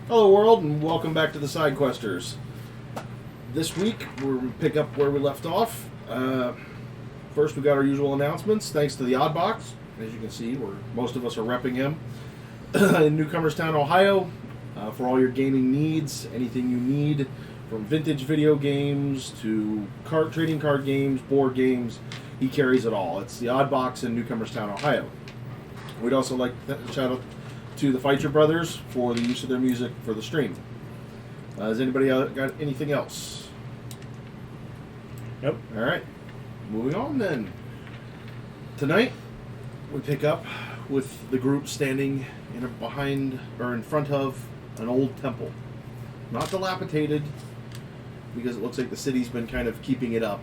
Hello world and welcome back to the Side Questers. This week we're going to pick up where we left off. First we got our usual announcements thanks to the Oddbox. As you can see, most of us are repping him in Newcomerstown, Ohio, for all your gaming needs. Anything you need from vintage video games to trading card games, board games, he carries it all. It's the Oddbox in Newcomerstown, Ohio. We'd also like to shout out to the Fighter Brothers for the use of their music for the stream. Has anybody got anything else? Nope. All right. Moving on then. Tonight, we pick up with the group standing in front of an old temple. Not dilapidated, because it looks like the city's been kind of keeping it up.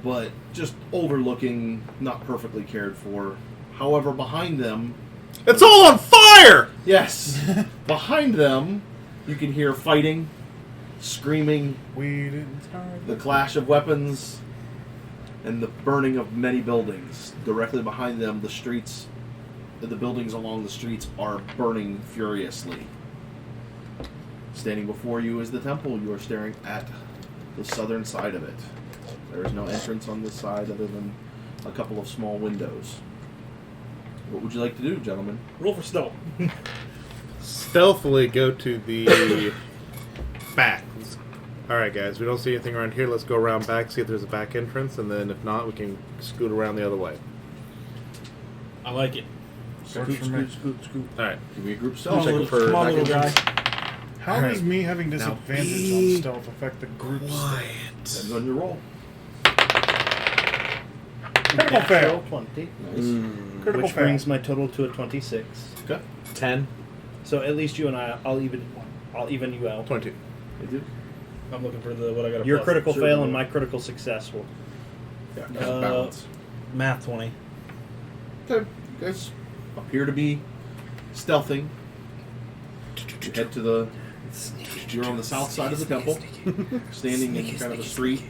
But just older looking, not perfectly cared for. However, behind them... It's all on fire! Yes! Behind them, you can hear fighting, screaming, the clash of weapons, and the burning of many buildings. Directly behind them, the buildings along the streets are burning furiously. Standing before you is the temple. You are staring at the southern side of it. There is no entrance on this side other than a couple of small windows. What would you like to do, gentlemen? Roll for stealth. Stealthily go to the back. Alright guys, we don't see anything around here. Let's go around back, see if there's a back entrance, and then if not, we can scoot around the other way. I like it. Scoot. Alright. Give me a group Come on, stealth. little guy. How does me having disadvantage on stealth affect the group's Depends on your roll. critical fail? 20. Nice. Critical Which fail. brings my total to a 26. Okay. 10. So at least you and I'll even you out. 22. I do. I'm looking for what I got. Your Your critical critical Sure. fail fail and my critical success will. Yeah, kind of balance. Math 20. Okay. You guys appear to be stealthing. You head to the... You're on the south side of the temple, standing in kind of a street.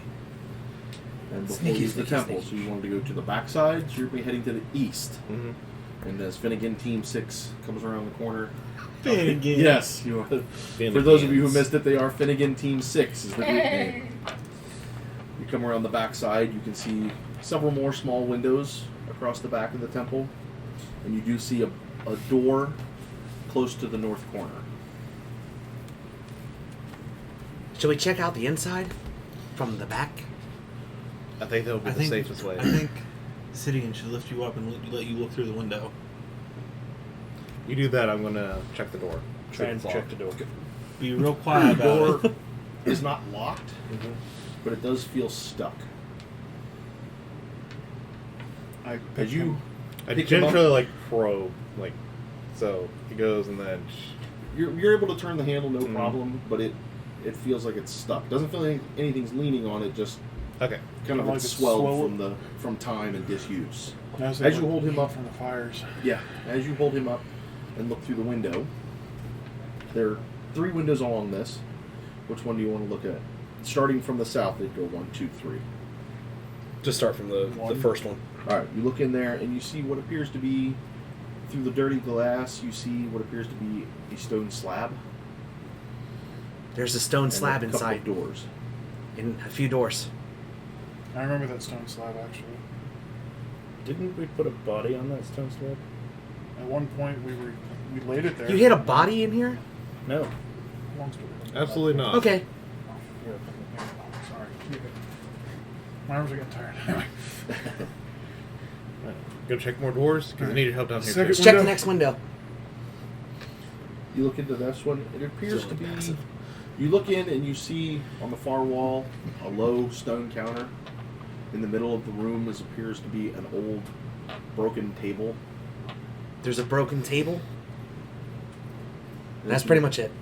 And before you is the temple, so you wanted to go to the back side, so you're going to be heading to the east. Mm-hmm. And as Finnegan Team 6 comes around the corner... Finnegan. Yes, you are. For those of you who missed it, they are Finnegan Team 6 is the group name. You come around the back side, you can see several more small windows across the back of the temple. And you do see a door close to the north corner. Shall we check out the inside from the back? I think that would be the safest way. I think Sidian should lift you up and let you look through the window. You do that, I'm going to check the door. Try and check the door. Be real quiet The about door it. is not locked, but it does feel stuck. I As you I pick him up, generally probe, so he goes and then... you're able to turn the handle, no Mhm. problem, but it feels like it's stuck. Doesn't feel like anything's leaning on it, just Okay. kind of Like it's it's swelled slow. from time and disuse. As As you hold him up from the fires. Yeah, as you hold him up and look through the window, there are 3 windows along this. Which one do you want to look at? Starting from the south, they'd go 1, 2, 3. Just start from the first one. All right, you look in there and you see what appears to be, through the dirty glass, you see what appears to be a stone slab. There's a stone and slab a couple inside. of doors. And a few doors. I remember that stone slab actually. Didn't we put a body on that stone slab? At one point we laid it there. You hit a body in here? No. Long story. Absolutely not. Okay. Sorry. My arms are getting tired. Anyway. Go check more doors, because I need your help down here. Second too. Let's check the window. next window. You look into this one, it appears to Really be... passive. You look in and you see on the far wall a low stone counter. In the middle of the room appears to be an old broken table. There's a broken table. And That's as pretty you- much it.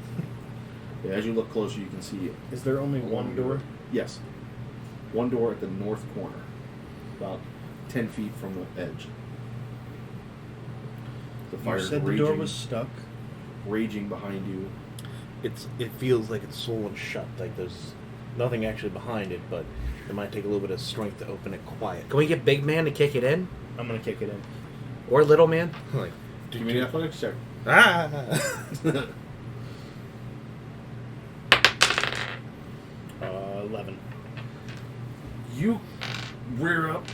Yeah, as you look closer, you can see it. Is there only one door? Yes. One door at the north corner, about 10 feet from the edge. The You fire's said the raging, door was stuck. raging behind you. It feels like it's swollen shut, like there's nothing actually behind it, but it might take a little bit of strength to open it quiet. Can we get big man to kick it in? I'm gonna kick it in. Or little man? Like, Give me an athletics check. Ah! 11. You rear up,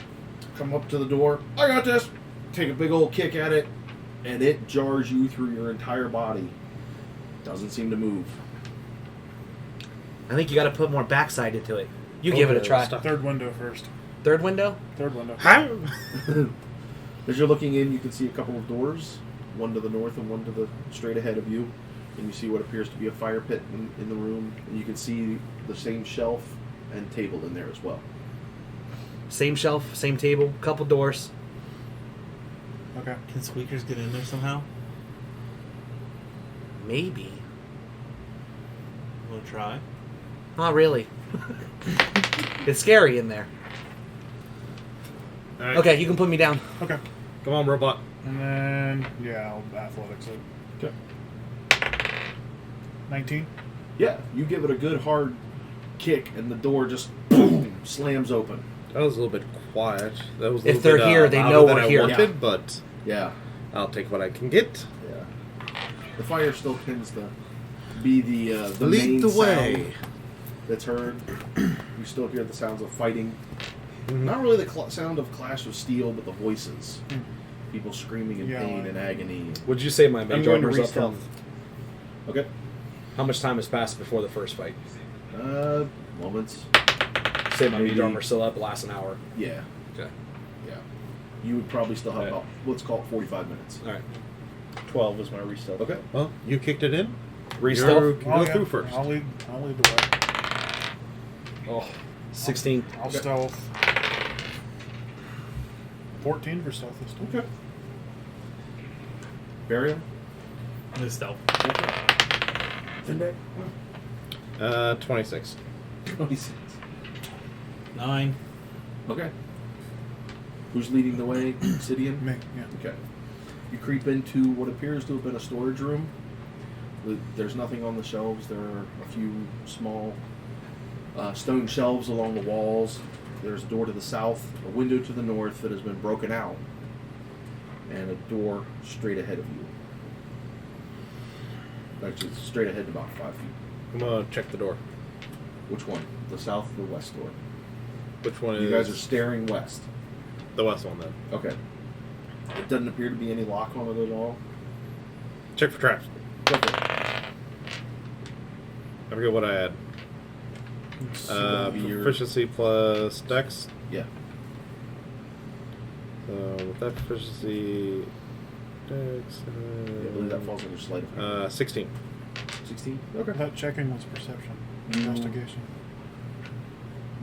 come up to the door. I got this. Take a big old kick at it, and it jars you through your entire body. Doesn't seem to move. I think you got to put more backside into it. You give it a try. Third window first. Third window? Third window. How? As you're looking in, you can see a couple of doors, one to the north and one to the straight ahead of you. And you see what appears to be a fire pit in the room. And you can see the same shelf and table in there as well. Same shelf, same table, couple doors. Okay. Can Squeakers get in there somehow? Maybe. Wanna try? Not really. It's scary in there. All right. Okay, you can put me down. Okay. Come on, robot. And then, yeah, I'll athletics it. Okay. 19. Yeah, you give it a good hard kick, and the door just boom slams open. That was a little bit quiet. That was a If little they're bit, here, they louder know than we're I here. wanted, Yeah. but Yeah, I'll take what I can get. yeah. The fire still tends to be the Lead main the sound way. that's heard. You still hear the sounds of fighting. Mhm. Not really the sound of clash of steel, but the voices. Hmm. People screaming in Yeah, pain like- and agony. Would you say my I'm mage going to armor's up from? re-stealth. Okay. How much time has passed before the first fight? Moments. Say my mage Maybe- armor's still up. Lasts an hour. Yeah, Okay. yeah. You would probably still have Right. about, let's call it 45 minutes. All right. 12 is my re-stealth. Okay. Well, you kicked it in. Re-stealth? You can go through first. I'll lead the way. Oh, 16. I'll Okay. stealth. 14 for stealth this time. Okay. Barium? No stealth. Finback? 26. 26. 9. Okay. Who's leading the way? Obsidian? Me, yeah. Okay. You creep into what appears to have been a storage room. There's nothing on the shelves. There are a few small stone shelves along the walls. There's a door to the south, a window to the north that has been broken out, and a door straight ahead of you. Actually, it's straight ahead about 5 feet. I'm gonna check the door. Which one? The south or the west door? Which one is? You guys are staring west. the west one then. Okay. It doesn't appear to be any lock on it at all. Check for traps. Go for it. I forget what I had. Be your- Proficiency plus dex. Yeah. So with that proficiency, dex. I believe that falls under sleight of hand. 16. 16? Okay. That checking was perception. Investigation.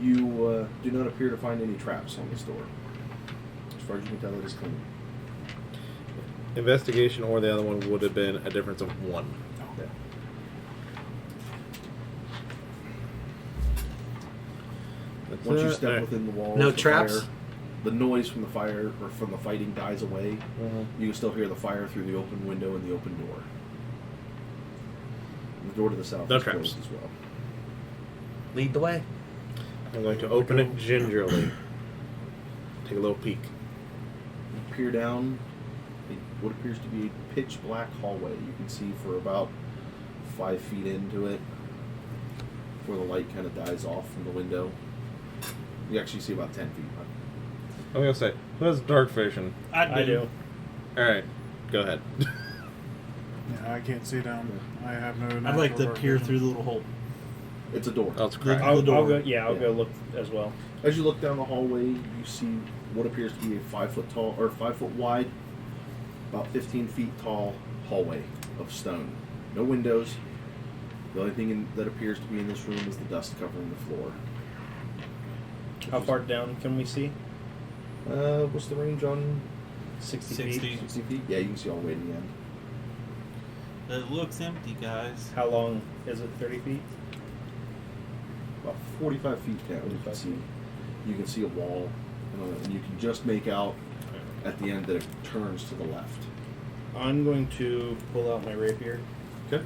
You do not appear to find any traps on this door. As far as you can tell, it is clean. Investigation or the other one would have been a difference of 1. Yeah. That's Once you it. step Alright. within the walls, No the traps? fire- the noise from the fire or from the fighting dies away. Mhm. You can still hear the fire through the open window and the open door. The door to the south No is traps. closed as well. Lead the way. I'm going to open it gingerly. Take a little peek. You peer down what appears to be a pitch black hallway. You can see for about 5 feet into it before the light kind of dies off from the window. You actually see about 10 feet. I'm gonna say, who has dark vision? I do. Alright, go ahead. Yeah, I can't see down. I have no. I'd like to natural peer vision. through the little hole. It's a door. Oh, it's cracked. I'll door. go. Yeah, I'll Yeah. go look as well. As you look down the hallway, you see what appears to be a 5 foot tall or 5 foot wide, about 15 feet tall hallway of stone. No windows. The only thing that appears to be in this room is the dust covering the floor. How far down can we see? What's the range on 60 60. feet. 60 feet? Yeah, you can see all the way to the end. It looks empty, guys. How long is it? 30 feet? About 45 feet down, you can see a wall, and you can just make out at the end that it turns to the left. I'm going to pull out my rapier Okay.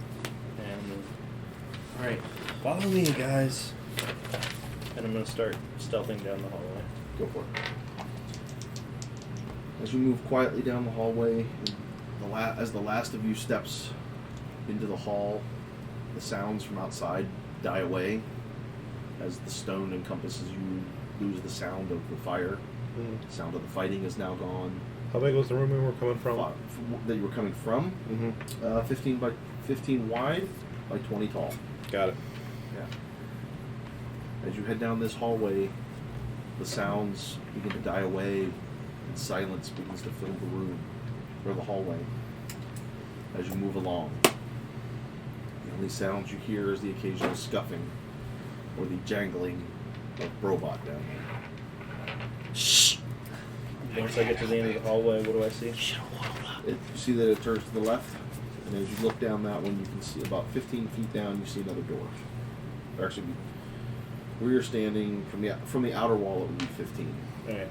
and. Alright, follow me, guys. And I'm going to start stealthing down the hallway. Go for it. As you move quietly down the hallway, As the last of you steps into the hall, the sounds from outside die away. As the stone encompasses you, lose the sound of the fire. Mm. Sound of the fighting is now gone. How big was the room we were coming from? That you were coming from, Mm-hmm. 15 by 15 wide by 20 tall. Got it. Yeah. As you head down this hallway, the sounds begin to die away, and silence begins to fill the room or the hallway. As you move along, the only sounds you hear is the occasional scuffing or the jangling of robot down there. Shh. Once I get to the end of the hallway, what do I see? You see that it turns to the left, and as you look down that one, you can see about 15 feet down. You see another door. Or actually, where you're standing from the outer wall, it would be 15. Okay.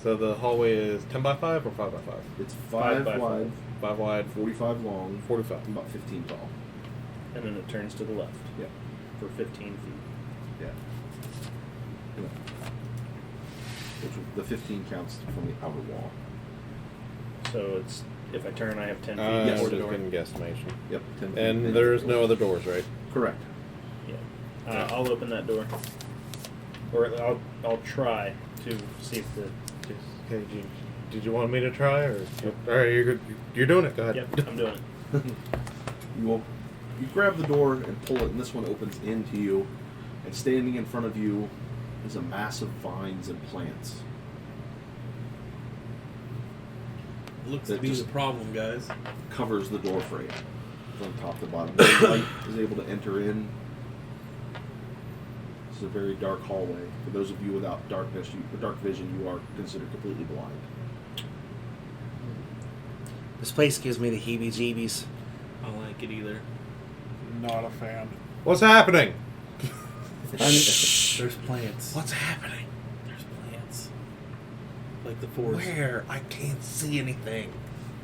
So the hallway is 10 by 5 or 5 by 5? It's 5 5 by wide, 5 wide, 45 long, 45. and about 15 tall. And then it turns to the left Yeah. for 15 feet. Yeah. Which the 15 counts from the outer wall. So it's if I turn, I have 10 feet. Yes. We're toward the just door. getting guesstimation. Yep. 10 feet. And there's no other doors, right? Correct. Yeah. I'll open that door, or I'll try to see if the. Okay, did you want me to try, or all right? You're good. You're doing it. Go ahead. Yep, I'm doing it. You grab the door and pull it, and this one opens into you. And standing in front of you is a mass of vines and plants. Looks That to be just- the problem, guys. Covers the door frame from top to bottom. No light is able to enter in. This is a very dark hallway. For those of you without dark vision, you are considered completely blind. This place gives me the heebie-jeebies. I don't like it either. Not a fan. What's happening? There's plants. What's happening? There's plants. Like the forest. Where? I can't see anything.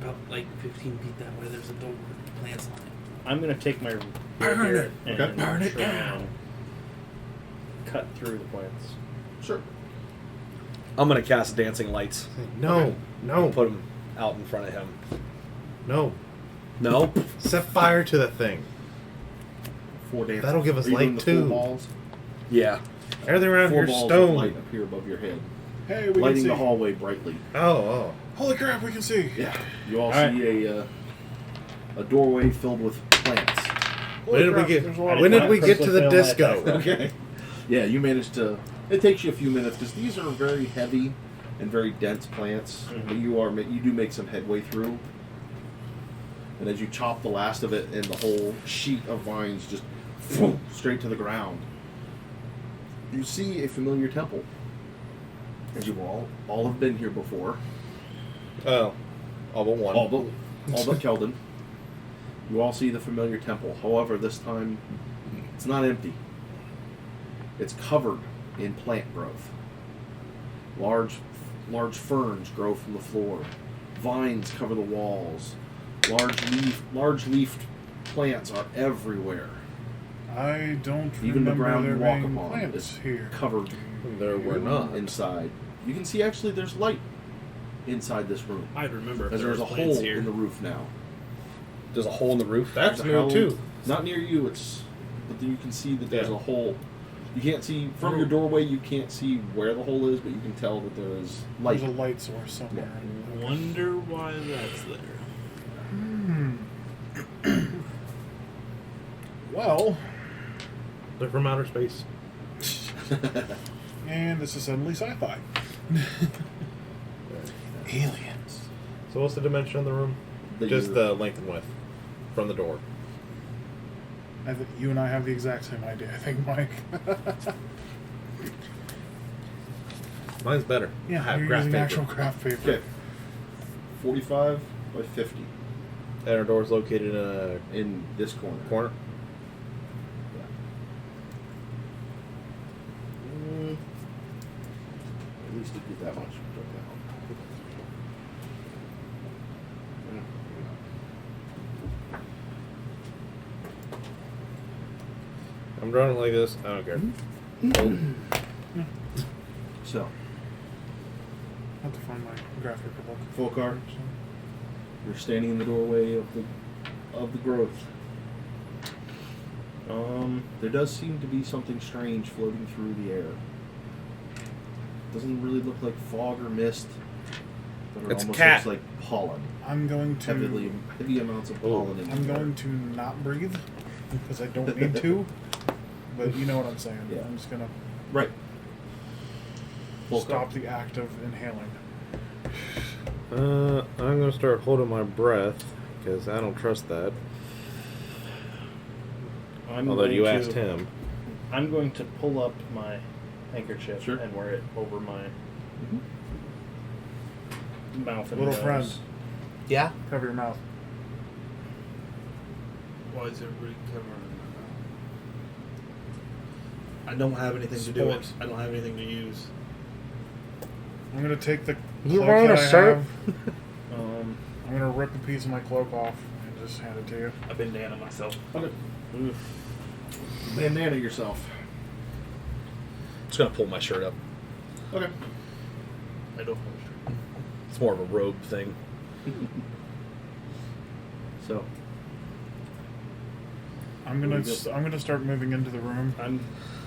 About like 15 feet that way, there's a door with plants on it. I'm gonna take my Burn rapier it. and Okay. Burn it try down. and cut through the plants. Sure. I'm gonna cast dancing lights. No, no, And put them out in front of him. no. No. Set fire to the thing. 4 dancing. That'll give us Are you doing light, the 4 too. balls? Yeah. Everything around 4 here balls of stone. light appear above your head, Hey, we lighting can see. the hallway brightly. Oh, Holy crap, we can see. Yeah. You all All right. see a doorway filled with plants. When did we crap, get? there's a lot of When did plants. we get to the Fail my disco? attack roll. Okay. Yeah, you managed to. It takes you a few minutes because these are very heavy and very dense plants. But you do make some headway through. And as you chop the last of it, and the whole sheet of vines just straight to the ground, you see a familiar temple. As you've all have been here before. Oh, all but one. All but Keldon. You all see the familiar temple. However, this time it's not empty. It's covered in plant growth. Large ferns grow from the floor. Vines cover the walls. Large leafed plants are everywhere. I don't Even the remember ground there you walk being upon plants is here. covered There were not. inside. You can see actually there's light inside this room. I remember if As there there's was a plants hole here. in the roof now. There's a hole in the roof. That's There's a new hole- too. Not near you. But you can see that there's Yeah. a hole. You can't see from your doorway. You can't see where the hole is, but you can tell that there is light. There's a light source somewhere. Wonder why that's there. Well, They're from outer space. and this is suddenly sci-fi. Aliens. So what's the dimension of the room? Just the length and width from the door. I think you and I have the exact same idea. I think, Mike. Mine's better. I Yeah, have you're graph using paper. actual craft paper. Okay. 45 by 50 And our door's located in a in this corner. corner. At least it did that much. I'm drawing it like this. I don't care. So, I have to find my graph paper book. full card. You're standing in the doorway of the growth. There does seem to be something strange floating through the air. Doesn't really look like fog or mist, but it It's a almost cat. looks like pollen. I'm going to. Heavy amounts of pollen in I'm the air. going to not breathe because I don't need to. But you know what I'm saying. Yeah. I'm just gonna Right. Full stop the act of inhaling. I'm gonna start holding my breath because I don't trust that. Although you asked him. I'm going to pull up my handkerchief Sure. and wear it over my mouth and Little nose. friend. Yeah. Cover your mouth. Why is everybody covering their mouth? I don't have anything to do it. Sport. I don't have anything to use. I'm gonna take the You cloak wearing that a I shirt? have. Um, I'm gonna rip a piece of my cloak off and just hand it to you. I've been down on myself. Okay. oof. Bandana yourself. Just gonna pull my shirt up. Okay. I don't have It's more of a robe thing. So, I'm gonna start moving into the room. I'm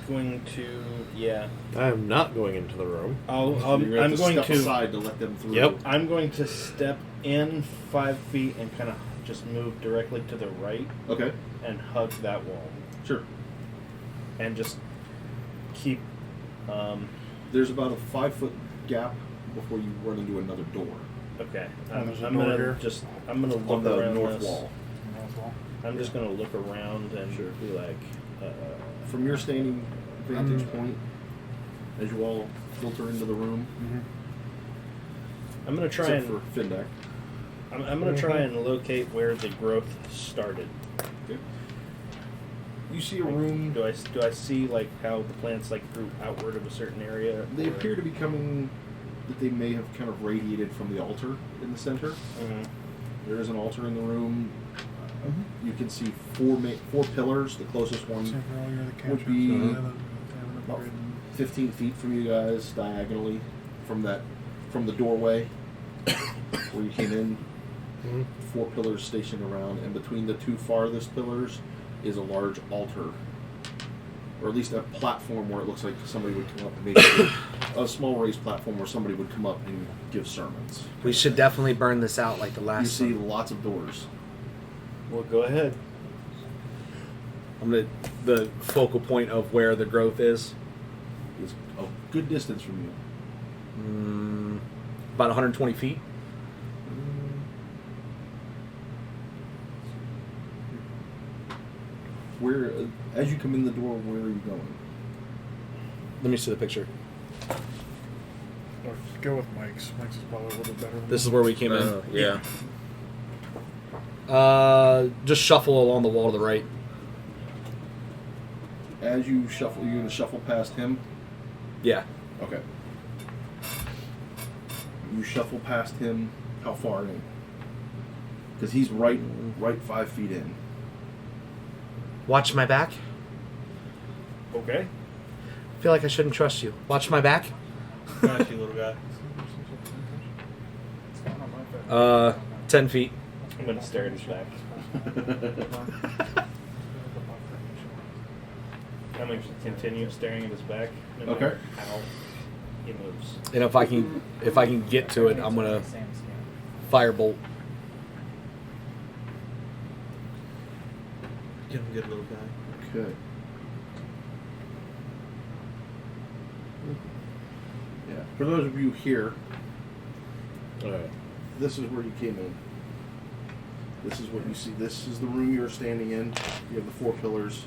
going to, yeah. I am not going into the room. I'll, you're gonna have I'm to going step to. aside to let them through. Yep. I'm going to step in 5 feet and kind of just move directly to the right Okay. and hug that wall Sure. and just keep. There's about a 5-foot gap before you run into another door Okay. Oh, there's a I'm door gonna here? I'm gonna look on the around north this. wall. I'm just gonna look around and Sure. be like, From your standing vantage point, as you all filter into the room, I'm gonna try except and for Findak. I'm gonna try and locate where the growth started. Okay. You see a Like, room. Do I see like how the plants like grew outward of a certain area? They or- appear to be coming. That they may have kind of radiated from the altar in the center. Mhm. There is an altar in the room. You can see four pillars. The closest one would be about 15 feet from you guys, diagonally from the doorway where you came in. 4 pillars stationed around, and between the 2 farthest pillars is a large altar, or at least a platform where it looks like somebody would come up and maybe a small raised platform where somebody would come up and give sermons. We should definitely burn this out like the You last see one. lots of doors. Well, go ahead. I'm gonna the focal point of where the growth is. It's a good distance from you. About 120 feet. Where, as you come in the door, where are you going? Let me see the picture. Or go with Mike's. Mike's is probably a little bit better. Than This is where we came in. Oh, yeah. Just shuffle along the wall to the right. As you shuffle, you're going to shuffle past him. Yeah. Okay. You shuffle past him. How far in? Because he's right 5 feet in. Watch my back. Okay. I feel like I shouldn't trust you. Watch my back. Got you, little guy. 10 feet. I'm gonna stare at his back. I'm gonna continue staring at his back. No Okay. matter how he moves. And if I can get to it, I'm gonna firebolt. Get him good, little guy. Okay. Yeah. For those of you here, this is where you came in. This is what you see. This is the room you're standing in. You have the 4 pillars.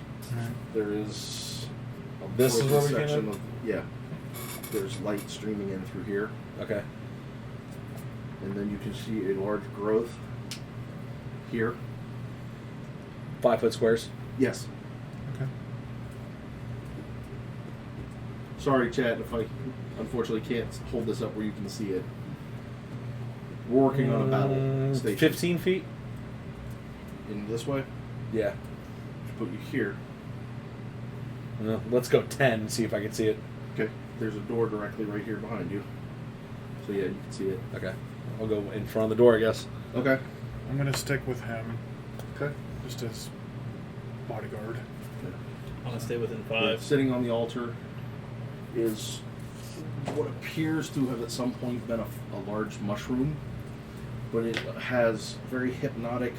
There is a This is where we came section in? of, yeah. There's light streaming in through here, Okay. and then you can see a large growth here. 5 foot squares. Yes. Okay. Sorry, Chad, if I unfortunately can't hold this up where you can see it. We're working on a battle station. 15 feet. In this way, Yeah. put you here. Let's go 10 and see if I can see it. Okay. There's a door directly right here behind you. So yeah, you can see it. Okay. I'll go in front of the door, I guess. Okay. I'm gonna stick with him, Okay. just as bodyguard. I want to stay within Yeah, 5. sitting on the altar is what appears to have at some point been a large mushroom, but it has very hypnotic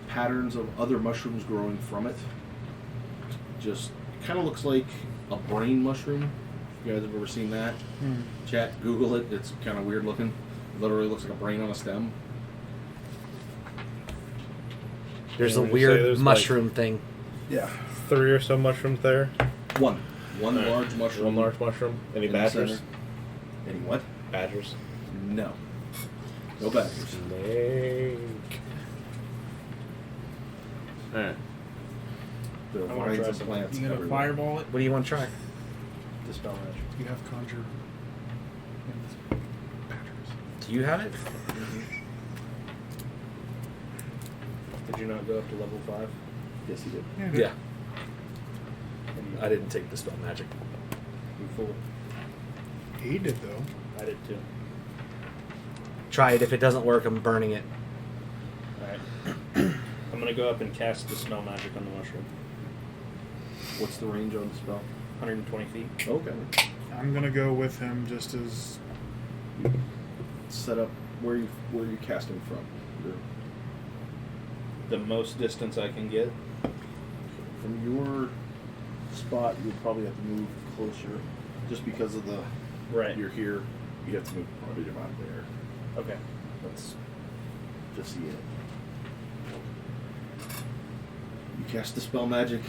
patterns of other mushrooms growing from it. Just kind of looks like a brain mushroom. If you guys have ever seen that? Chat, Google it. It's kind of weird looking. It literally looks like a brain on a stem. There's Yeah, a when you say weird there's, mushroom thing. Yeah. 3 or so mushrooms there. One Alright. large mushroom. One large mushroom. Any in the badgers? center. Any what? Badgers. No. No badgers. Snake. Alright. There are I wanna vines try and some. plants You gonna everywhere. fireball it? What do you want to try? Dispel magic. You have conjure. Do you have it? Did you not go up to level 5? Yes, he did. Yeah. I didn't take the spell magic. You fool. He did though. I did too. Try it. If it doesn't work, I'm burning it. Alright. I'm gonna go up and cast Dispel magic on the mushroom. What's the range on the spell? 120 feet. Okay. I'm gonna go with him just as Set up where you casting from. The most distance I can get. From your spot, you'd probably have to move closer, just because of the. Right. You're here. You have to move probably about there. Okay. Let's just see it. You cast Dispel magic.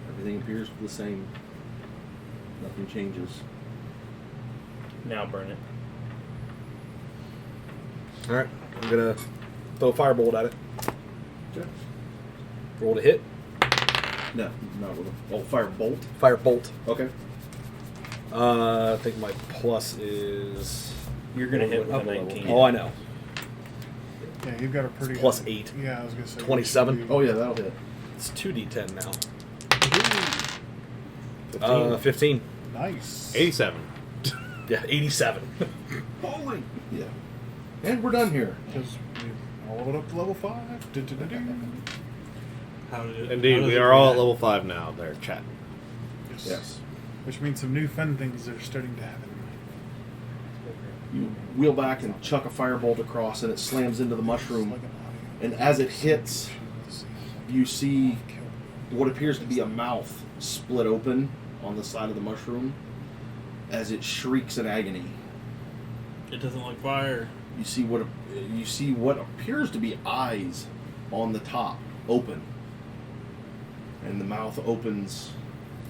Everything appears the same. Nothing changes. Now burn it. All right. I'm gonna throw a firebolt at it. Okay. Roll to hit. No, not with a firebolt. Firebolt. Okay. I think my plus is. You're gonna hit with up a level. 19. Oh, I know. yeah, you've got a pretty Plus 8. Yeah, I was gonna say 27. Oh yeah, that'll hit. It's 2d10 now. 15. 15. Nice. 87. Yeah, 87. Holy. Yeah. And we're done here. Because we all leveled up to level 5. Du-du-du-du. How did it, Indeed, how does we it are all at react? level 5 now. There, chat. Yes. Yes. Which means some new fun things are starting to happen. You wheel back and chuck a firebolt across, and it slams into the mushroom. Like an audio. And as it hits, you see what appears to be a mouth split open on the side of the mushroom as it shrieks in agony. It doesn't like fire. You see what appears to be eyes on the top, open, and the mouth opens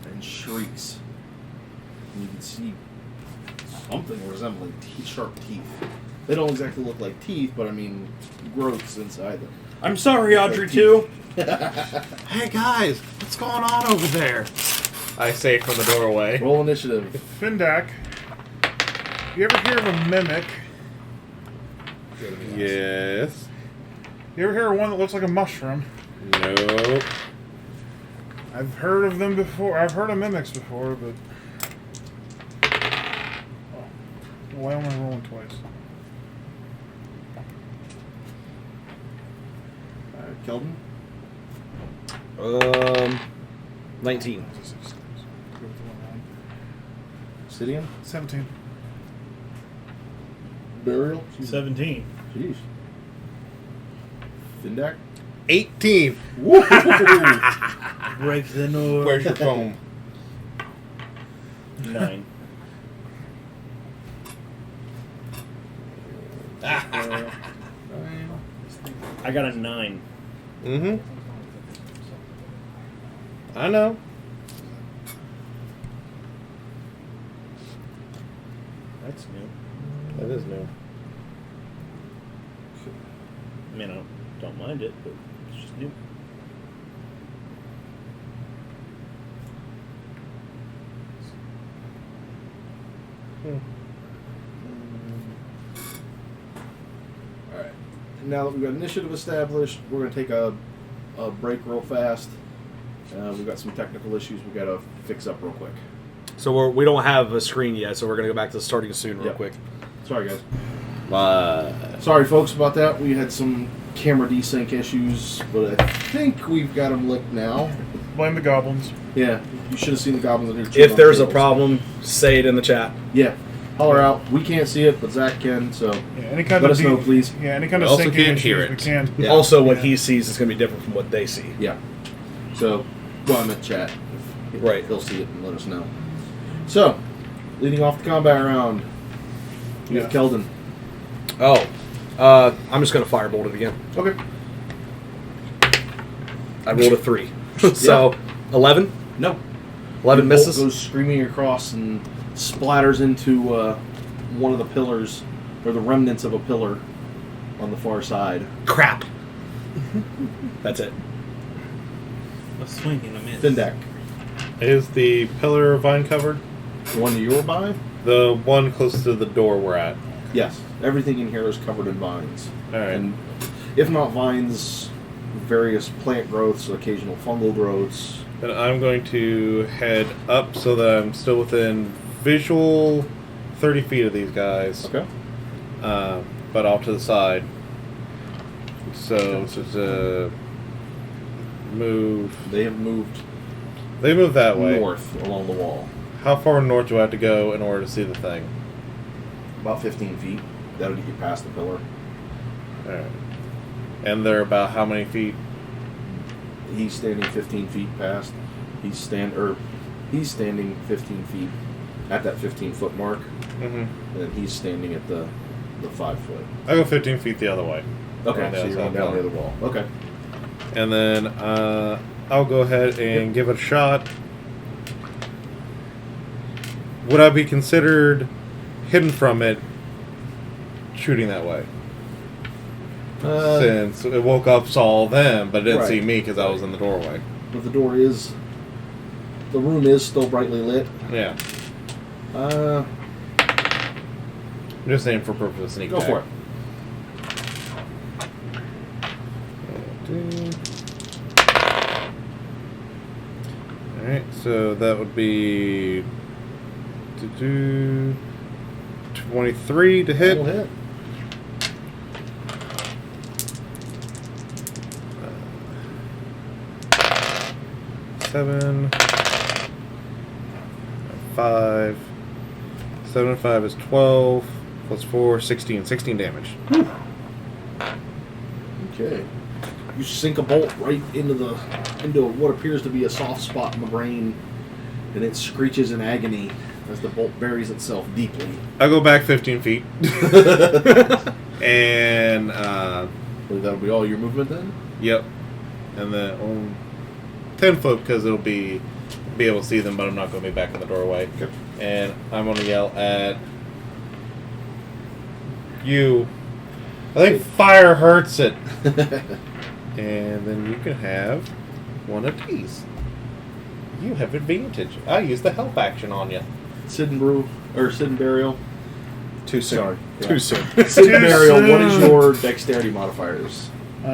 and shrieks. And you can see something resembling sharp teeth. They don't exactly look like teeth, but I mean growths inside them. I'm sorry, Audrey Like 2. Hey guys, what's going on over there? I say from the doorway. Roll initiative. Findak, you ever hear of a mimic? Yes. You ever hear of one that looks like a mushroom? Nope. I've heard of them before. I've heard of mimics before, but why am I rolling twice? Keldon? 19. Sidian? 17. Burial? 17. Jeez. Findak? 18. Woo! Break the noise. Where's your phone? 9. I got a 9. Mm-hmm. I know. That's new. That is new. I mean, I don't mind it, but it's just new. Alright. Now that we've got initiative established, we're going to take a break real fast. We've got some technical issues we've got to fix up real quick. So we don't have a screen yet, so we're going to go back to starting soon real Yep. quick. Sorry, guys. Sorry, folks, about that. We had some camera desync issues, but I think we've got them licked now. Blame the goblins. Yeah, you should have seen the goblins in here. chewing If on there's a tables. problem, say it in the chat. Yeah, holler out. We can't see it, but Zach can, so Yeah, any kind let of us know, please. Yeah, any kind We of also syncing can't issues hear we it. can. Yeah. Also, what Yeah. he sees is going to be different from what they see. Yeah. So, go on the chat. If Right. He'll see it and let us know. So, leading off the combat round, we have Yeah. Keldon. Oh, I'm just going to firebolt it again. Okay. I rolled a 3. So, 11? No. 11 Your bolt misses? goes screaming across and splatters into one of the pillars, or the remnants of a pillar on the far side. Crap. That's it. A swing and a miss. Findak, Is the pillar vine covered? the one you're by? The one close to the door we're at. Yes. Everything in here is covered in vines. All right. And if not vines, various plant growths, occasional fungal growths. Then I'm going to head up so that I'm still within visual 30 feet of these guys. Okay. But off to the side. So to move. They have moved They move that way. north along the wall. How far north do I have to go in order to see the thing? About 15 feet. That'll get you past the pillar. Alright. And they're about how many feet? He's standing 15 feet past. He's standing 15 feet at that 15-foot mark, Mm-hmm. and he's standing at the 5-foot. I go 15 feet the other way. Okay, Going so you're going outside down the pillar. other wall. Okay. And then I'll go ahead and give it a shot. Would I be considered hidden from it shooting that way? Since it woke up, saw them, but didn't Right. see me because I was in the doorway. But the room is still brightly lit. Yeah. Uh, I'm just saying for purpose of sneak go attack. for it. Alright, so that would be 23 to hit. That'll hit. Seven, 5, 7 and 5 is 12, plus 4, 16. 16 damage. Okay. You sink a bolt right into what appears to be a soft spot in the brain, and it screeches in agony as the bolt buries itself deeply. I go back 15 feet. And, Believe that'll be all your movement then? yep. And then 10 foot because it'll be able to see them, but I'm not going to be back in the doorway. Okay. And I'm going to yell at you. I think fire hurts it. And then you can have one of these. You have advantage. I use the help action on you. Sid and Burial. Too soon. Sorry. Yeah. Too soon. Sid and Burial, what is soon. your dexterity modifiers? 2,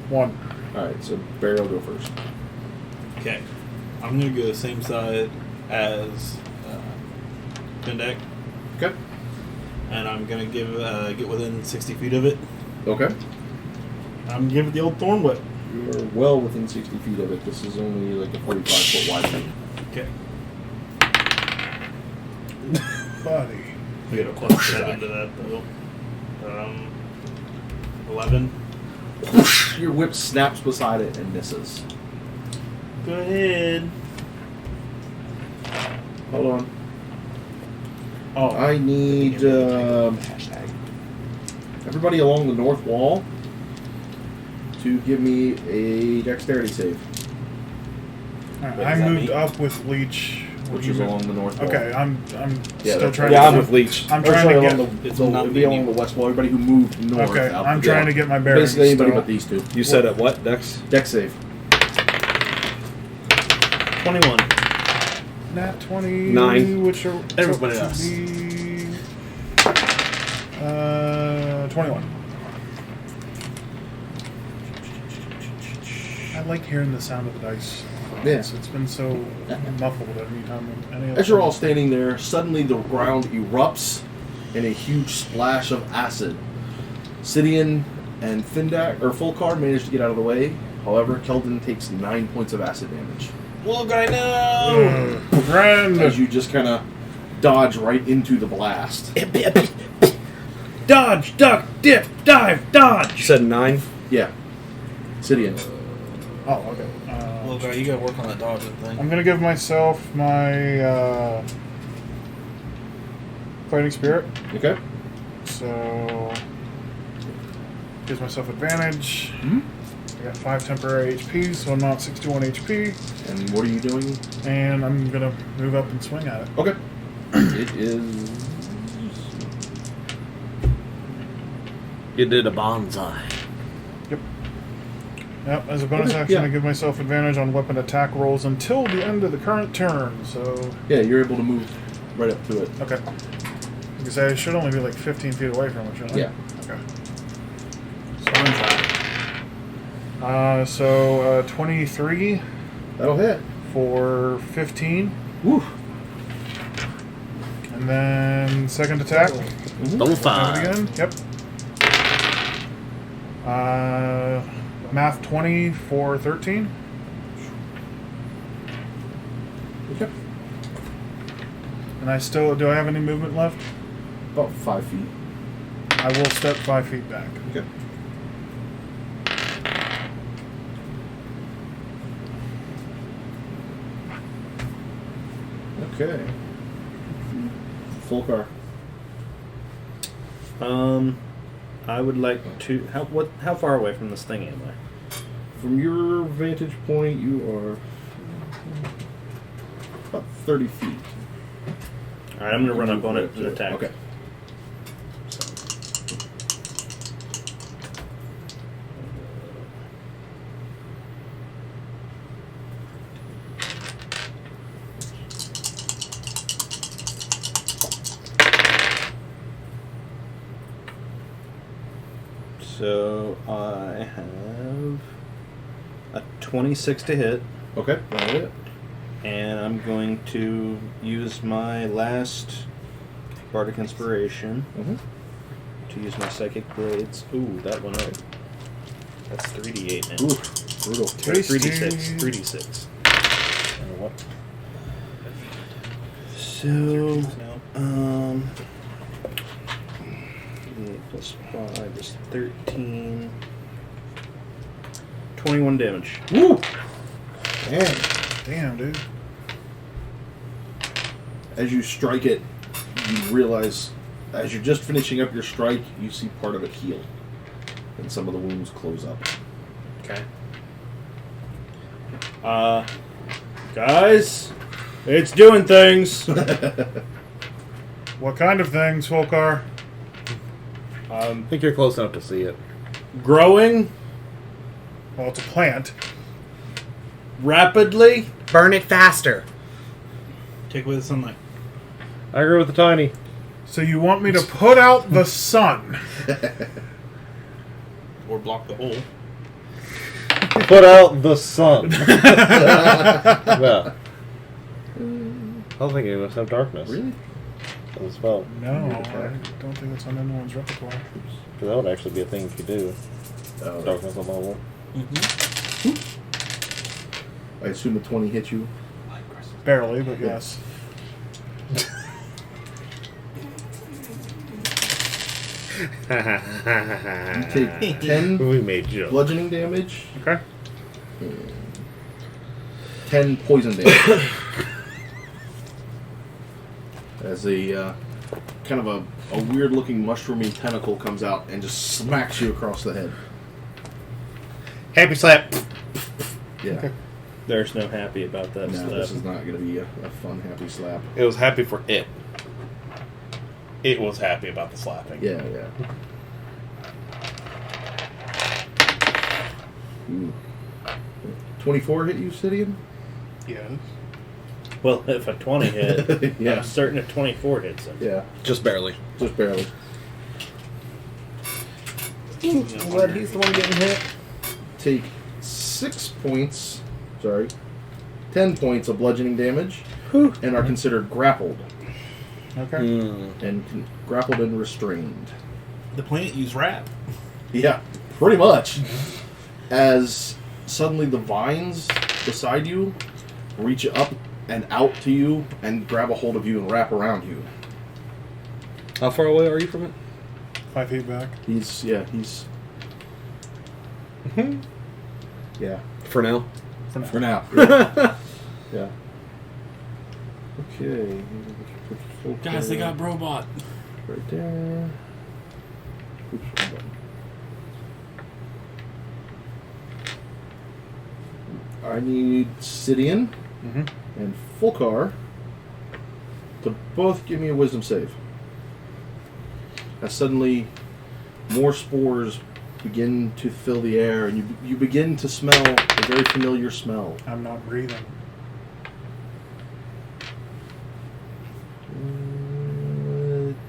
1. Alright, so Burial, go first. Okay. I'm going to go the same side as Findak, Okay. and I'm going to get within 60 feet of it. Okay. I'm going to give it the old thorn whip. You're well within 60 feet of it. This is only like a 45-foot wide thing. Okay. Buddy. We got a plus 7 to that, though. 11. Your whip snaps beside it and misses. Go ahead. Hold on. Oh, I need everybody along the north wall to give me a dexterity save, alright, Wait, I is that moved me? up with Leech. which is along the north wall. Okay, I'm Yeah, still that's trying. Yeah, to I'm get with Leech. I'm Or trying sorry, to along get. It's it'd not be me along the west wall. Everybody who moved north. Okay, out I'm the trying door. to get my bearings. Basically, anybody still. but these two. You said at what, Dex? Dex save. 21. Nat 20. 9. Which are Everybody should else. be, 21. I like hearing the sound of the dice. It's been so muffled every time. Any As you're all standing there, suddenly the ground erupts in a huge splash of acid. Sidian and Findak, or Fulcar, manage to get out of the way. However, Keldon takes 9 points of acid damage. Look, I know. Ren! As you just kind of dodge right into the blast. Dodge, duck, dip, dive, You dodge. said 9. Yeah. Sidian. Oh, okay. Look, you gotta work on that dodging thing. I'm gonna give myself my fighting spirit. Okay. So gives myself advantage. Mhm. I got 5 temporary HP, so I'm now at 61 HP, And what are you doing? and I'm gonna move up and swing at it. Okay. It is... You did a bonsai. Yep, as a bonus Okay, action, yeah. I give myself advantage on weapon attack rolls until the end of the current turn. So, Yeah, you're able to move right up to it. okay. Because I should only be like 15 feet away from it, shouldn't I? Yeah. Okay. Bonsai. So 23 That'll hit. for 15. Woo. And then second attack. Double Have it 5. again. Yep. Math 20 for 13. Okay. And do I have any movement left? About 5 feet. I will step 5 feet back. Okay. Okay. Fulcar. I would like to. How far away from this thing am I? From your vantage point, you are about 30 feet. All right, I'm gonna run up on it and attack. Okay. So I have a 26 to hit, Okay. That's it. and I'm going to use my last Bardic Inspiration Mm-hmm. to use my Psychic Blades. Ooh, that went up. That's 3d8 now. Ooh, brutal. Or 3d6. Tasty. 3d6. What? So, 8 plus 5 is 13. 21 damage. Woo! Man. Damn, dude. As you strike it, you realize, as you're just finishing up your strike, you see part of it heal. And some of the wounds close up. Okay. Guys, it's doing things. What kind of things, Volkar? I think you're close enough to see it. Growing Well, it's a plant. rapidly. Burn it faster. Take away the sunlight. I agree with the tiny. So you want me to put out the sun? Or block the hole. Put out the sun. Yeah. I don't think any of us have darkness. Really? For the spell. No, I don't think it's on anyone's repertoire. Because that would actually be a thing if you do. Oh, Darkness on level. I assume the 20 hit you. Barely, but yes. You take 10 We made jokes. bludgeoning damage, Okay. 10 poison damage. As a kind of a weird looking mushroomy tentacle comes out and just smacks you across the head. Happy slap. Yeah. Okay. There's no happy about that No, stuff. this is not going to be a fun, happy slap. It was happy for it. It was happy about the slapping. Yeah, yeah. Ooh. 24 hit you, Sidian? Yes. Well, if a 20 hit, Yeah. I'm certain a 24 hits him. Yeah, Just barely. just barely. I'm glad he's the one getting hit. Take 6 points. Sorry. 10 points of bludgeoning damage and are considered grappled. Okay. And grappled and restrained. The plant use rat. Yeah, pretty much. As suddenly the vines beside you reach up and out to you and grab a hold of you and wrap around you. How far away are you from it? 5 feet back. He's yeah. For now. For now. Yeah. Yeah. Okay. Guys, they got Brobot. right there. Oops, wrong button. I need Sidian and Fulcar to both give me a wisdom save. As suddenly more spores begin to fill the air, and you begin to smell a very familiar smell. I'm not breathing.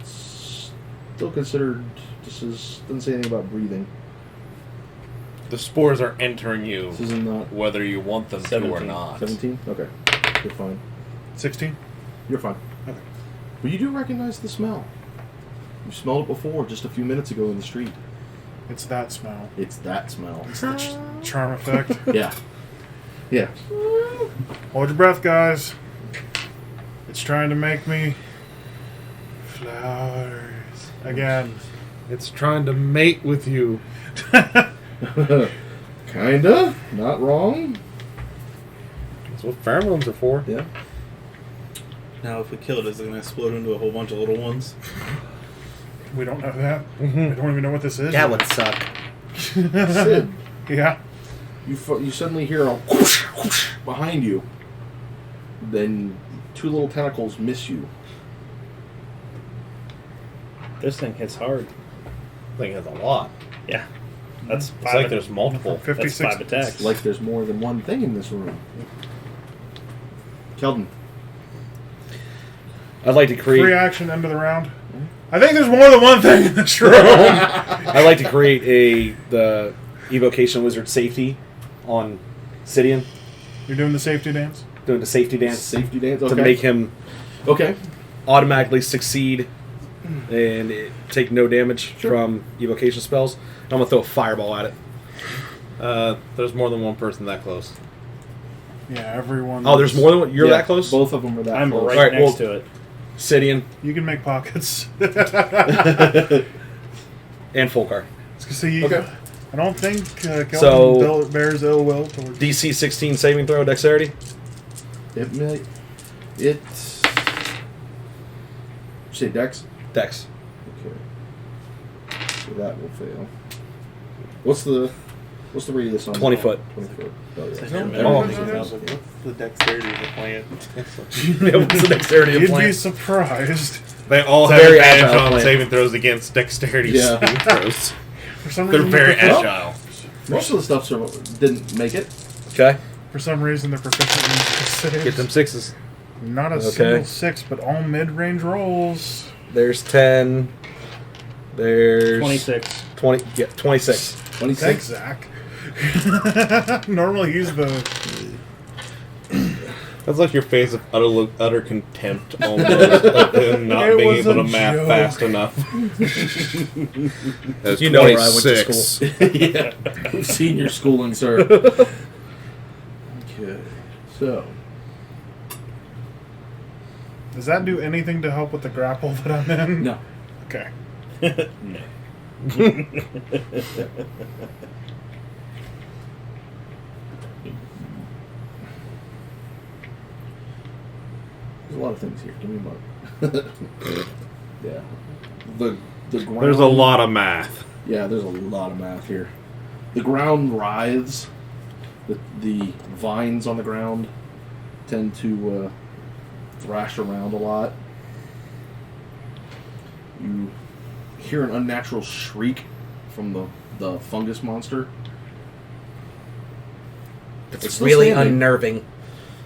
It's still considered. Doesn't say anything about breathing. The spores are entering you, This isn't not whether you want them to or 17. not. 17. Okay, you're fine. 16? You're fine. Okay. But you do recognize the smell. You smelled it before, just a few minutes ago in the street. It's that smell. It's that smell. It's the charm effect. Yeah. Yeah. Hold your breath, guys. It's trying to make me flowers again. It's trying to mate with you. Kinda. Not wrong. That's what pheromones are for. Yeah. Now, if we kill it, is it going to explode into a whole bunch of little ones? We don't know that. I don't even know what this is. That would suck. Sid, Yeah. you suddenly hear a whoosh, whoosh behind you. Then two little tentacles miss you. This thing hits hard. I think it's a lot. Yeah. That's It's five. like there's multiple. 56. That's 5 attacks. It's like there's more than one thing in this room. Keldon. I'd like to Free create. action, end of the round. I think there's more than one thing in this room. I'd like to create the evocation wizard safety on Sidian, You're doing the safety dance? doing the safety dance Safety dance. Okay. to make him Okay. automatically succeed and take no damage Sure. from evocation spells. I'm gonna throw a fireball at it. There's more than one person that close. Yeah, everyone. Oh, there's more than one. You're Yeah, that close. Both of them are that I'm close. right Alright, next well- to it. Sidian You can make pockets. and Fulcar. See, Okay. I don't think Kelvin So- bears ill will towards DC 16 saving throw dexterity. It may. It's. Say Dex. Dex. Okay. So that will fail. What's the radius on 20 that? foot. 20 foot. Oh, yeah. Oh. The dexterity of the plant. Yeah, what's the dexterity of You'd be plant? surprised. They all It's a have very advantage agile on plant. saving throws against dexterity Yeah. saving throws. For some They're reason, very they're agile. Most of the stuff didn't make it. Okay. For some reason, they're proficient in saves. Get them sixes. Not a Okay. single 6, but all mid-range rolls. There's 10. There's 26. 20. Yeah, 26. 26. Thanks, Zach. Normally, he's the. That's like your face of utter contempt almost of him not It being was able a to math joke. fast enough. That's You know where I went to 26. Yeah. We've seen your schooling, sir. Okay. So. Does that do anything to help with the grapple that I'm in? No. Okay. No. There's a lot of things here. Give me a moment. Yeah. The ground. There's a lot of math. Yeah, there's a lot of math here. The ground writhes. The vines on the ground tend to thrash around a lot. You hear an unnatural shriek from the fungus monster. It's still really standing, unnerving.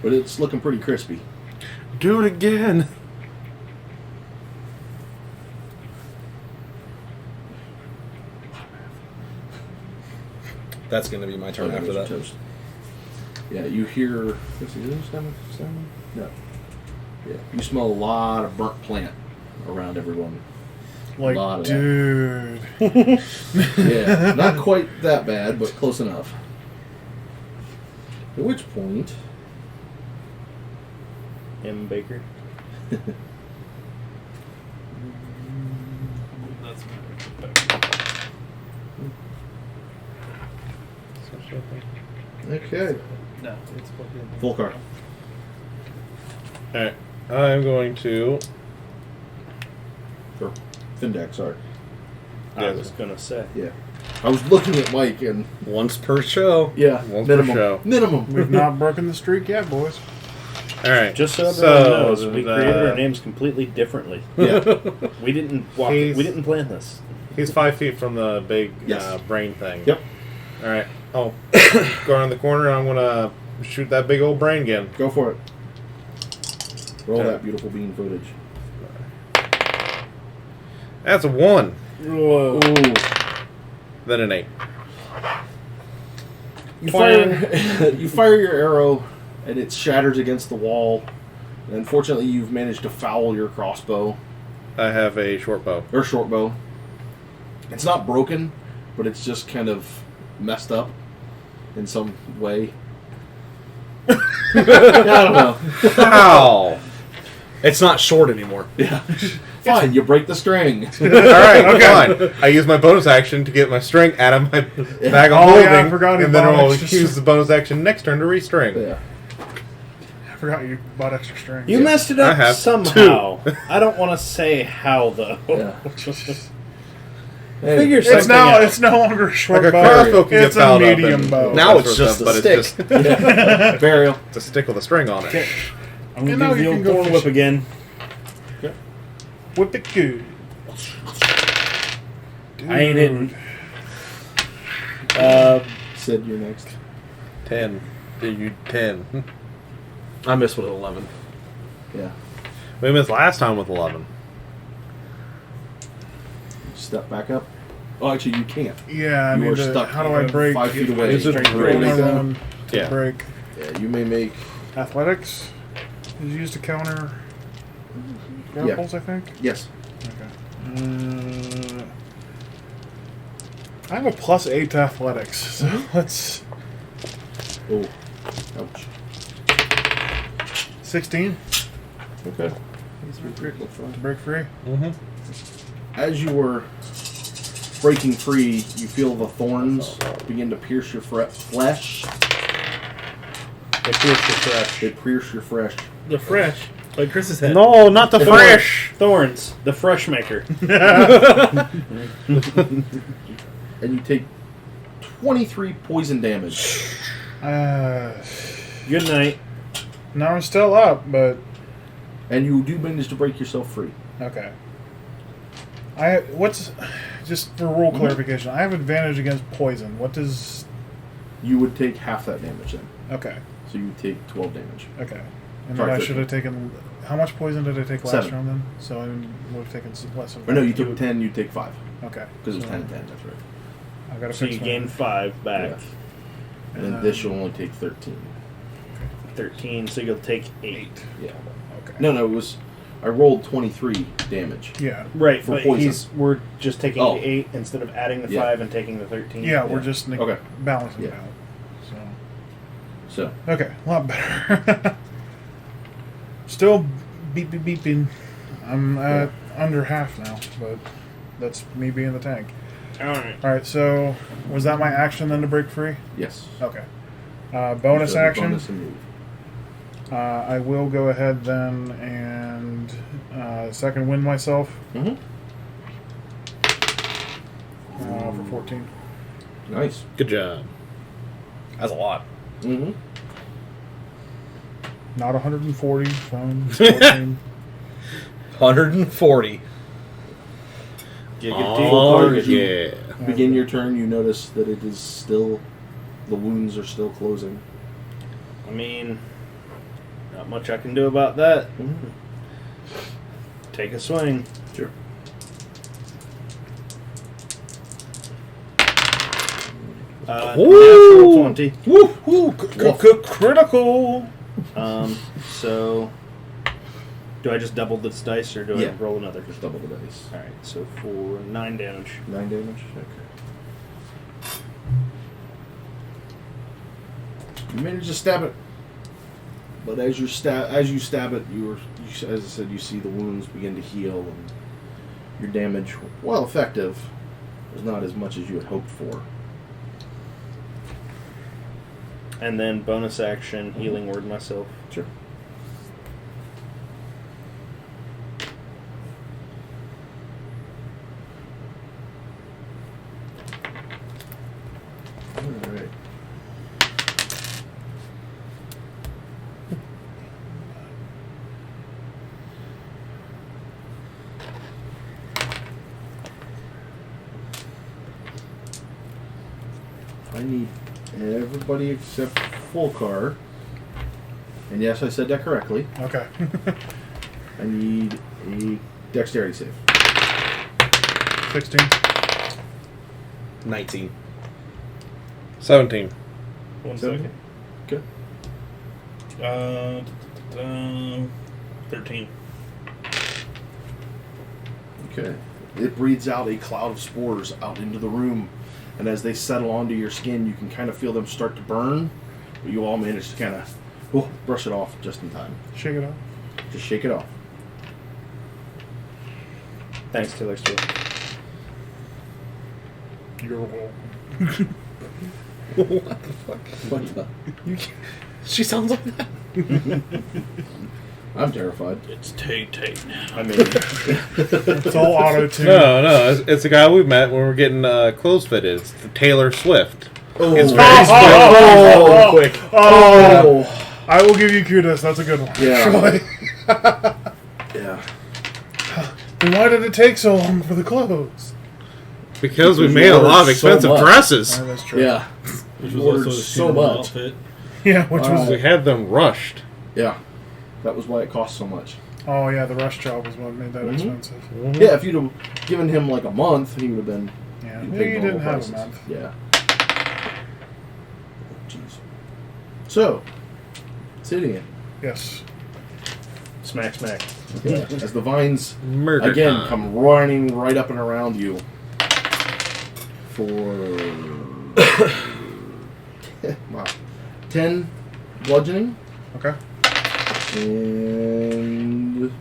but it's looking pretty crispy. Do it again. That's going to be my turn after that. Toast. Yeah, you hear. Let's see, is there sound? No. Yeah, you smell a lot of burnt plant around everyone. Like, lot of dude. Yeah, not quite that bad, but close enough. At which point, M. Baker. That's okay, No, it's fucking. full car. Alright. I'm going to. Or Findex, sorry. I was gonna say. Yeah, I was looking at Mike and Once per show. yeah, Once per minimum, show. minimum. We've not broken the streak yet, boys. Alright. Just so everyone knows, we created our names completely differently. Yeah, We didn't walk. He's- We didn't plan this. He's 5 feet from the big Yes. brain thing. Yep. Alright. Oh, go around the corner. I'm going to shoot that big old brain again. go for it. Roll Okay. that beautiful bean footage. That's a 1. Whoa. Ooh. Then an 8. You fire, you fire your arrow, and it shatters against the wall. And unfortunately, you've managed to foul your crossbow I have a short bow. or short bow. It's not broken, but it's just kind of messed up in some way. I don't know. Ow! It's not short anymore. Yeah, fine. You break the string. Alright, fine. I use my bonus action to get my string out of my bag of Oh, holding, yeah, I forgot he and then bought I'll extra use the bonus action next turn to restring. Yeah. I forgot you bought extra string. You messed it I up have somehow. I don't want to say how though. Yeah. Figure It's something now. out. It's no longer a short Like a bow. crossbow can It's get a fouled up medium and- bow. Now That's it's what just but a it's stick. just Burial. it's a stick with a string on it. Okay. I'm And gonna now do the you old can go corn whip fishing. again. Whip it good. I ain't hitting. Sid, you're next. 10. You 10. I missed with an 11. Yeah. We missed last time with 11. Step back up. Oh, actually, you can't. Yeah, I You need are to. stuck How do I break? 5 feet away. Is it Strength break? roll. Roll my Make that. one to Yeah. break. Yeah, you may make. Athletics is used to counter grapples, I think. Yes. Okay. I have a +8 to athletics, so let's. Oh. Ouch. 16 Okay. to break free. Mm-hmm. As you were breaking free, you feel the thorns begin to pierce your flesh. They pierce your fresh. They pierce your flesh. The fresh. Like Chris's head. No, not the fresh! Thorns. The fresh maker. And you take 23 poison damage. Good night. Now I'm still up, but And you do manage to break yourself free. okay. What's just for rule clarification? I have advantage against poison. What does? You would take half that damage then. Okay, So you would take 12 damage. okay. And Sorry, then I 13. should have taken. How much poison did I take last 7. round then? So I would have taken less of. Or no, you that. took 10, you take 5. Okay. Because it was so 10 and 10, that's right. I got to So you fix gain 5 back. Yeah. And then this you'll only take 13. 13, so you'll take 8. Yeah. Okay. No, it was. I rolled 23 damage. Yeah. Right, For but poison. we're just taking Oh. the 8 instead of adding the Yeah. 5 and taking the 13. Yeah, we're Yeah. just Okay. balancing Yeah. it out. So, Okay, a lot better. Still beeping. I'm at under half now, but that's me being the tank. Alright. All right, so was that my action then to break free? yes. Okay. Bonus So the action. bonus and move. I will go ahead then and second wind myself Mm-hmm. for 14. Nice. Good job. That's a lot. Mm-hmm. Not 140 from 14. 140. You Oh, As you yeah. begin your turn, you notice that it is still. The wounds are still closing. I mean, not much I can do about that. Mm-hmm. Take a swing. Sure. Natural 20. Woo! Woo! Critical. So, do I just double this dice or do Yeah. I roll another? Just double the dice. Alright, so for 9 damage. 9 damage. Okay. You manage to stab it, but as you stab it, as I said, you see the wounds begin to heal, and your damage, while effective, was not as much as you had hoped for. And then bonus action, healing word myself. Sure. All right. I need everybody except Fulcar. And yes, I said that correctly. Okay. I need a dexterity save. 16. 19. 17. 1 17? second. Good. 13. Okay. It breathes out a cloud of spores out into the room. And as they settle onto your skin, you can kind of feel them start to burn. But you all manage to kind of brush it off just in time. Shake it up. Just shake it off. Thanks, Taylor Stewart. You're welcome. What the fuck? What the? She sounds like that. I'm terrified. It's Tay-Tay. I mean, It's all auto tune. No, it's the guy we met when we were getting clothes fitted. It's Taylor Swift. Oh, It's Oh, quick. Oh, I will give you kudos. That's a good one. Yeah. Actually. yeah. Then why did it take so long for the clothes? Because we Because made you a lot of ordered so expensive much. dresses. That's true. Yeah. Which You was ordered also a so suitable much. outfit. Yeah, which was. We had them rushed. Yeah. That was why it cost so much. Oh yeah, the rush job was what made that Mhm. expensive. Yeah, if you'd have given him like a month, he would have been. Yeah, you'd maybe paid you normal didn't have prices. a month. Yeah. Jeez. So, Sidian. Yes. smack, smack. Yeah. As the vines Murder again time. come running right up and around you for wow. 10 bludgeoning Okay. and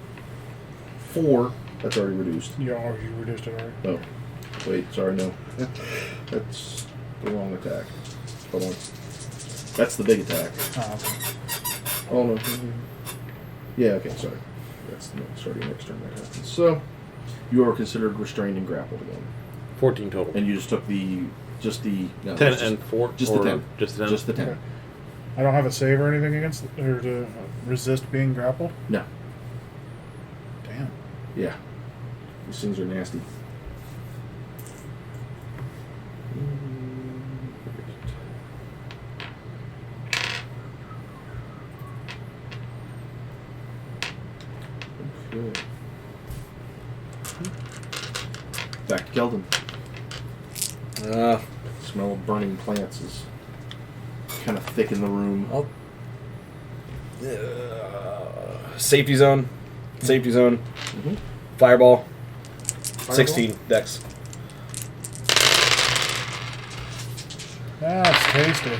4 that's already reduced. You reduced it already. Oh, wait, sorry, no. That's the wrong attack. Hold on. That's the big attack. Oh, okay. Oh no. Yeah, okay, sorry. That's starting next turn that happens. So, you are considered restrained and grappled again. 14 total. And you just took no, 10 just, and 4? just the or 10. Just the 10? Just the 10. Okay. I don't have a save or anything against or to resist being grappled. No. Damn. Yeah. These things are nasty. Okay. Back to Keldon. Smell of burning plants is kind of thick in the room. Safety zone. Safety zone. Mhm. Fireball. 16 dex. That's tasty.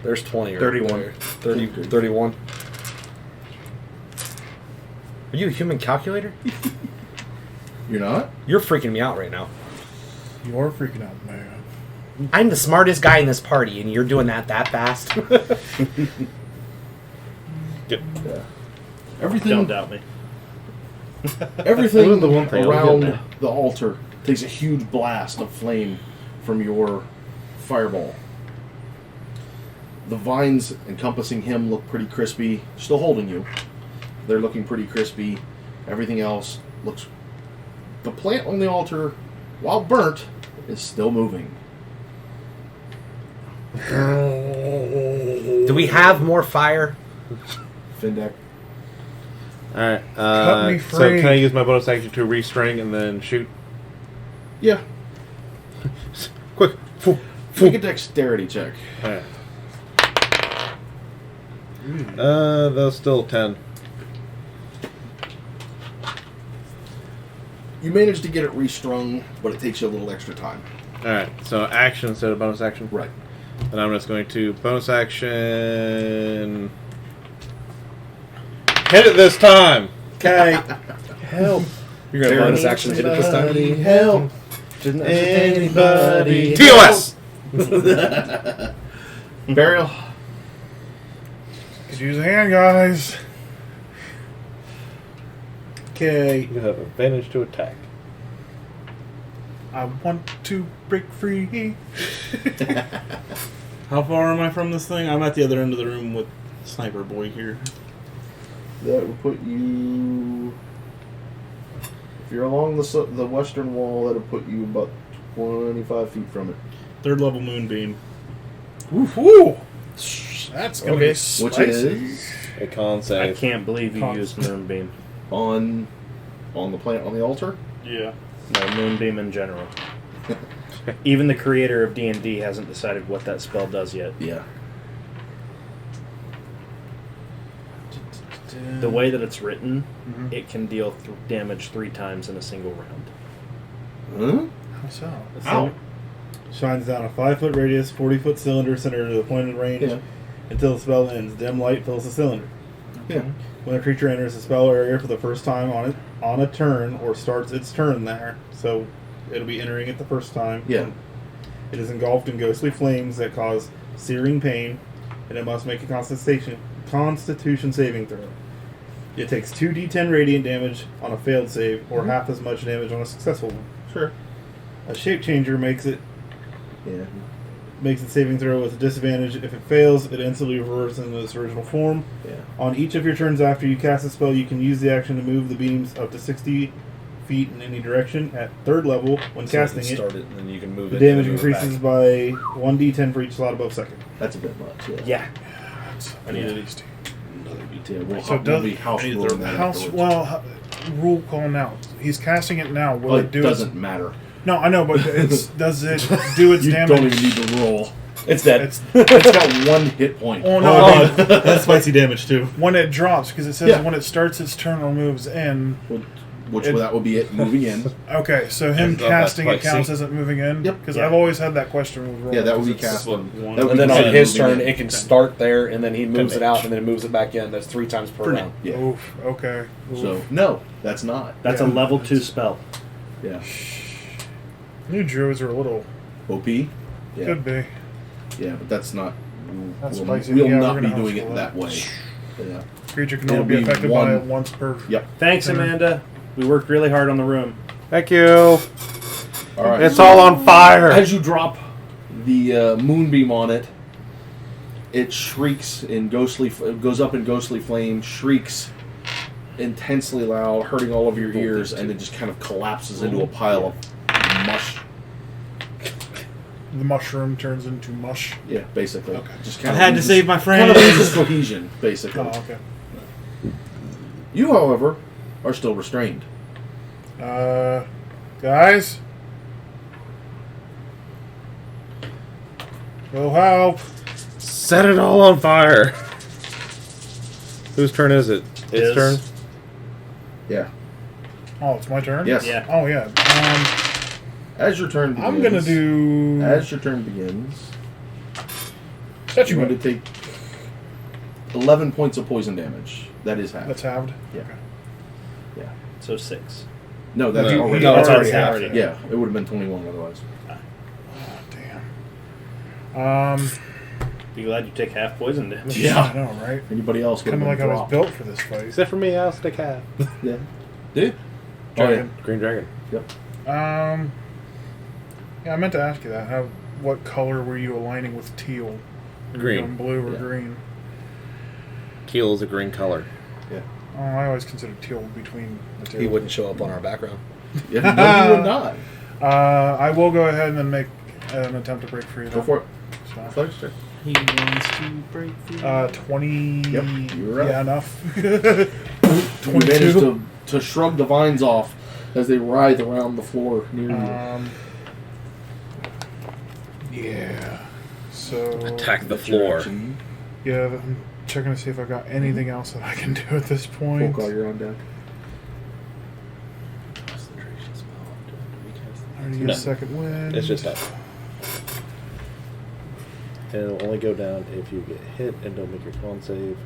There's 20. Right 31. there. 30, 31. Are you a human calculator? You're not? You're freaking me out right now. You're freaking out, man. I'm the smartest guy in this party, and you're doing that fast. Good. Yeah. Everything. Don't doubt me. Everything Well, the one thing I'll get around now. the altar takes a huge blast of flame from your fireball. The vines encompassing him look pretty crispy, still holding you. They're looking pretty crispy. Everything else looks. The plant on the altar, while burnt, is still moving. Do we have more fire? Findeck. Alright. Cut me So free. can I use my bonus action to restring and then shoot? Yeah. Quick. Make a dexterity check. Alright. That's still 10. You manage to get it restrung, but it takes you a little extra time. Alright, so action instead of bonus action. Right. And I'm just going to bonus action. Hit it this time! Okay. Help! You're gonna bonus action hit it this time. Help! Didn't Anybody! TOS! Burial. Could use a hand, guys. Okay. You have advantage to attack. I want to break free. How far am I from this thing? I'm at the other end of the room with Sniper Boy here. That would put you. If you're along the western wall, that would put you about 25 feet from it. Third level Moonbeam. Ooh, that's gonna be Which spicy. is A con I save. can't believe you used Moonbeam. on the plant on the altar. Yeah. No, Moonbeam in general. Even the creator of D&D hasn't decided what that spell does yet. Yeah. The way that it's written, Mhm. it can deal damage 3 times in a single round. Huh? How so? Ow. Shines down a 5-foot radius, 40-foot cylinder centered to the pointed range Yeah. until the spell ends. Dim light fills the cylinder. Yeah. When a creature enters the spell area for the first time on a turn or starts its turn there, so it'll be entering it the first time. Yeah. It is engulfed in ghostly flames that cause searing pain, and it must make a Constitution saving throw. It takes 2d10 radiant damage on a failed save, or half as much damage on a successful one. Sure. A shape changer makes it Yeah. saving throw with a disadvantage. If it fails, it instantly reverts into its original form. Yeah. On each of your turns after you cast a spell, you can use the action to move the beams up to 60 feet in any direction. At 3rd level, when casting it, start it, and then you can move the it. damage and move it increases back. by 1d10 for each slot above second. That's a bit much. Yeah. Yeah. That's I need at it. least. Another Yeah, we'll, So we'll does- be house I need to ruling throw that House. afterwards. Well, rule call now. He's casting it now. Will Well, it it do doesn't its? matter. No, I know, but does it do its You damage? don't even need to roll. It's dead. It's It's got 1 hit point. oh no, Oh, I mean, that's spicy damage too. when it drops, because it says Yeah. when it starts its turn or moves in. Which It- that would be it moving in. Okay, so him That's casting it spicy. counts as it moving in. Yep. Because Yeah. I've always had that question with rolling. Yeah, that would be 'cause it's- casting. one. That would And be then on considered his moving turn, in. it can start there, and then he moves it Finish. out, and then it moves it back in. That's 3 times per round. Yeah. Oof. Okay. So Oof. no, that's not. That's Yeah. a level 2 spell. Yeah. New druids are a little. OP. Yeah. Could be. Yeah, but that's not. That's we'll spicy. we'll Yeah, not we're be gonna doing house it roll that that. way. Yeah. Creature can It'll only be be affected one- by it once per. Yep. Thanks, Amanda. We worked really hard on the room. Thank you. All right. It's all on fire. As you drop the moonbeam on it, it shrieks in ghostly. It goes up in ghostly flame, shrieks intensely loud, hurting all of your ears, and then just kind of collapses into a pile of mush. The mushroom turns into mush. Yeah, basically. Okay. Just I kind of had to loses- save my Kind of friend. loses cohesion, basically. Oh, okay. You, however, are still restrained. Guys. Go help. Set it all on fire. Whose turn is it? Its His. turn? Yeah. Oh, it's my turn. Yes. Yeah. Oh yeah. As your turn begins, I'm gonna do. As your turn begins, Set you you're up. going to take 11 points of poison damage. That is half. That's halved. Yeah. Okay. Yeah. So 6. No, that's No, already. no, it's already half. half. Yeah, it would have been 21 otherwise. Oh, damn. Be glad you take half poison damage. Yeah. I know, right? Anybody else would Kind have of been like I was dropped. built for this fight. Except for me, I'll stick half. Yeah. Did? Dragon. Green dragon. Yep. Yeah, I meant to ask you that. What color were you aligning with teal? Were you Green. going blue or Yeah. green? Teal is a green color. Oh, I always considered teal between the two. He wouldn't show up on our background. Yeah, no, you would not. I will go ahead and then make an attempt to break free. Go then. for it. So, Flex check. He wants to break free. 20. Yep, you're right. Yeah, enough. You manage to shrug the vines off as they writhe around the floor near you. Yeah. So Attack the That's your floor. action. yeah, I'm checking to see if I got anything else that I can do at this point. Full call, you're on deck. I already used No. second wind. It's just that. And it'll only go down if you get hit and don't make your con save,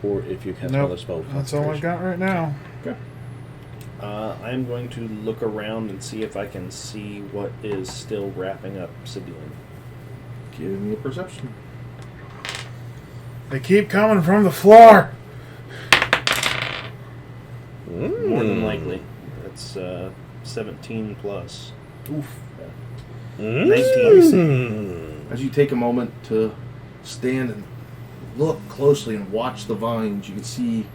or if you cast Nope. another spell. with That's all I've concentration. got right now. Okay. I'm going to look around and see if I can see what is still wrapping up Sidine. Give me a perception. They keep coming from the floor. More than Mm. likely. That's 17 plus. Oof. 19. As you take a moment to stand and look closely and watch the vines, you can see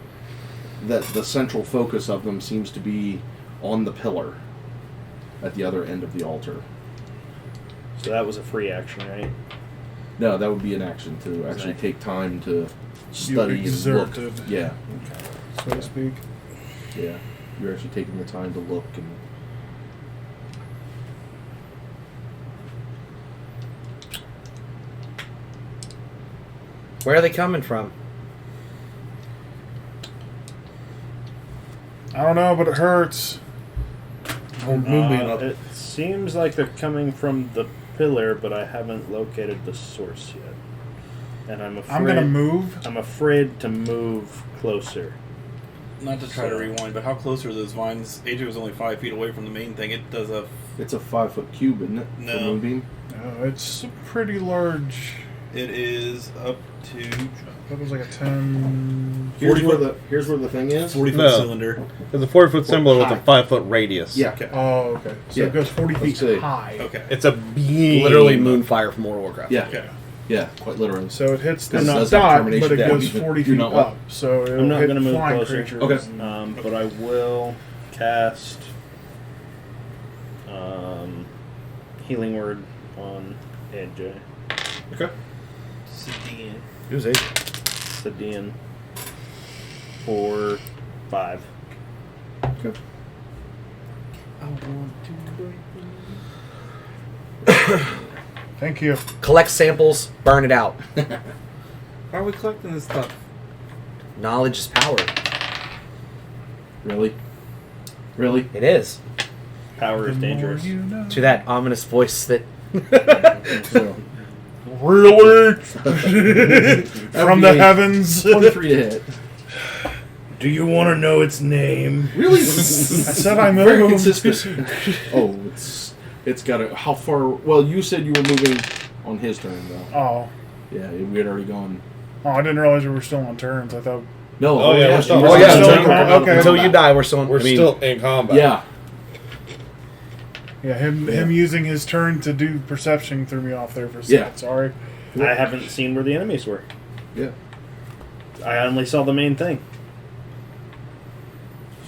that the central focus of them seems to be on the pillar at the other end of the altar. So that was a free action, right? No, that would be an action to actually take time to study and look. exerted. Yeah, So to speak. yeah. You're actually taking the time to look and. Where are they coming from? I don't know, but it hurts. It seems like they're coming from the pillar, but I haven't located the source yet. And I'm afraid I'm gonna move. I'm afraid to move closer. Not to try to rewind, but how close are those vines? AJ was only 5 feet away from the main thing. It does a. It's a 5-foot cube, isn't it? For No. Moonbeam? It's a pretty large. It is up to That was like a 10. Here's 40 where foot- the here's where the thing is. 40-foot No. cylinder. It's a 40-foot symbol with a high. 5-foot radius. Yeah. Okay. Oh, okay. So Yeah. it goes 40 Let's feet see. high. Okay. It's a beam. Literally Moonfire from World of Warcraft. Yeah. Okay. Yeah. Quite literally. So it hits the This does have dot, termination but it goes damage, but 40 you're feet not what? up. So it'll I'm not hit gonna move flying closer. creatures. Okay. But I will cast Healing Word on AJ. Okay. Sidine. Who's it? Sidine. For 5. Okay. Thank you. Collect samples, burn it out. Why are we collecting this stuff? Knowledge is power. Really? Really? It is. Power is The more dangerous. you know. To that ominous voice that So, Really? that'd From be the a heavens. 23 to hit. Do you want to know its name? Really? I said I Very moved. consistent. Oh, it's got a. How far? Well, you said you were moving on his turn, though. Oh. Yeah, we had already gone. Oh, I didn't realize we were still on turns. I thought. No. Oh, yeah, we're still- you oh, were yeah, still until- in combat. okay. until you die, we're still. We're I mean, still in combat. Yeah. Yeah, him using his turn to do perception threw me off there for a Yeah. second. Sorry. I haven't seen where the enemies were. Yeah. I only saw the main thing.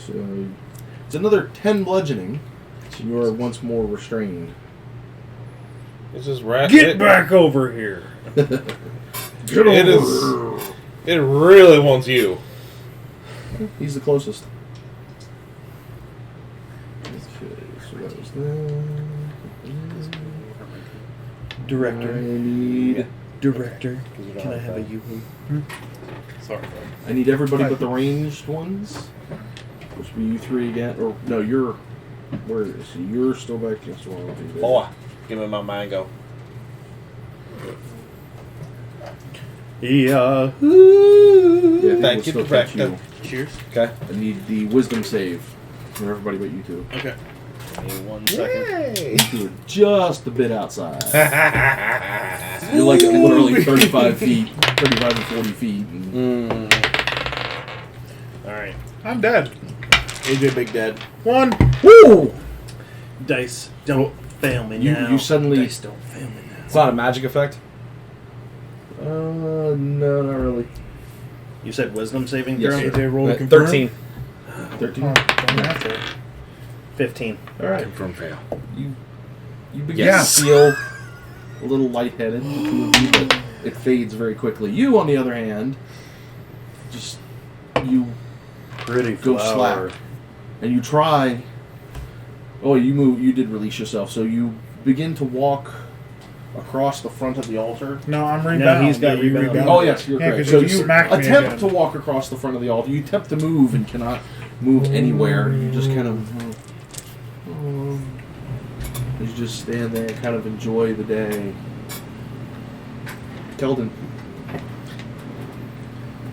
So it's another 10 bludgeoning. So you are once more restrained. This is rat. Get back over here. It is. It really wants you. He's the closest. Okay, so that was that. I Director. need. Director. Can I have a yoo-hoo? Sorry, bud. I need everybody but the ranged ones. Which would be you three again. Or no, you're. Where is he? You're still back against one of these. Boy, give me my mango. Yeah. Yeah, I think Thank we'll you, still catch Director. Cheers. Okay. I need the wisdom save for everybody but you two. Okay. Give me 1 second. Yay! You two are just a bit outside. You're like literally 35 feet, 35 to 40 feet. And Alright. I'm dead. AJ Big Dead. 1. Woo! Dice, don't fail me You- now. you suddenly- Dice, don't fail me now. It's not a magic effect. No, not really. You said wisdom saving Yes, throw? sir. AJ roll to confirm. 13. 13. Oh, don't have to. 15. All right. Confirm fail. You begin Yes. to feel a little lightheaded, the two of you, but it fades very quickly. You, on the other hand, just you Pretty go slack, and you try. Oh, you move. You did release yourself, so you begin to walk across the front of the altar. No, I'm rebound. No, he's got Yeah, you rebound. rebound. Oh yes, you're Yeah, correct. 'cause So you you smacked me attempt again. to walk across the front of the altar. You attempt to move and cannot move anywhere. You just kind of, you just stand there and kind of enjoy the day. Keldon.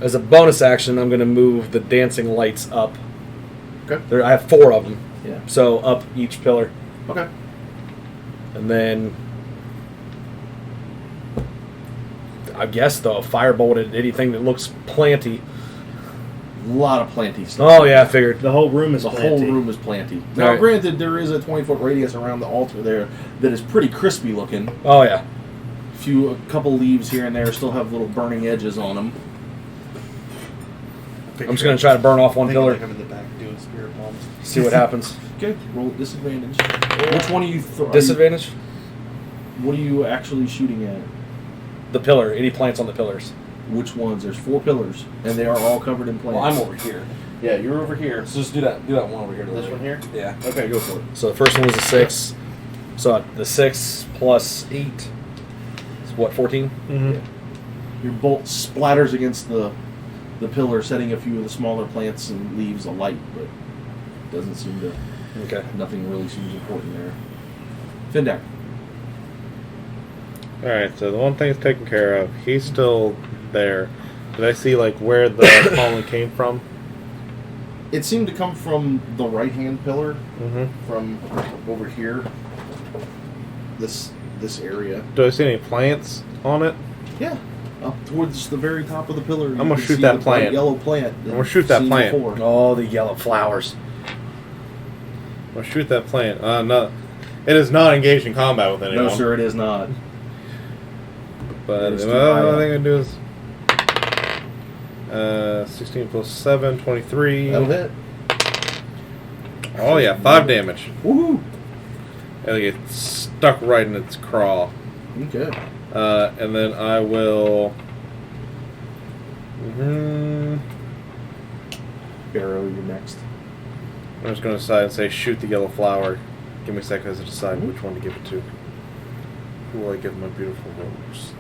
As a bonus action, I'm going to move the dancing lights up. Okay. There, I have 4 of them, Yeah. so up each pillar, Okay. and then I guess though firebolt at anything that looks planty. A lot of planty stuff. Oh yeah, I figured. The whole room is The planty. whole room is planty. Now, Alright. granted, there is a 20-foot radius around the altar there that is pretty crispy looking. Oh yeah. A couple leaves here and there still have little burning edges on them. I'm just going to try to burn off one pillar. Like I'm in the back doing spirit bombs. See what happens. Okay, roll at disadvantage. Which one are you? Disadvantage? What are you actually shooting at? The pillar. Any plants on the pillars? Which ones? There's 4 pillars, and they are all covered in plants. Well, I'm over here. Yeah, you're over here. So just do that one over here. This one here? Yeah. Okay, go for it. So the first one was a 6. So the 6 plus 8 is what, 14? Mm-hmm. Your bolt splatters against the pillar, setting a few of the smaller plants and leaves alight, but doesn't seem to. Okay. Nothing really seems important there. Findak. Alright, so the one thing's taken care of. He's still there. Did I see, like, where the pollen came from? It seemed to come from the right-hand pillar, Mm-hmm. from over here. This area. Do I see any plants on it? Yeah. Up towards the very top of the pillar. I'm gonna shoot that plant. Yellow plant. I'm gonna shoot that plant. Oh, the yellow flowers. I'll shoot that plant. No, it is not engaged in combat with anyone. No, sir, it is not. But It is too the high only up. thing I do is 16 plus 7, 23. That'll hit. Oh yeah, 5 damage. Woohoo! It'll get stuck right in its craw. Okay. And then I will. Barrow, you're next. I'm just going to decide and say shoot the yellow flower. Give me a second to decide which one to give it to. Who will I give my beautiful rose?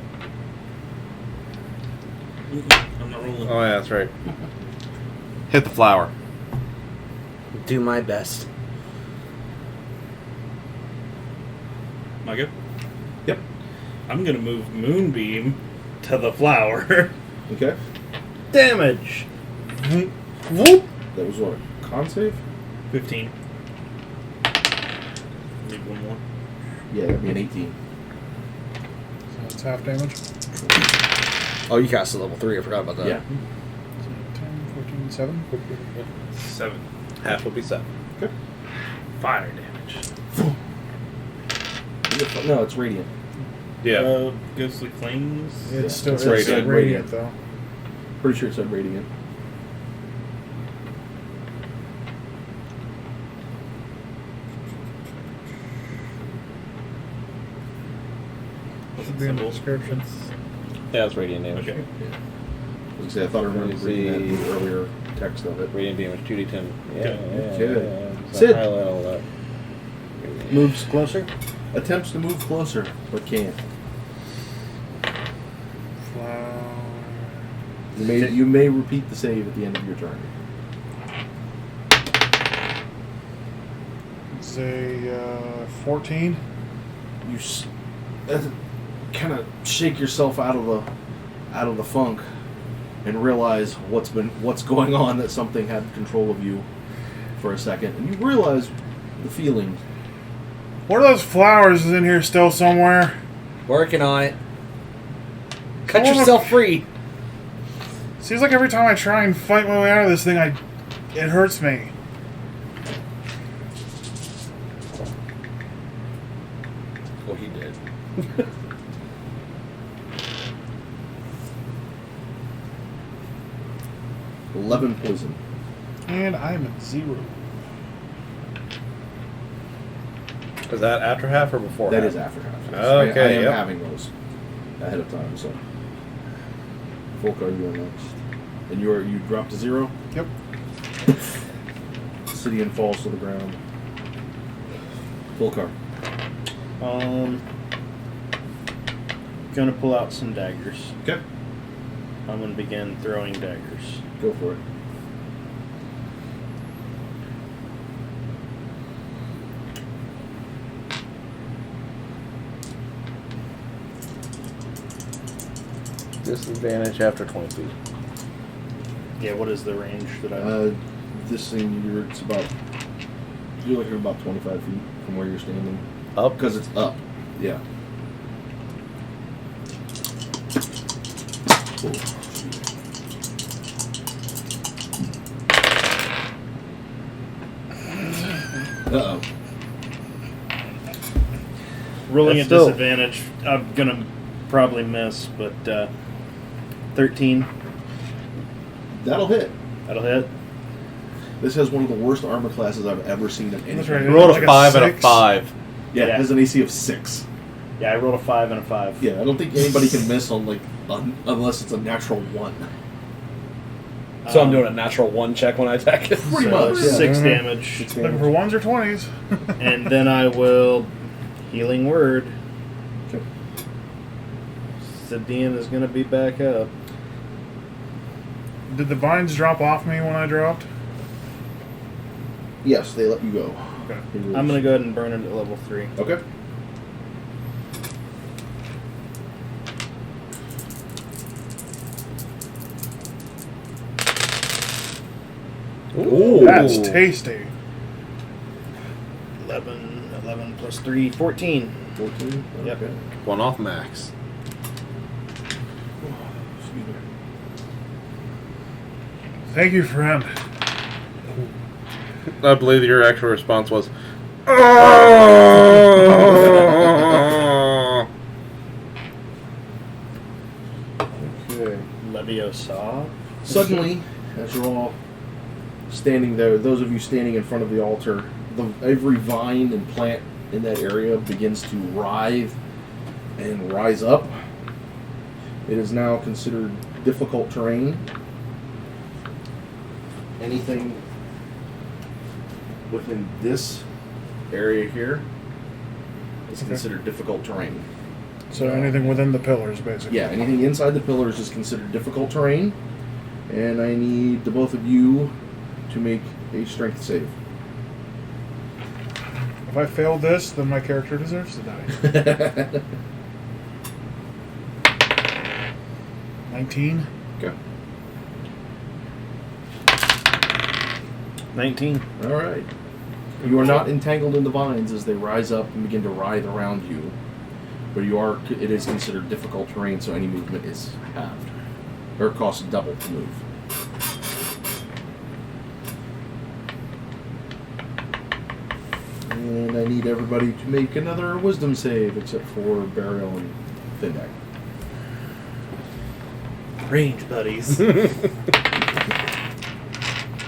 I'm not rolling. Oh yeah, that's right. Hit the flower. Do my best. Am I good? Yep. I'm gonna move Moonbeam to the flower. Okay. Damage. Whoop. That was what? Con save? 15. Need one more. Yeah, that'd be an 18. So it's half damage. Oh, you cast at level 3. I forgot about that. Yeah. So 10, 14, 7. 7. Half will be 7. Fire damage. No, it's radiant. Yeah. Ghostly Flames. It's still it's it's radiant. radiant though. Pretty sure it said radiant. Should be in the description. Yeah, it's radiant damage. Okay. I thought I remember Let me reading that in see. the earlier text of it. Radiant damage 2d10. Yeah. Good. So Sid. highlight all that. Moves closer. Attempts to move closer, but can't. Flower. You may repeat the save at the end of your turn. It's a 14. You kind of shake yourself out of the funk and realize what's going on, that something had control of you for a second, and you realize the feeling. What are those flowers in here still somewhere? Working on it. Cut Someone- yourself free. Seems like every time I try and fight my way out of this thing, it hurts me. Well, he did. 11 poison. And I'm at 0. Is that after half or before That half? is after half. Yes. Okay, I am yep. having those ahead of time. So, Volkar, you are next, and you drop to 0. Yep. Obsidian falls to the ground. gonna pull out some daggers. Okay. I'm gonna begin throwing daggers. Go for it. Disadvantage after 20 feet. Yeah, what is the range that I... This thing, you're looking about 25 feet from where you're standing. Up? Because it's up. Yeah. Uh-oh. Rolling That's at still- disadvantage, I'm gonna probably miss, but 13, That'll hit. that'll hit. This has one of the worst armor classes I've ever seen in any. That's right. You rolled Like a a 5 and a 6? 5. Yeah, it Yeah. has an AC of 6. Yeah, I rolled a 5 and a 5. Yeah, I don't think anybody can miss on unless it's a natural 1. So I'm doing a natural 1 check when I attack it. Pretty much. Yeah. 6 Mhm. damage. Looking for 1s or 20s. And then I will healing word. Okay. Sadian is gonna be back up. Did the vines drop off me when I dropped? Yes, they let you go. Okay. I'm gonna go ahead and burn it at level 3. Okay. Ooh. That's tasty. 11 plus 3, 14. 14. Yep. Okay. One off max. Excuse me. Thank you, friend. I believe your actual response was. Okay. Leviosa. Suddenly, as you're all standing there, those of you standing in front of the altar, every vine and plant in that area begins to writhe and rise up. It is now considered difficult terrain. Anything within this area here is considered difficult terrain. So anything within the pillars, basically. Yeah, anything inside the pillars is considered difficult terrain. And I need the both of you to make a strength save. If I fail this, then my character deserves to die. 19. Okay. 19. All right. You are not entangled in the vines as they rise up and begin to writhe around you, but you are. It is considered difficult terrain, so any movement is halved, or costs double to move. And I need everybody to make another wisdom save, except for Burial and Thindeck. Range buddies.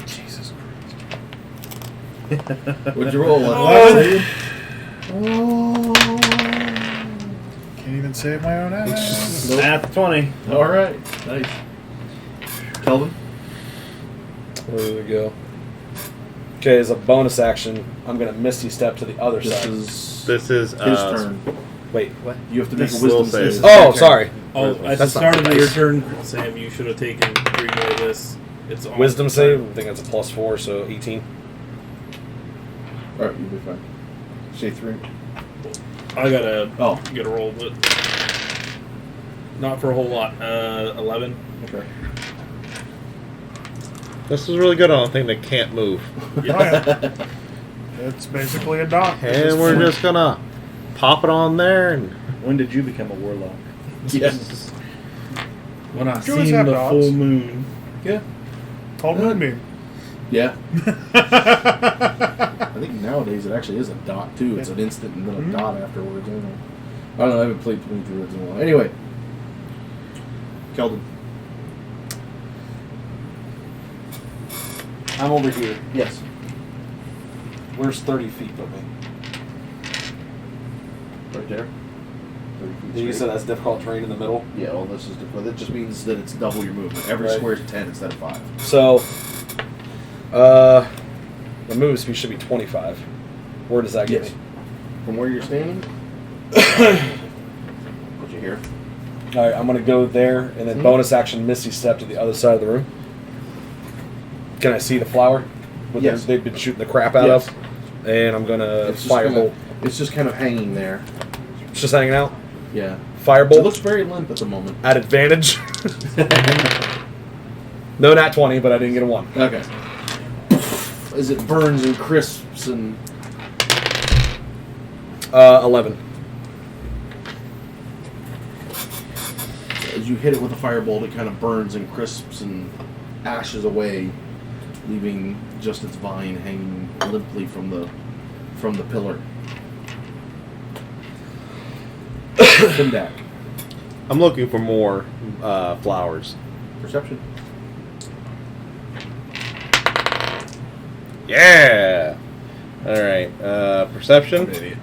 Jesus Christ. What'd you roll? Can't even save my own ass. Nope. Math 20. All right, nice. Kelvin. There we go. Okay, as a bonus action, I'm gonna Misty Step to the other This side. is This is his uh, turn. Wait, what? You have to make This a wisdom will save. save. Oh, sorry. Oh, at the That's start not of your nice. turn, Sam, you should have taken 3 more of this. It's on Wisdom the save. turn. I think that's a +4, so 18. All right, you'll be fine. Say 3. I gotta Oh. get a roll, but not for a whole lot. 11. Okay. this is really good on a thing that can't move. Oh, yeah. It's basically a dot. And we're just gonna pop it on there and When did you become a warlock? Yes. When I You always seen have the dots. full moon. Yeah. Called Moonbeam. Yeah. I think nowadays it actually is a dot too. It's an instant and then a Mhm. dot afterwards. I don't know. I don't know. I haven't played 23 Reds in a while. Anyway, Keldon. I'm over here. Yes. Where's 30 feet of me? Right there. 30 feet You said straight. that's difficult terrain in the middle. Yeah. Well, this is different. That just means that it's double your movement. Every Right. square is 10 instead of 5. So, the move speed should be 25. Where does that get Yes. me? From where you're standing. What you hear? All right, I'm gonna go there, and then bonus action Misty Step to the other side of the room. Can I see the flower? What Yes. they've been shooting the crap out Yes. of, and I'm gonna It's just kinda- firebolt. It's just kind of hanging there. It's just hanging out. Yeah. It Firebolt looks very limp at the moment. at advantage. No nat 20, but I didn't get a 1. Okay. As it burns and crisps and 11. as you hit it with a firebolt, it kind of burns and crisps and ashes away, leaving just its vine hanging limply from the pillar. Findak. I'm looking for more flowers. Perception. Yeah. All right. Perception. Idiot.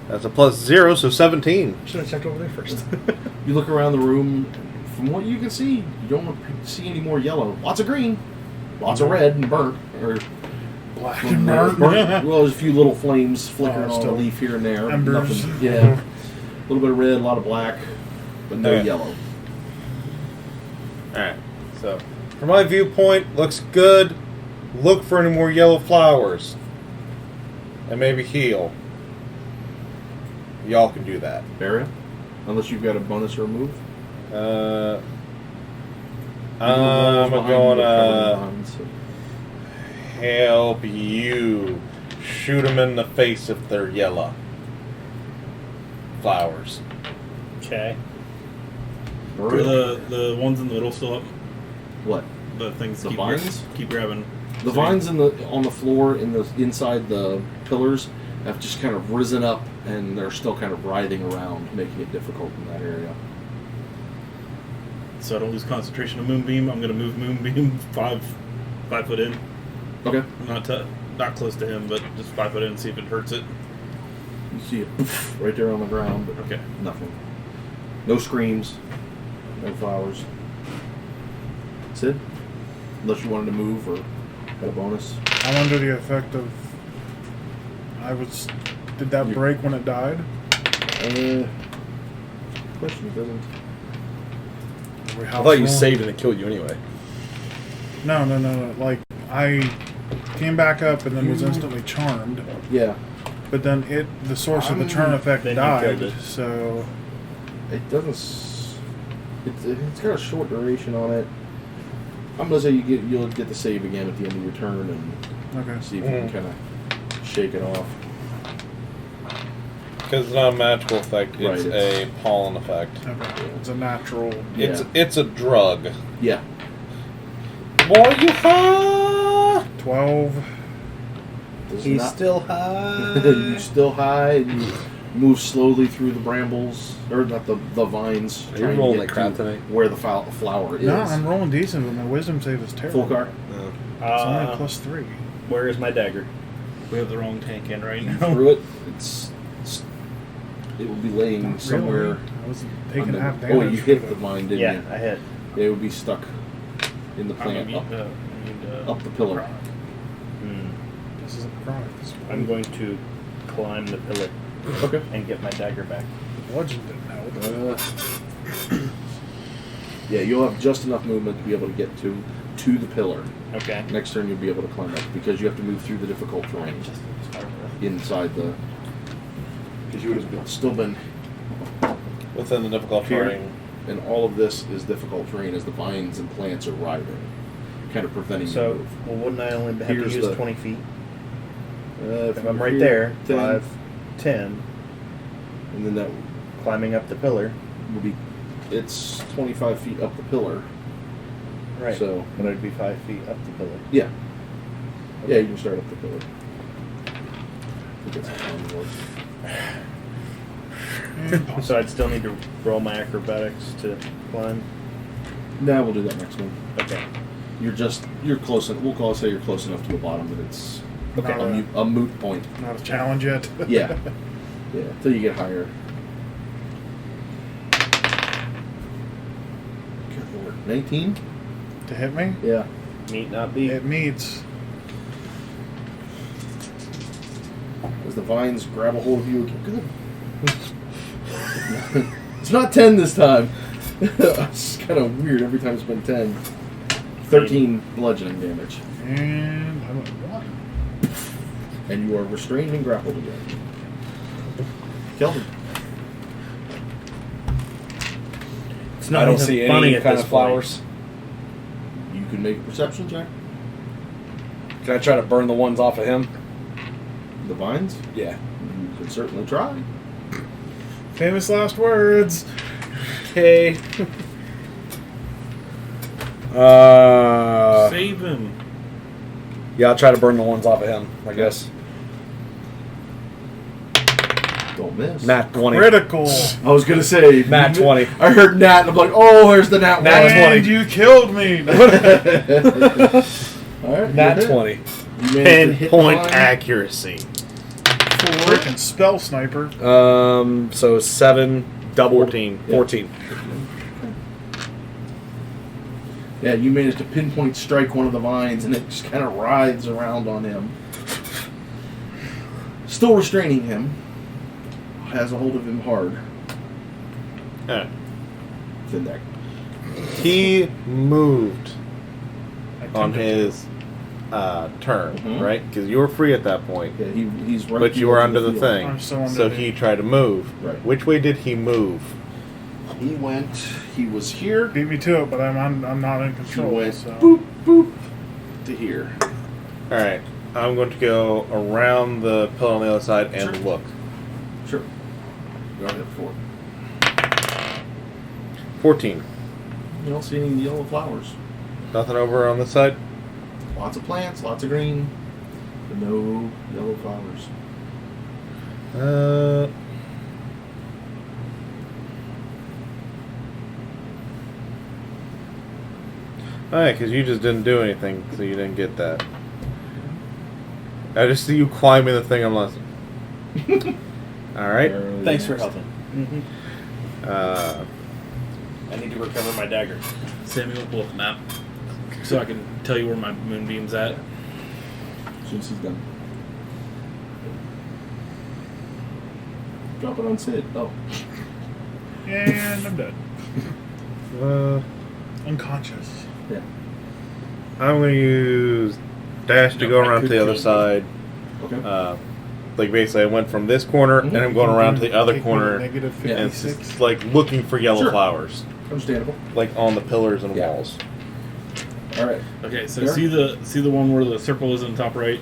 That's a +0, so 17. Should have checked over there first. You look around the room. From what you can see, you don't see any more yellow. Lots of green, lots of red and burnt, or Black from and there. burnt. Well, there's a few little flames flickering on a still leaf here and there. embers. Nothing. Yeah. A little bit of red, a lot of black, but no Okay. yellow. All right. So, from my viewpoint, looks good. Look for any more yellow flowers, and maybe heal. Y'all can do that. Area? Unless you've got a bonus or a move. I'm going to Behind, so. help you shoot them in the face if they're yellow. Flowers. Okay. Are the ones in the middle still up? What? The things The keep vines? keep grabbing. The vines on the floor inside the pillars have just kind of risen up, and they're still kind of writhing around, making it difficult in that area. So I don't lose concentration of Moonbeam. I'm going to move Moonbeam 5 foot in. Okay. Not close to him, but just 5 foot in and see if it hurts it. You see it poof, right there on the ground, but Okay. nothing. No screams. No flowers. Sid? Unless you wanted to move or got a bonus. I'm under the effect of. Did that break when it died? Question doesn't. Are we I house thought you ruling? saved and it killed you anyway. No. Like, I came back up and then was instantly charmed. Yeah. But then the source of the charm effect Then you died. killed it. So It doesn't. It's got a short duration on it. I'm gonna say you'll get the save again at the end of your turn and okay. see if you can kind of shake it off. Because it's not a magical effect, it's Right, a pollen effect. Okay. It's a natural. It's Yeah. it's a drug. Yeah. Boy, you high? 12. Does He's not- still high. you still high and you move slowly through the brambles, or not the vines. Are you trying to rolling get like crap to tonight? Where the flower is. No, I'm rolling decent, but my wisdom save is terrible. Full car. It's only a +3. Where is my dagger? We have the wrong tank in right now. Through it. It will be laying Not somewhere. really. I was taking on half the, damage. oh, you hit the vine, didn't Yeah, you? I hit. It would be stuck in the I'm gonna plant need, up the pillar. Hmm. This isn't chronic. This is I'm going to climb the pillar Okay. and get my dagger back. bludgeon didn't help. Yeah, you'll have just enough movement to be able to get to the pillar. Okay. Next turn, you'll be able to climb up because you have to move through the difficult terrain inside the. Because you would have still been, Within the difficult Here. terrain. and all of this is difficult terrain as the vines and plants are writhing, kind of preventing you to So, move. well, wouldn't I only have Here's to use the- 20 feet? If If I'm you're right here, there, 10, 5, 10, and then that climbing up the pillar. will be. It's 25 feet up the pillar. Right. So But I'd be 5 feet up the pillar. yeah, yeah, you can start up the pillar. I think that's how it works. So I'd still need to roll my acrobatics to climb. Nah, we'll do that next one. Okay. You're close. We'll say you're close enough to the bottom that it's Okay. a moot point. Not a challenge yet. Yeah, yeah. Until you get higher. Good lord. 19. To hit me? Yeah. Meet not beat. It meets. As the vines grab a hold of you again. Good. It's not 10 this time. It's kind of weird. Every time it's been 10. 13 bludgeoning damage. And how about 1? And you are restrained and grappled again. Kelvin. It's not I don't even see funny any at kind this of point. flowers. You can make a perception check. Can I try to burn the ones off of him? The vines? Yeah. You could certainly try. Famous last words. Okay. Save him. Yeah, I'll try to burn the ones off of him, I guess. Don't miss. Nat 20. Critical. I was going to say. Nat 20. I heard Nat and I'm like, oh, there's the Nat 1. Nat 20. And you killed me. Alright. Nat you're 20. hit. You managed to hit the Pinpoint vine. accuracy. Freaking spell sniper. So 7, double 14. 14. Yeah, you managed to pinpoint strike one of the vines and it just kind of writhes around on him. Still restraining him. Has a hold of him hard. Alright. Findeck. He moved I on tempted his turn, Mhm. right? Because you were free at that point. Yeah, he's right. But you were under the field. thing. I'm still under So the- he tried to move. Right. Which way did he move? He was here. Beat me to it, but I'm not in He control. went So. boop, boop to here. Alright. I'm going to go around the pillar on the other side and Sure. look. Sure. Go ahead for it. 14. You don't see any yellow flowers. Nothing over on this side? Lots of plants, lots of green, but no yellow flowers. Alright, because you just didn't do anything, so you didn't get that. I just see you climbing the thing. I'm like, alright. Thanks for helping. I need to recover my dagger. Samuel, pull up the map so I can tell you where my moonbeam's at. As soon as he's done. Drop it on Sid. Oh. And I'm dead. Uh, Unconscious. Yeah. I'm going to use dash to No, go I around to could the other kill side. Okay. Like basically, I went from this corner and I'm going around to the other Take me corner, to -56. and it's just like looking for yellow Sure. flowers, Understandable. like on the pillars and Yeah. walls. All right. Okay, so Here? see the one where the circle is in the top right?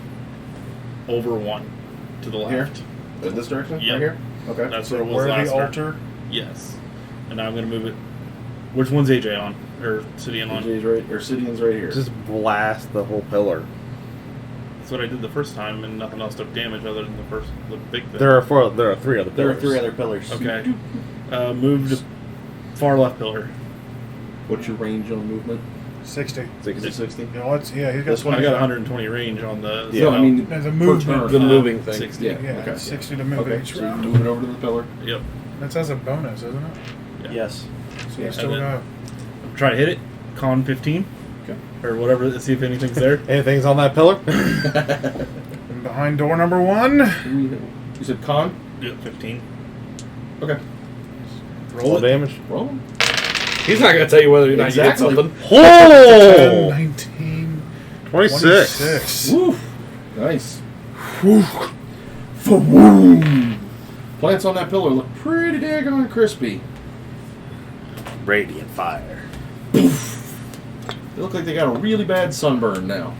Over one. To the Here? left. In this direction? Yep. Right here? Okay. That's where it was Where last the turn. altar? Yes. And now I'm gonna move it. Which one's AJ on? Or Sidian on? AJ's right, or Sidian's right here. Just blast the whole pillar. That's what I did the first time, and nothing else took damage other than the big thing. There are 3 other pillars. There are 3 other pillars. Okay. Move to far left pillar. What's your range on movement? 60. Is it 60? Yeah, he's got This one I is got not- 120 range on the. No, I mean There's a per movement. turn. The moving thing. 60. Yeah. Yeah, Okay. it's 60 to move Okay. each So you round. move it over to the pillar. Yep. That's as a bonus, isn't it? Yeah. Yes. So you Yeah. still And then- got. Try to hit it. Con 15. Okay. Or whatever. Let's see if anything's there. Anything's on that pillar? And behind door number 1. You said con? Yep, 15. Okay. Roll damage. Roll 'em. He's not going to tell you whether or not Exactly. you did something. 10, Oh! 19, 26. 26. Woo. Nice. Fa-woom. Plants on that pillar look pretty daggone crispy. Radiant fire. They look like they got a really bad sunburn now.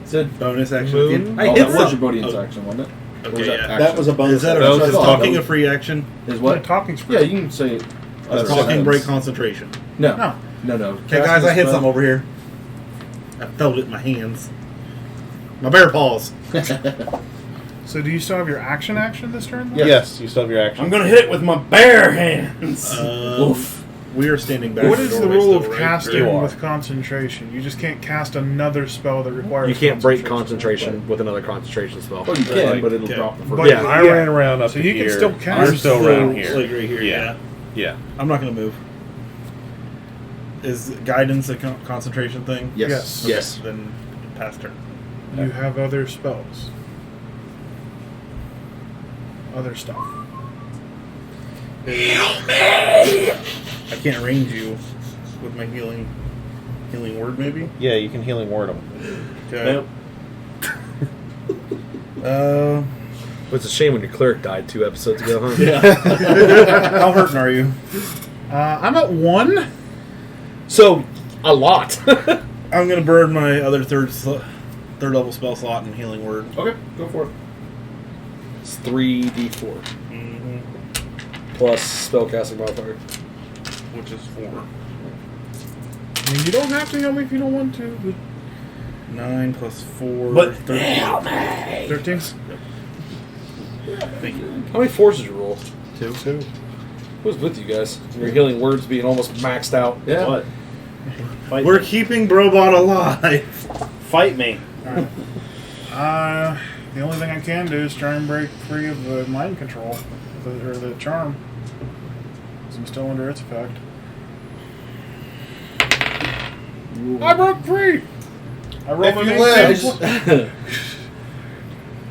Said Bonus action. Moon? Again. oh, that was your some- bonus oh, action, wasn't it? Or Okay, was yeah. action? That was a bonus. Is that That's what I is thought. talking That a was- free action? Is what? Talking Yeah, spree. you can say. Is other talking items. break concentration? No. No. No. Okay, guys, I hit something over here. I felt it in my hands. My bear paws. So do you still have your action this turn? then? Yeah. Yes, you still have your action. I'm gonna hit it with my bare hands. Oof. We are standing back. What in is the doorway rule still, of right? casting You are. with concentration? You just can't cast another spell that requires. You can't break concentration with another concentration spell. Oh, you can, Like, but it'll okay. drop the first. But- Yeah, I Yeah. ran around up So to you can here. still cast- You're still around here. Like right here, yeah. Yeah. I'm not going to move. Is guidance a concentration thing? Yes. Okay, Yes. Then pass turn. You have other spells. Other stuff. I can't range you with my healing word, maybe. Yeah, you can healing word them. Okay. Nope. Uh, Well, it's a shame when your cleric died 2 episodes ago, huh? how hurting are you? I'm at 1. So, a lot. I'm gonna burn my other third level spell slot in healing word. Okay, go for it. It's 3d4 Mm-hmm. plus spellcasting modifier. Which is 4. I mean, you don't have to heal me if you don't want to. But 9 plus 4. But 13. 13? Thank you. How many forces did you roll? 2. Who's with you guys? Your healing words being almost maxed out. Yeah. What? Fight We're me. keeping Brobot alive. Fight me. Alright. The only thing I can do is try and break free of the mind control, or the charm. 'Cause I'm still under its effect. I broke free! I rolled If my you main live. table.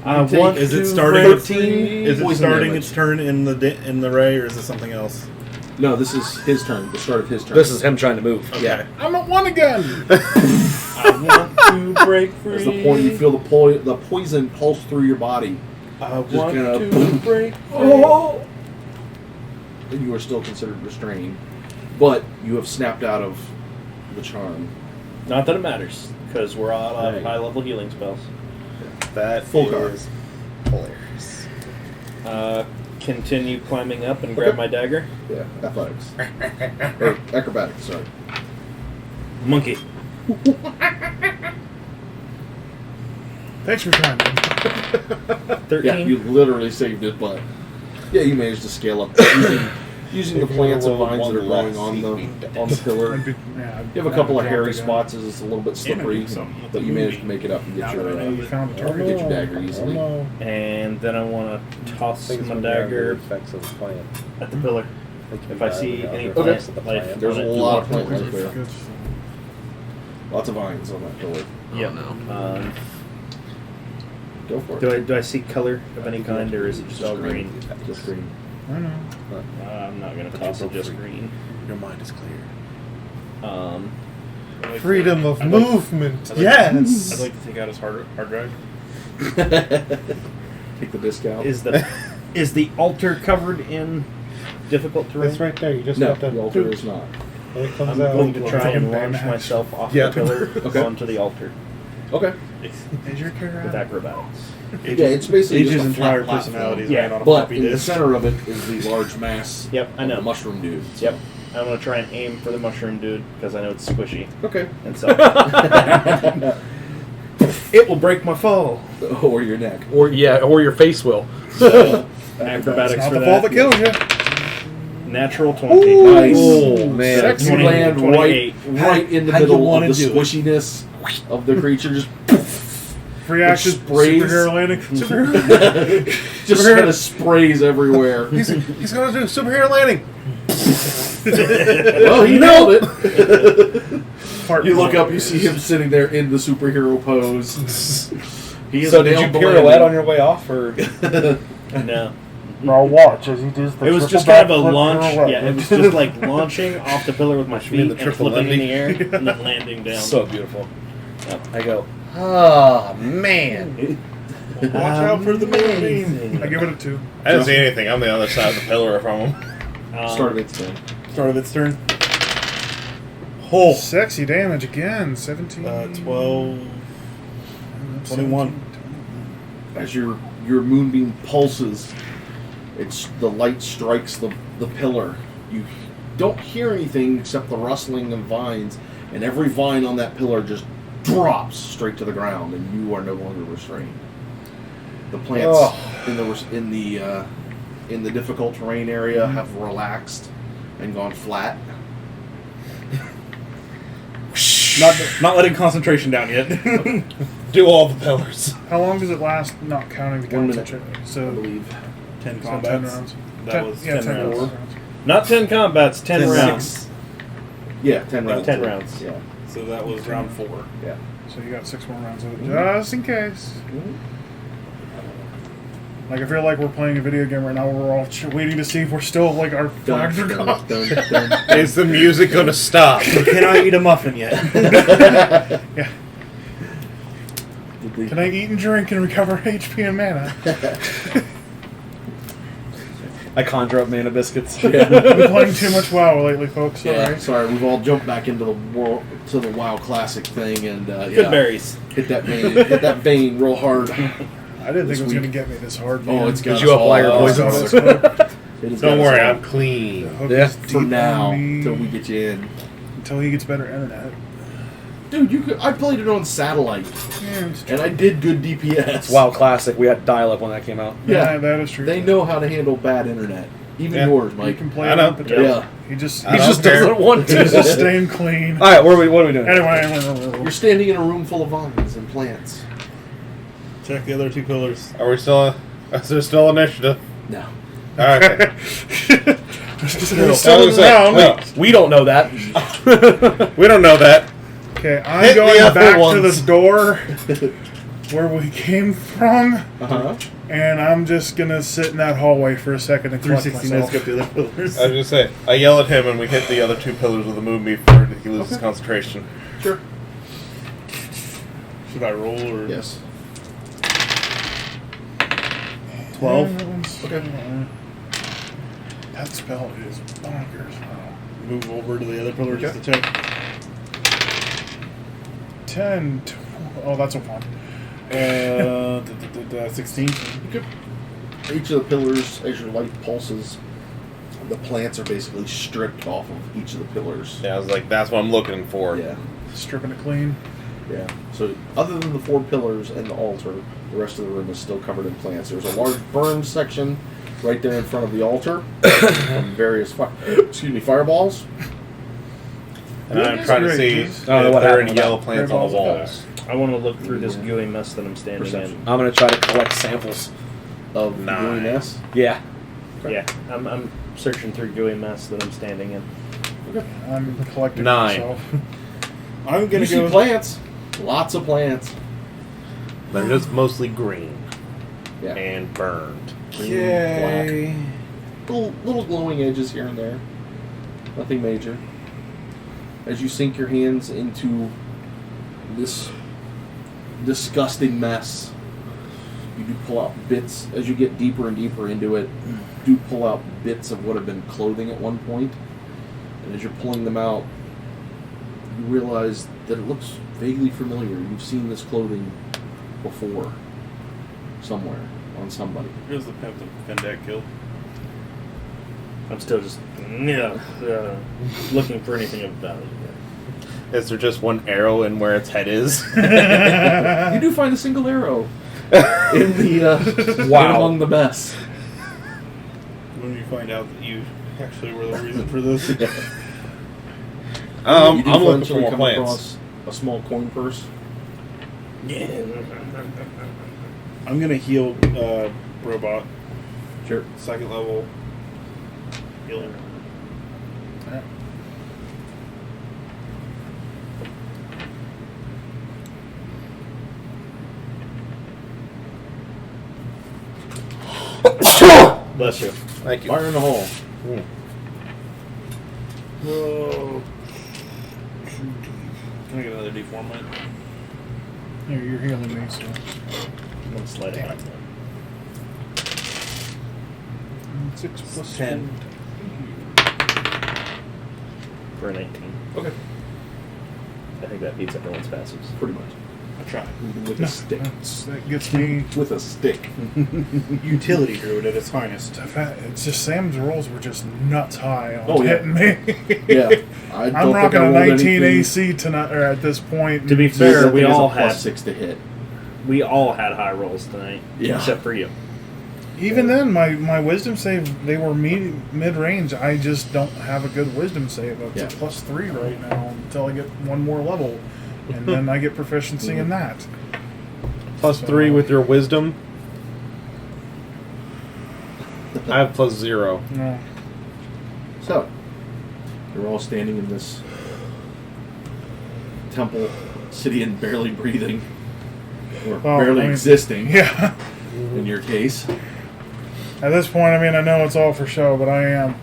I want Is it to starting? break Is free. it Poison starting damage. its turn in the ray, or is it something else? No, this is his turn. The start of his turn. This is him trying to move. Yeah. I'm at 1 again! I want to break free. That's the point. You feel the poison pulse through your body. I Just want gonna- to break free. Oh! And you are still considered restrained, but you have snapped out of the charm. Not that it matters, because we're all out Right. of high-level healing spells. That Full card. is hilarious. Continue climbing up and grab Okay. my dagger. Yeah, athletics. Or acrobatics, sorry. Monkey. Thanks for trying, man. 13. Yeah, you literally saved his butt. Yeah, you managed to scale up using the plants and vines that are growing on the pillar. I'd be- yeah, You have a couple of I'd hairy drop the gun. spots as it's a little bit slippery, but you managed to make it up and get Now that I know your you found the target. get your dagger easily. And then I want to toss Things my when you have the dagger effects of the plant. at the pillar. If I see any Okay. plant the life, plant. There's a on it, lot of do plant life there. Good. Lots of vines on that pillar. Yep. Go for it. Do I see color of any kind, or is it just all green? Just green. I know. I'm not gonna But toss you're it just free. green. Your mind is clear. Freedom of I'd like- movement. I'd like to take out his hard drive. Take the disc out. Is the altar covered in difficult terrain? That's right there. You just No, have to. the altar is not. And it comes I'm out. going to try and Bam, launch bam. myself off Yeah. the pillar Okay. onto the altar Okay. Is your character with out? acrobatics. Yeah, it's basically Ages just a and flat entire platform. personalities Yeah, ran on a But floppy in the disk. center of it is the large mass Yep, I of know. the mushroom dude. Yep. I'm gonna try and aim for the mushroom dude because I know it's squishy, Okay. and so it will break my fall. Or your neck. Or your face will. Acrobatics It's not for the fall that. that kills you. Natural 20. Nice. Oh, man. Sexy 20, land 28. right in the How you middle of wanna the do it? squishiness of the creature. Just Free action, sprays. superhero landing. Superhero. just kind of sprays everywhere. He's gonna do superhero landing. Well, he nailed it. Part You look up, you see him sitting there in the superhero pose. He has So did you nailed the pirouette landing. on your way off, or No. I'll watch as he does the It was just triple kind of a backflip launch. pirouette. Yeah, it was just like launching off the pillar with my mean feet the and triple flipping in landing? the air and then landing down. so beautiful? Yep. I go. Oh man. Watch out for the moonbeam. I give it a 2. I didn't see anything. I'm the other side of the pillar from him. Start of its turn. Start of its turn. Hole. Sexy damage again. 17. 12. 21. As your moonbeam pulses, the light strikes the pillar. You don't hear anything except the rustling of vines, and every vine on that pillar just drops straight to the ground, and you are no longer restrained. The plants in the difficult terrain area have relaxed and gone flat. Not letting concentration down yet. Do all the pillars. How long does it last, not counting the 1 minute, concentration? I So, believe. 10 so 10 combats. rounds. That was 10 10 rounds. rounds. Not 10 combats, 10 10 rounds. Yeah, 10 rounds. 10 rounds. Yeah, So that was round 4. yeah. So you got 6 more rounds of it. Just in case. Like, I feel like we're playing a video game right now where we're all waiting to see if we're still, like, our flags are gone. Is the music going to stop? Can I eat a muffin yet? Yeah. Can I eat and drink and recover HP and mana? I conjure up mana biscuits. Yeah. I've been playing too much WoW lately, folks. Yeah, Sorry. sorry, we've all jumped back into the WoW Classic thing, and Good yeah, berries. hit that vein real hard. I didn't think it was going to get me this hard. Oh, man. it's got Did you us all apply your out. poisons? It has Don't got us worry, all I'm clean. Hook Yeah, is for deep now on me until we get you in. until he gets better internet. Dude, I played it on satellite, Yeah, it's and I did good DPS. WoW Classic. We had dial-up when that came out. Yeah, that is true. they know how to handle bad internet. Even Yeah. yours, He Mike. can play I it know. on potato. Yeah. He just I don't just care. doesn't want he's to. just staying clean. All right, what are we doing? Anyway, You're standing in a room full of vines and plants. Check the other two pillars. Are we still? Is there still initiative? No. Okay. still say, around. no. We don't know that. We don't know that. Okay, I'm Hit the going other back to ones. the door where we came from, Uh-huh. and I'm just gonna sit in that hallway for a second and collect 360 myself. notes, get the other pillars. I was just say, I yell at him and we hit the other two pillars with a moonbeam before he loses concentration. Sure. Should I roll or? Yes. 12. Okay. That spell is bonkers. Move over to the other pillar just to check. 10. Oh, that's a 1. 16. Each of the pillars, as your light pulses, the plants are basically stripped off of each of the pillars. Yeah, I was like, that's what I'm looking for. Yeah. Stripping it clean. Yeah. So other than the 4 pillars and the altar, the rest of the room is still covered in plants. There's a large burned section right there in front of the altar from various fireballs. And I'm trying to see if I don't know what there are happened any with yellow that. plants on the Fireballs. walls. I want to look through this gooey mess that I'm standing Perception. I'm gonna try to collect samples. Of the Nine. gooey mess. Yeah. in. Yeah, I'm searching through gooey mess that I'm standing in. I'm collecting 9. myself. I'm gonna You see go. plants. Lots of plants. They're just mostly green Yeah. and burned. Green, black. Little glowing edges here and there. Nothing major. As you sink your hands into this disgusting mess, you do pull out bits. As you get deeper and deeper into it, you do pull out bits of what have been clothing at one point. And as you're pulling them out, you realize that it looks vaguely familiar. You've seen this clothing before. Somewhere. On somebody. Here's the pimp that Fendak killed. I'm still just looking for anything of value. Is there just one arrow in where its head is? You do find a single arrow in the Wow. in among the mess. When you find out that you actually were the reason for this. You do I'm looking for eventually more come plants. across a small coin purse. I'm gonna heal robot. Sure. 2nd level healing. Bless you. Thank you. Fire in the hole. Whoa. Can I get another D4, Mike? Here, you're healing me, so. I'm gonna slide it back. 6 plus 10. For a 19. Okay. I think that beats everyone's passives. Pretty much. I try. With a stick. That gets me. With a stick. Utility druid at its finest. It's just Sam's rolls were just nuts high on Oh, yeah. hitting me. Yeah. I don't I'm think rocking I a rolled 19 anything. AC tonight, or at this point. To be This fair, thing we is a all plus had 6 to hit. we all had high rolls tonight. Yeah. Except for you. Even then, my wisdom save, they were mid range. I just don't have a good wisdom save. It's Yeah. a +3 right now until I get one more level. And then I get proficiency in that. +3 with your wisdom. I have +0. No. So, you're all standing in this temple, city and barely breathing. Or Well, barely I mean- existing, Yeah. in your case. At this point, I mean, I know it's all for show, but I am.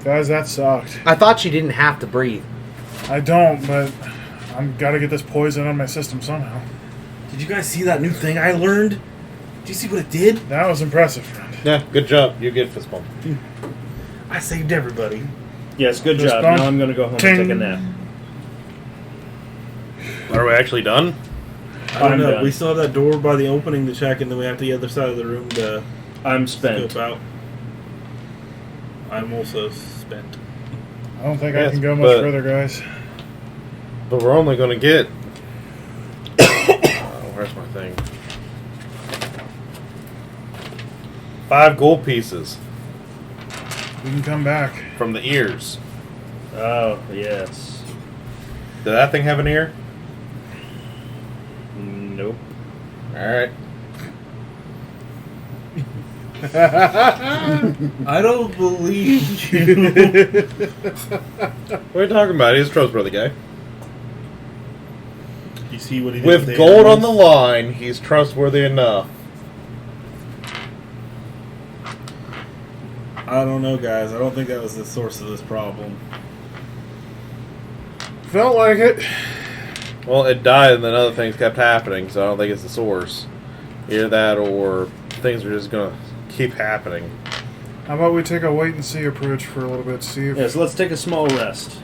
Guys, that sucked. I thought you didn't have to breathe. I don't, but I'm gotta get this poison out of my system somehow. Did you guys see that new thing I learned? Did you see what it did? That was impressive, friend. Yeah, good job. You get fist bump. I saved everybody. Yes, good Fist job. bump. Now I'm going to go home Ting. and take a nap. Are we actually done? I don't I'm know. done. We still have that door by the opening to check, and then we have the other side of the room to I'm spent. scope out. I'm also spent. I don't think I Yes, can go much but- further, guys. But we're only going to get. Where's my thing? 5 gold pieces We can come back. from the ears. Oh, yes. Did that thing have an ear? Nope. Alright. I don't believe you. What are you talking about? He's a trustworthy guy. You see what he did With the gold on the animals? line, he's trustworthy enough. I don't know, guys. I don't think that was the source of this problem. Felt like it. Well, it died and then other things kept happening, so I don't think it's the source. Either that or things are just going to keep happening. How about we take a wait and see approach for a little bit, see if Yes, let's take a small rest.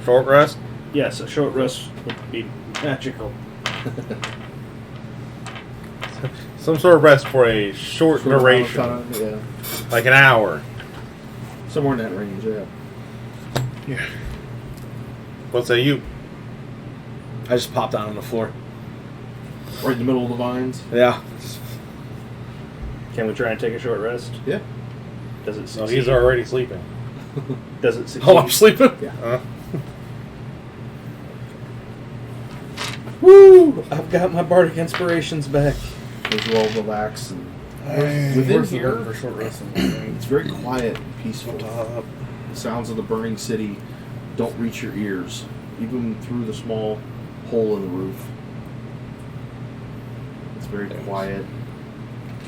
Short rest? Yes, a short rest would be magical. Some sort of rest for a short Short amount of duration. time, yeah. Like an hour. Somewhere in that range, yeah. yeah. What say you? I just popped down on the floor. Right in the middle of the vines. Yeah. Can we try and take a short rest? Yeah. Does it No, succeed? he's already sleeping. Does it succeed? Oh, I'm sleeping? Yeah. Woo! I've got my bardic inspirations back. As well relax and Hey, within Where's the here, room for short rest? it's very quiet and peaceful. The sounds of the burning city don't reach your ears, even through the small hole in the roof. It's very quiet.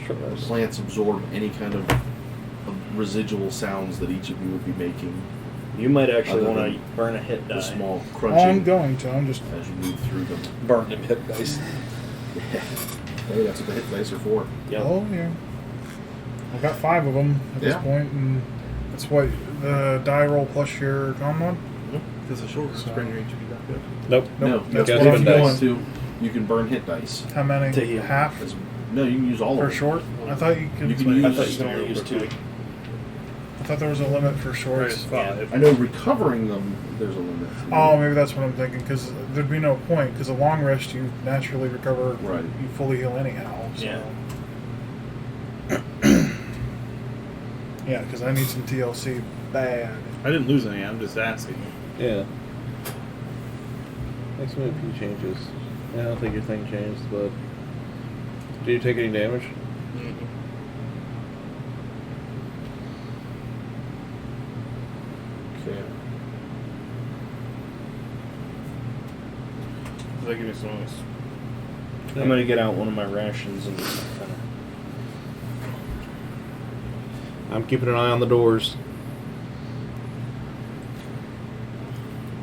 The plants absorb any kind of residual sounds that each of you would be making. You might actually Other want to than burn a hit The die. small I'm crunching going to. I'm just. as you move through them. Burn them hit dice. Hey, that's what the hit dice are for. Yep. Oh yeah. I've got 5 of them at this Yeah. point, and that's what the die roll plus your con mod. Because a short rest So- bring your HP back up. Nope. No, Nope, that's that's what what if I'm you doing. want to. You can burn hit dice. How many? To heal. Half As- No, you can use all for of them. short. I thought you could. You can I use- thought you could only use 2. I thought there was a limit for shorts. Five. I know recovering them, there's a limit. Oh, maybe that's what I'm thinking. Because there'd be no point. Because a long rest, you naturally recover. Right. You fully heal anyhow. So. Yeah. Yeah, because I need some TLC bad. I didn't lose any. I'm just asking. Yeah. Makes me a few changes. Yeah, I don't think your thing changed, but. Did you take any damage? Okay. Does that give me some noise? I'm going to get out one of my rations and kind of. I'm keeping an eye on the doors.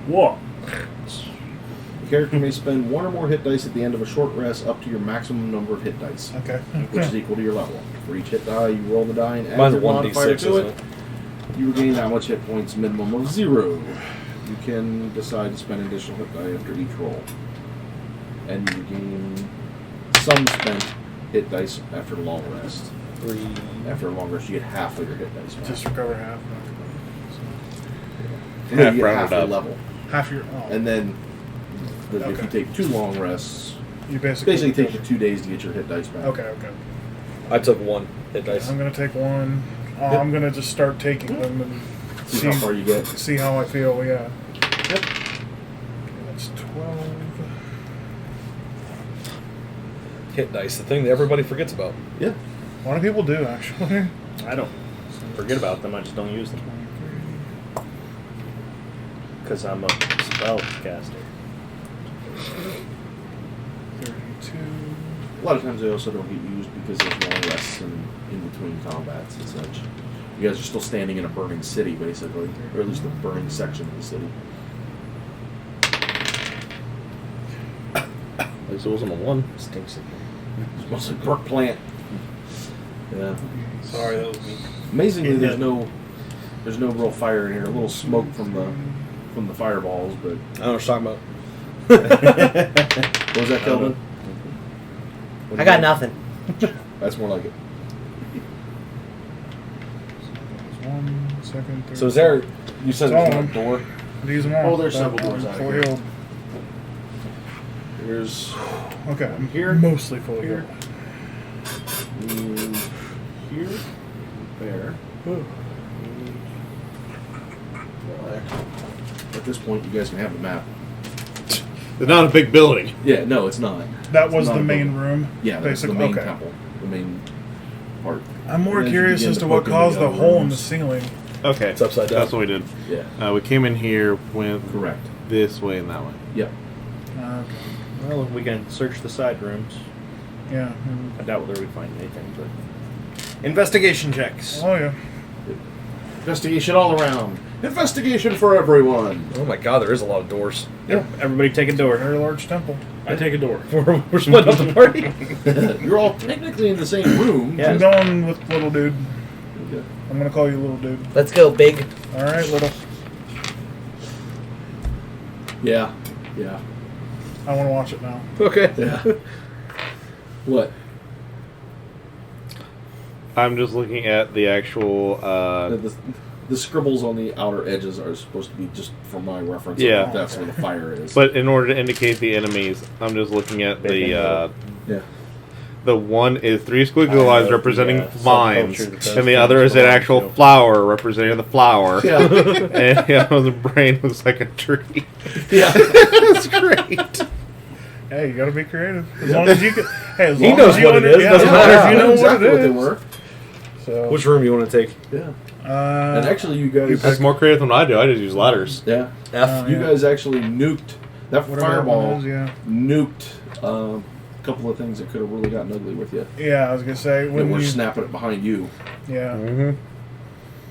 Whoa! The character may spend 1 or more hit dice at the end of a short rest up to your maximum number of hit dice, Okay. which is equal to your level. For each hit die, you roll the die and add Mine's your modifier 1d6, to isn't it. it? You regain that much hit points, minimum of 0. You can decide to spend additional hit die after each roll. And you regain some spent hit dice after a long rest. 3. After a long rest, you get half of your hit dice back. Just recover half. No, Half you get rounded half your up. level. Half your. Oh. And then if Okay. you take 2 long rests, you basically takes you 2 days to get your hit dice back. Okay. Okay. I took 1 hit dice. I'm gonna take one. Yep. I'm gonna just start taking them and See how far you get. see how I feel. Yeah. Yep. Okay, that's 12. Hit dice, the thing that everybody forgets about. Yeah. A lot of people do actually. I don't forget about them, I just don't use them. 23. Because I'm a spell caster. 32. A lot of times they also don't get used because there's long rests in between combats and such. You guys are still standing in a burning city, basically, or at least the burning section of the city. At least it wasn't a 1. Stinks again. It's mostly brick plant. Yeah. Sorry, that was me. Amazingly, there's no real fire in here. A little smoke from the fireballs, but I don't know what you're talking about. what was that, Kelvin? What I is got that? nothing. That's more like it. There's 1 second. So is there? You said It's there's on. a door. These them all. Oh, there's several doors out Full here. healed. Here's Okay, I'm Here. mostly full Here. healed. here, there. At this point, you guys can have the map. It's not a big building. Yeah, no, it's not. That It's was not the a main building. room. Yeah, that's the basically. main Okay. temple, the main part. I'm more And then you curious begin as to to what poke into caused the other hole in the rooms. ceiling. Okay. It's upside down. That's what we did. Yeah, We came in here, went correct. this way and that way. Yep. Okay. Well, we can search the side rooms. Yeah. I doubt whether we'd find anything, but investigation checks. Oh yeah. Investigation all around. Investigation for everyone. Oh my god, there is a lot of doors. Yeah. Everybody take a door. Very large temple. I take a door. We're splitting up the party. You're all technically in the same room. Yeah. I'm going with little dude. Okay. I'm gonna call you little dude. Let's go, big. All right, little. Yeah. Yeah. I want to watch it now. Okay. Yeah. What? I'm just looking at the actual. The scribbles on the outer edges are supposed to be just for my reference. Yeah. That's where the fire is. But in order to indicate the enemies, I'm just looking at yeah. the one is 3 squiggly lines representing mines, subculture that does and the other is things an for actual you. flower representing the flower. Yeah. And the brain looks like a tree. Yeah. That's great. Hey, you gotta be creative. As long as you can. Hey, as He long knows as you what it is, Yeah, doesn't as long matter. as you I know exactly what it they is. were. So. Which room you want to take? Yeah. And And actually, you guys. That's more creative than I do. I just use ladders. Yeah. F. You guys actually nuked that whatever that fireball. one is, yeah. Nuked a couple of things that could have really gotten ugly with you. Yeah, I was gonna say That when were you. snapping it behind you. Yeah. Mm-hmm.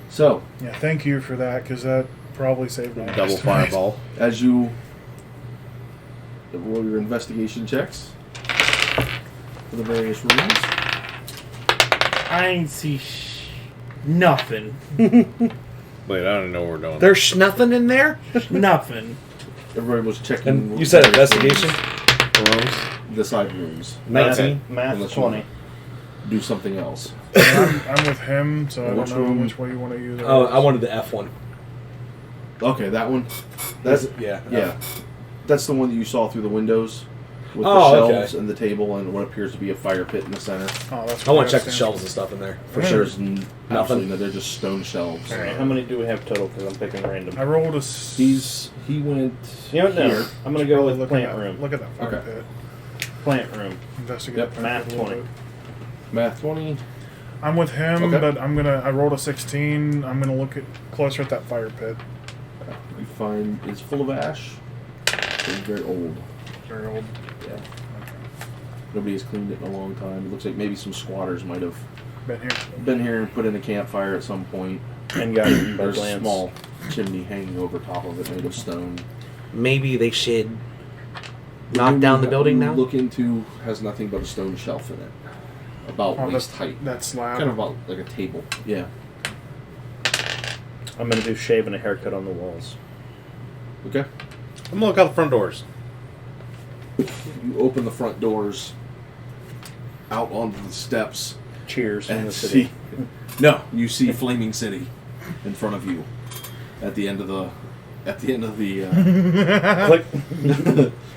So, Yeah. Thank you for that, because that probably saved my Double ass tonight. fireball. as you roll your investigation checks for the various rooms. I ain't see nothing. Wait, I don't know what we're doing. There's nothing in there? Nothing. Everybody was checking. And you said investigation? Rooms. The side rooms. 19. Math Unless you 20. Do something else. I'm with him, so I Which don't know room? which way you want to use it. Oh, I wanted the F one. Okay, that one. That's Yeah. yeah. That's the one that you saw through the windows with Oh, the shelves okay. and the table and what appears to be a fire pit in the center. Oh, that's I want what to check the stands shelves and stuff in there. For Yeah. sure, it's Nothing. absolutely no. They're just stone shelves. All right, how many do we have total? Because I'm picking random. I rolled a. He went. You know what? No, here. I'm gonna go Probably with look plant at that, room. Look at that fire Okay. pit. Plant room. Investigate. Yep, the fire math pit a little 20. bit. Math 20. I'm with him, Okay. but I rolled a 16. I'm gonna look at closer at that fire pit. You find it's full of ash. It's very old. Very old. Yeah. Nobody has cleaned it in a long time. It looks like maybe some squatters might have Been here. been here and put in a campfire at some point. And got eaten by There's a plants. small chimney hanging over top of it made of stone. Maybe they should The knock room down the you building now? Look into has nothing but a stone shelf in it, about Oh, waist height, that slab. kind of about like a table. Yeah. I'm gonna do shave and a haircut on the walls. Okay. I'm gonna look out the front doors. You open the front doors out onto the steps Cheers in and the city. see. No, you see Flaming City in front of you at the end of the. Click.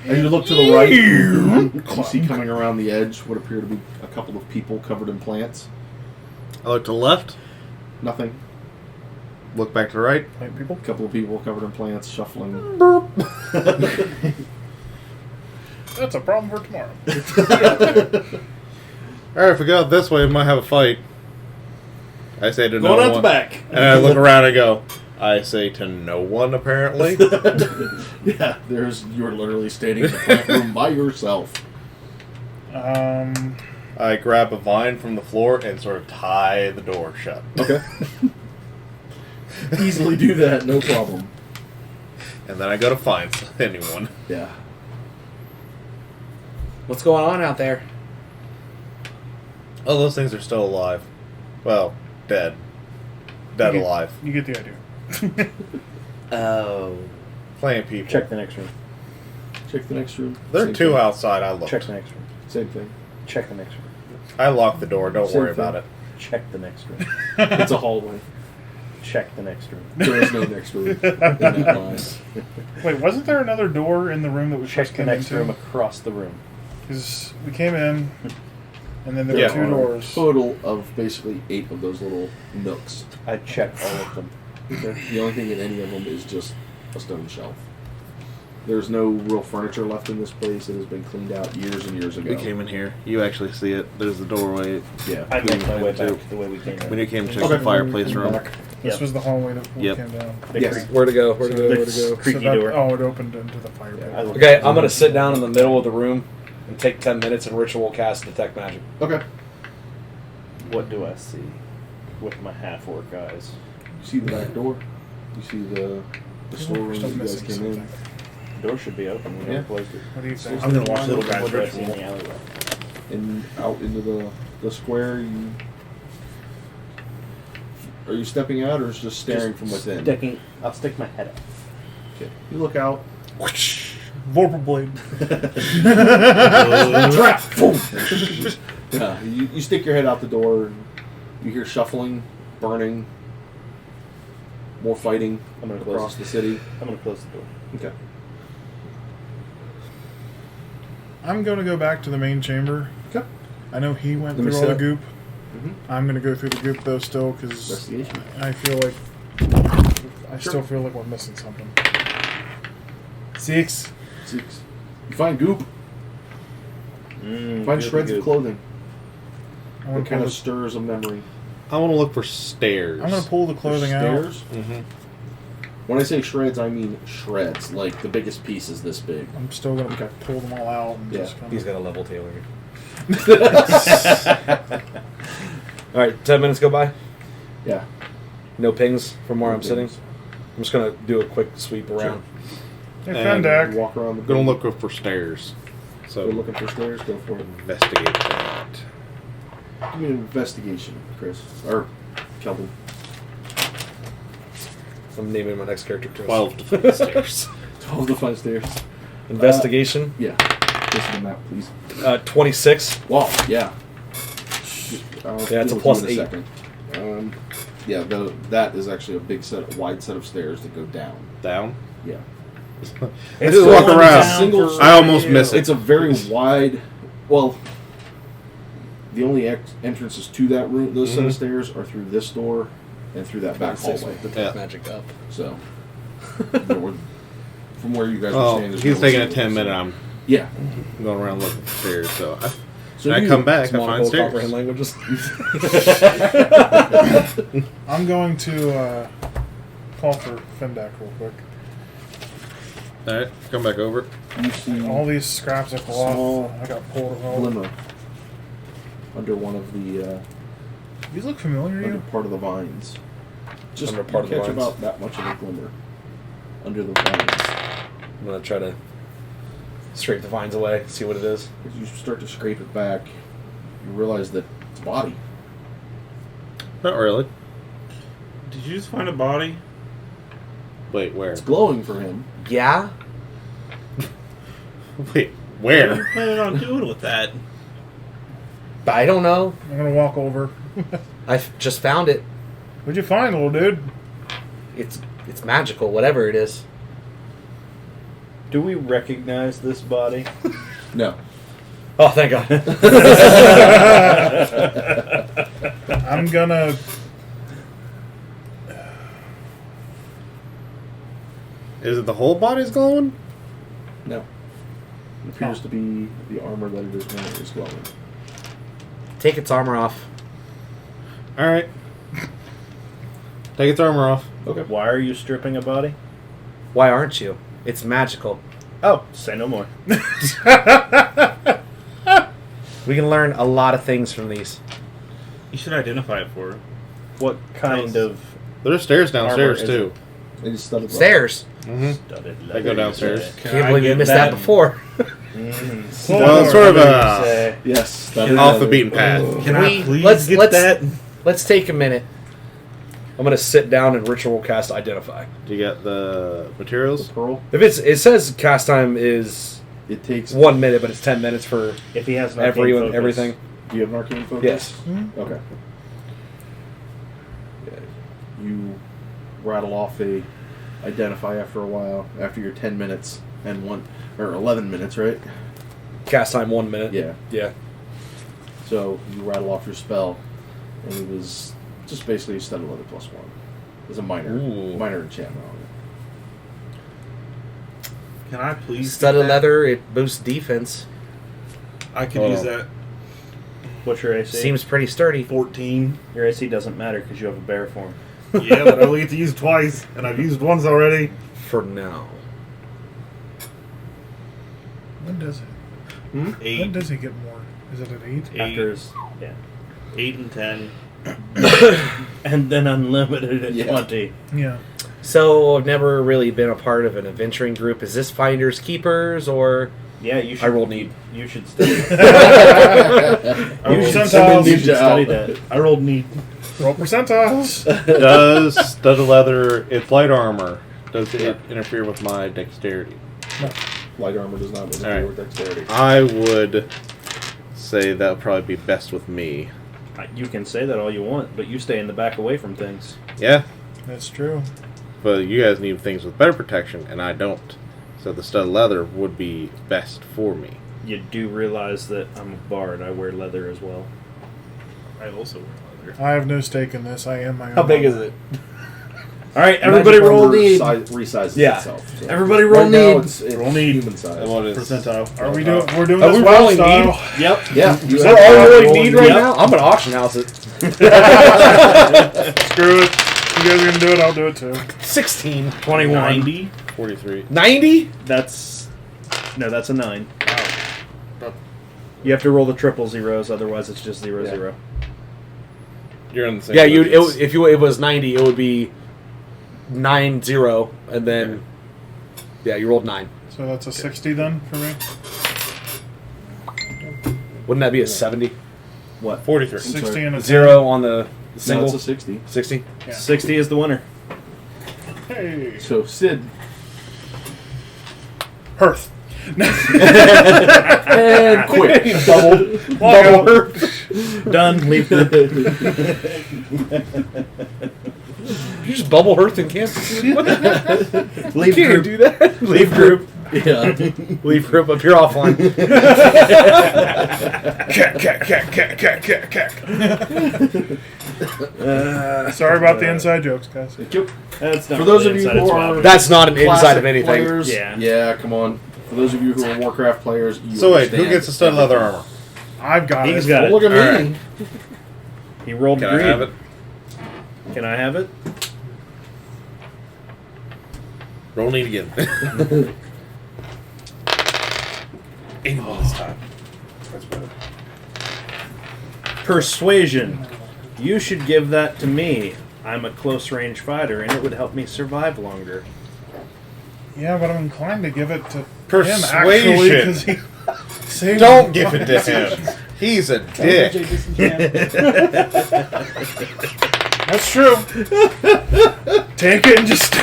As you look to the right, you see coming around the edge what appear to be a couple of people covered in plants. I look to the left. Nothing. Look back to the right. Plant people. A couple of people covered in plants shuffling. That's a problem for tomorrow. Alright, if we go out this way, we might have a fight. I say to no Going out one. the back. And I look around and go, I say to no one, apparently. Yeah, you're literally standing in the plant room by yourself. I grab a vine from the floor and sort of tie the door shut. Okay. Easily do that, no problem. And then I go to find anyone. Yeah. What's going on out there? Oh, those things are still alive. Well, dead. Dead You- alive. You get the idea. Oh. Playing people. Check the next room. Check the next room. There are Same two thing. outside. I look. Check the next room. Same thing. Check the next room. I lock the door. Don't Same worry thing. about it. Check the next room. It's a hallway. Check the next room. There is no next room in that line. Wait, wasn't there another door in the room that we Check first the came next room into? across the room. Because we came in, and then there Yeah. were two doors. Total of basically 8 of those little nooks. I checked all of them. The only thing in any of them is just a stone shelf. There's no real furniture left in this place. It has been cleaned out years and years ago. We came in here. You actually see it. There's the doorway. Yeah. I make my way Too. back the way we came in. When you came to check Okay. the fireplace room. Back. This Yep. was the hallway that we Yep. came down. The Yes. creek- Where to go? Where to go? Where to the go? creaky that- door. Oh, it opened into the fire pit. I looked- Okay, I'm gonna sit down in the middle of the room and take 10 minutes and ritual cast detect magic. Okay. What do I see with my half orc eyes? You see the back door. You see the storeroom that Still you guys missing came in. something. The door should be open. We Yeah. never closed it. What do you think? I'm gonna watch little What guy's do I see in ritual. the alleyway? And out into the square. Are you stepping out or is just staring from within? I'll stick my head up. Okay. You look out. Vorpal blade. Trap! Boom! Yeah, you stick your head out the door and you hear shuffling, burning, more fighting I'm gonna close across it. the city. I'm gonna close the door. Okay. I'm going to go back to the main chamber. Okay. I know he went Let me through all the sit. goop. Mhm. I'm going to go through the goop though still because Investigation. I feel like I still feel like we're missing something. 6. 6. You find goop. Find shreds of clothing. I want What to kind pull of stirs a memory? I want to look for stairs. I'm going to pull the clothing out. Stairs? Mm-hmm. When I say shreds, I mean shreds. Like the biggest piece is this big. I'm still going to Okay. pull them all out and Yeah. just kind He's of. got a level tailor. Alright, 10 minutes go by. Yeah. No pings from where No I'm sitting. pings. I'm just gonna do a quick sweep around. Hey, And Fendak. Walk around the I'm gonna building. look for stairs. So We're looking for stairs. Go for it. investigate that. Give me an investigation, Chris. Or Kelvin. I'm naming my next character Chris. 12 to find stairs. 12 to find stairs. Investigation. Yeah. Just the map, please. 26. Wow, yeah. I'll Yeah, it's deal a with plus you in 8. second. Yeah, that is actually a big wide set of stairs that go down. Down. Yeah. I just walk It's around. a single. I almost miss it. It's a very wide. Well, the only entrances to that room, those set of stairs, are through this door and through that back 26 hallway. with detect Yeah. magic up. So, there were- from where you guys were Oh, standing, there's he's no taking a single 10 minute. stair. I'm Yeah. going around looking for stairs. So So I you- come back. I Small find stairs. comprehend languages. I'm going to call for Fendak real quick. All right, come back over. You see All these scraps of Small cloth. I got pulled of all. glimmer under one of the These look familiar to under you? part of the vines. Just Under part of the catch vines. about that much of a glimmer under the vines. I'm gonna try to scrape the vines away, see what it is. As you start to scrape it back, you realize that it's a body. Not really. Did you just find a body? Wait, where? It's glowing for him. Yeah? Wait, What are you where? planning on doing with that? But I don't know. I'm gonna walk over. I just found it. What'd you find, little dude? It's magical, whatever it is. Do we recognize this body? No. Oh, thank God. I'm gonna. Is it the whole body's glowing? No. It appears to be the armor that it is wearing is glowing. Take its armor off. All right. Take its armor off. Okay. Why are you stripping a body? Why aren't you? It's magical. Oh, say no more. We can learn a lot of things from these. You should identify it for her. What kind of There's stairs downstairs Armor, is too. They just studded Stairs. Mm-hmm. studded They go downstairs. Can't believe you missed that before. Well, it's sort of a Yes. Studded off the leather. beaten path. Can We- I please let's- get let's- that? Let's take a minute. I'm gonna sit down and ritual cast identify. Do you get the materials? Pearl. If it says cast time is It takes 1 minute, but it's 10 minutes for If he has an arcane focus. everything. Do you have an arcane focus? Yes. Okay. Yeah. You rattle off a identify after a while, after your 10 minutes and 11 minutes, right? Cast time 1 minute. Yeah. Yeah. So you rattle off your spell, and it was just basically studded leather +1. It was a minor enchantment on it. Can I please? Studded get that? leather, it boosts defense. I could Hold use on. that. What's your AC? Seems pretty sturdy. 14. Your AC doesn't matter because you have a bear form. Yeah, but I only get to use it twice, and I've used once already. For now. When does it? When 8, does he get more? Is it at 8? After his, 8 and 10. and then unlimited at Yeah. 20. Yeah. So I've never really been a part of an adventuring group. Is this Finders Keepers or Yeah, you should. I rolled need. You should study. Roll you should percentiles. study that. I rolled neat. Roll percentiles. Does studded leather, it's light armor, does it interfere with my dexterity? Light armor does not interfere Alright. with dexterity. I would say that would probably be best with me. You can say that all you want, but you stay in the back away from things. Yeah, That's true. but you guys need things with better protection, and I don't. So the studded leather would be best for me. You do realize that I'm a bard. I wear leather as well. I also wear leather. I have no stake in this. I am my own. How big is it? All right, everybody Magic roll armor need. resizes Yeah. itself. So. Everybody roll Right now need. it's Roll need. human size. What is Percentile. Are we doing? We're doing Are this we wild rolling style. Yep. Yeah. Is that all you really need right Yep. now? I'm gonna auction house it. Screw it. You guys are gonna do it. I'll do it too. 16. 21. 90. 43. 90? That's a 9. You have to roll the triple zeros, otherwise it's just 0 Yeah. 0. You're in the same Yeah, digits. if it was 90, it would be 9-0, and then you rolled 9. So that's a 60 then for me. Wouldn't that be a 70? What? 43. 60 and a 10. 0 on the No, single. it's a 60. 60. Yeah. 60 is the winner. Hey. So Sid. Hearth. And quick. Double. Done. Leave the. You just bubble hearth in campus? What the heck? You Leave can't group. do that. Leave group. Yeah. Leave group up here offline. Cack. Sorry about the inside jokes, guys. That's not For those really of you inside, who it's are wild. That's not an inside classic of anything. players, Yeah. come on. For those of you who are Warcraft players, you So wait, who understand gets the studded leather everything. armor? I've got He's it. got Oh, it. look at me. Alright. He rolled Can green. I have it? Can I have it? Roll need again. 81 this time. That's better. Persuasion. You should give that to me. I'm a close range fighter, and it would help me survive longer. Yeah, but I'm inclined to give it to Persuasion. him actually because he saved Don't me. give it to him. He's a dick. That's true. Take it and just.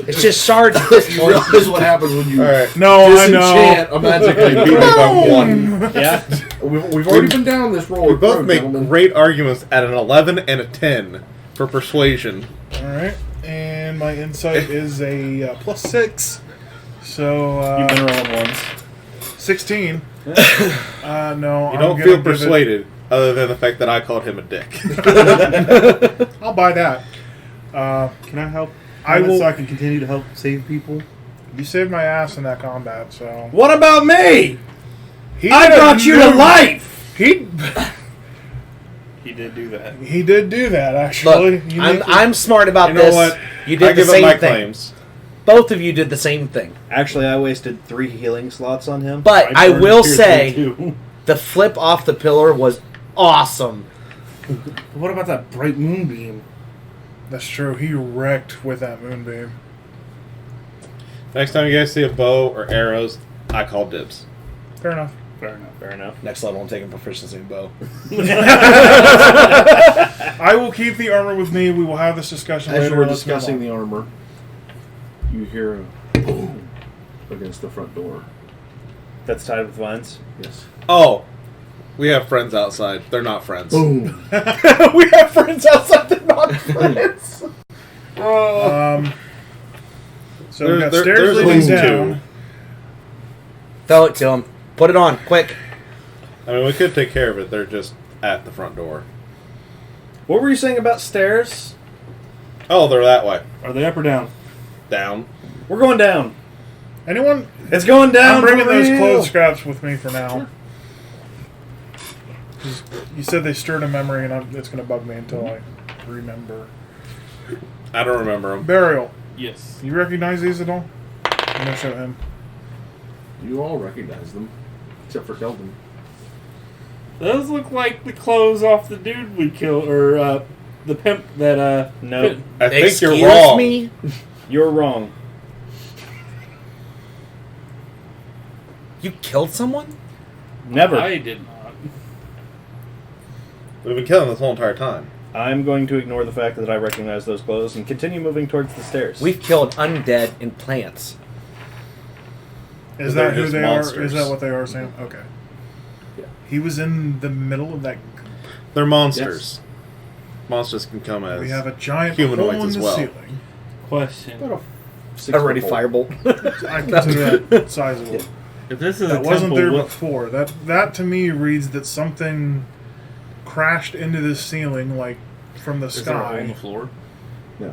It's just shards at this You point. realize what happens when you Alright. No, I know. disenchant a magically Beat me by 1. Yeah. We've already been down this roller We both road, make gentlemen. great arguments at an 11 and a 10 for persuasion. All right, and my insight is a +6, so You've been rolling ones. 16. No, You I'm don't gonna feel give persuaded, other than the fact that I called him a dick. it- I'll buy that. Can I help? I will- So I can continue to help save people. You saved my ass in that combat, so What about me? he I did a brought you to new- life. He He did do that. he did do that actually. Look, I'm smart about You know this. what? You did I the give up same my thing. claims. Both of you did the same thing. Actually, I wasted 3 healing slots on him. But I burned will Pierce say, too. the flip off the pillar was awesome. What about that bright moonbeam? That's true. He wrecked with that moonbeam. Next time you guys see a bow or arrows, I call dibs. Fair enough. Fair enough. Fair enough. Next level, I'm taking proficiency in bow. I will keep the armor with me. We will have this discussion As later. you were Let's move discussing on. the armor, you hear a boom against the front door. That's tied with vines. Yes. Oh, we have friends outside. They're not friends. Boom. We have friends outside. They're not friends. So we got There- stairs there's leading at least down. two. Throw it to him. Put it on, quick. I mean, we could take care of it. They're just at the front door. What were you saying about stairs? Oh, they're that way. Are they up or down? Down. We're going down. Anyone? It's going down. I'm bringing for those real. clothes scraps with me for now. 'Cause you said they stirred a memory, and it's going to bug me until I remember. I don't remember them. Burial. Yes. You recognize these at all? I'm going to show him. You all recognize them, except for Keldon. Those look like the clothes off the dude we killed, or the pimp that. No, I think Excuse you're wrong. me? you're wrong. You killed someone? Never. I did not. We've been killing this whole entire time. I'm going to ignore the fact that I recognize those clothes and continue moving towards the stairs. We've killed undead and plants. Is They're that who just they are? monsters. Is that what they are, Sam? Okay. Yeah. He was in the middle of that. They're monsters. Monsters can come as We have a giant humanoids hole in as the well. ceiling. Question: About a 6 Already foot hole. firebolt. I consider that sizable. Yeah. If this is That a wasn't temple, there what, before. That to me reads that something crashed into the ceiling, like from the is there a hole in sky. the floor? Yeah.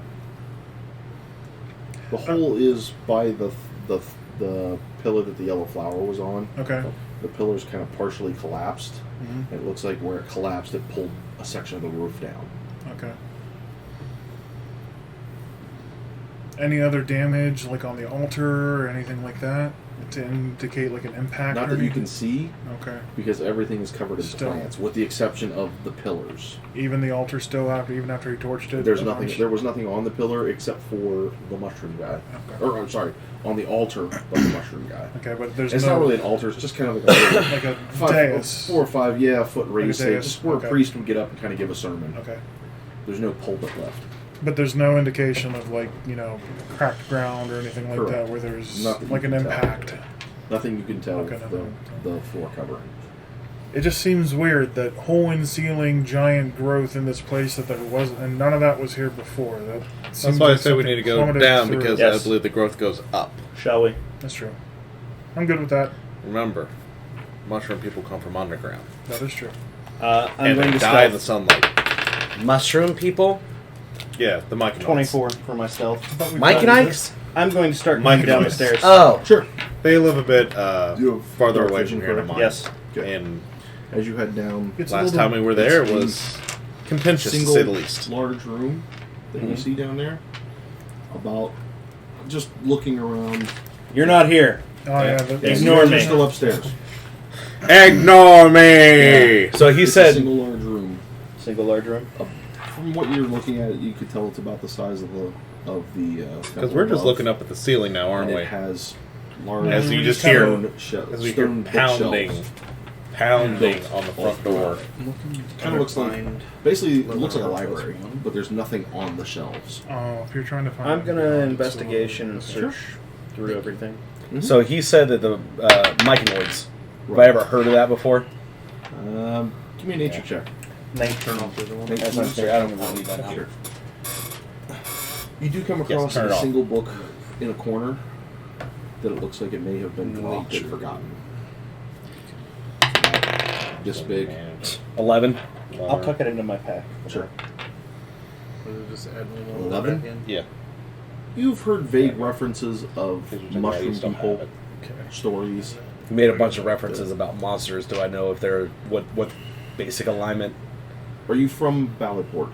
The hole is by the pillar that the yellow flower was on. Okay. The pillar's kind of partially collapsed. Mhm. It looks like where it collapsed, it pulled a section of the roof down. Okay. Any other damage, like on the altar or anything like that, to indicate like an impact? Not or that you can anything? see, Okay. because everything is covered in Still. plants, with the exception of the pillars. Even the altar still even after he torched it. There's a nothing. bunch? There was nothing on the pillar except for the mushroom guy. Okay. Or I'm sorry, on the altar, but the mushroom guy. Okay, but there's It's no not really an altar. It's just kind of like a like a five, dais. 4 or 5, foot raised a stage, dais, just where okay. a priest would get up and kind of give a sermon. Okay. There's no pulpit left. But there's no indication of like, cracked ground or anything like that Correct. where there's Nothing like you an can tell. impact. Nothing you can tell Okay, with nothing. the floor covering. It just seems weird that hole in ceiling giant growth in this place that there wasn't, and none of that was here before. That's why I say we need to go down because I Yes. believe the growth goes up. Shall we? That's true. I'm good with that. Remember, mushroom people come from underground. That is true. I'm And going they to die in the stealth sunlight. Mushroom people? Yeah, the Mike 24 for my stealth. Mike and Ike's? I'm going to start Mike going down the Ike's. stairs. Oh. Sure. They live a bit You have farther dark away vision, from here than correct? mine. Yes. Okay. And As you head down, It's a last little- time we were there it's a was contentious, to single say the least. large room that you Mhm. see down there. About just looking around. You're not here. Oh yeah. Ignore You're me. still upstairs. Ignore me! So he It's a said, single large room. Single large room. From what you're looking at, you could tell it's about the size of the Because we're just looking up at the ceiling now, aren't and we? it has large As you just stone hear, shelves, as we hear stone pounding, bookshelves. pounding on the front door. Kind of looks like basically it looks like a library, but there's nothing on the shelves. Oh, if you're trying to find. I'm gonna it's investigation and a- search through everything. so he said that the myconoids. Have I ever heard of that before? Give me a nature check. Nature. That's not fair. I don't even need that now. Sure. You do come across turn it a off. single book in a corner that it looks like it may have been dropped and forgotten. This big. 11. I'll tuck it into my pack. Sure. Just add 11? Yeah. You've heard vague references of mushroom used to have people it. stories. He made a bunch of references about monsters. Do I know if they're what basic alignment? Are you from Ballyport,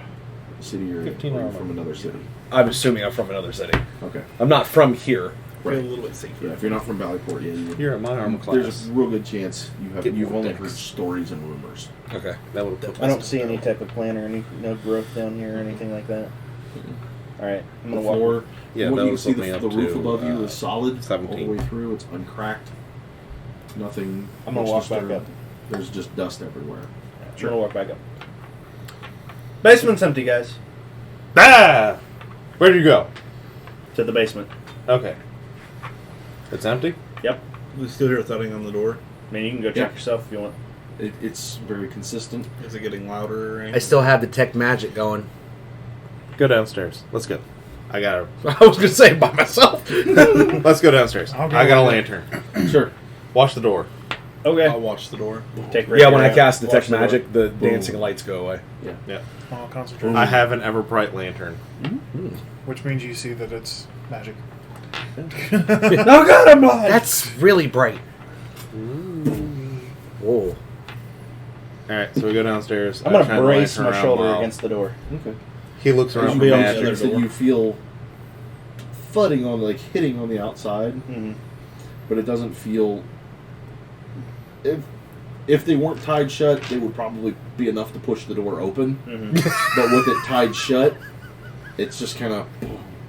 the city, or are 15 you armor. from another city? I'm assuming I'm from another city. Okay. I'm not from here. Feel a Right. little bit safer. Yeah, if you're not from Valleyport, yeah, you would. You're at my armor There's class. a real good chance Get you've more only dicks. heard stories and rumors. Okay. That would put I don't see any type of plant or no growth down here or anything like that. All right, I'm The gonna walk. floor, Yeah, what that you can would see, put me up the roof to, above you is solid all the 17. way through. It's uncracked. Nothing. I'm gonna much walk back disturbed. up. There's just dust everywhere. I'm gonna walk back up. Basement's empty, guys. Ah! Where'd you go? To the basement. Okay. It's empty? Yep. We still hear thudding on the door. I mean, you can go check Yeah. yourself if you want. It's very consistent. Is it getting louder or anything? I still have detect magic going. Go downstairs. Let's go. I got I was gonna say by myself. to. Let's go downstairs. I'll go I got a with lantern. Sure. Watch the door. Okay. I'll watch the door. Take Yeah, when I Rapier cast out, detect watch the door. magic, the dancing lights go away. Yeah. I'll concentrate. I have an ever bright lantern. Which means you see that it's magic. Oh God, I'm blind. That's really bright. Whoa. Alright, so we go downstairs. I'm I shine gonna the brace lantern my around shoulder while against the door. Okay. He looks As around you for go the magic. downstairs, that door. you feel thudding on, like hitting on the outside, Mm-hmm. but it doesn't feel. If they weren't tied shut, they would probably be enough to push the door open. Mm-hmm. But with it tied shut, it's just kind of.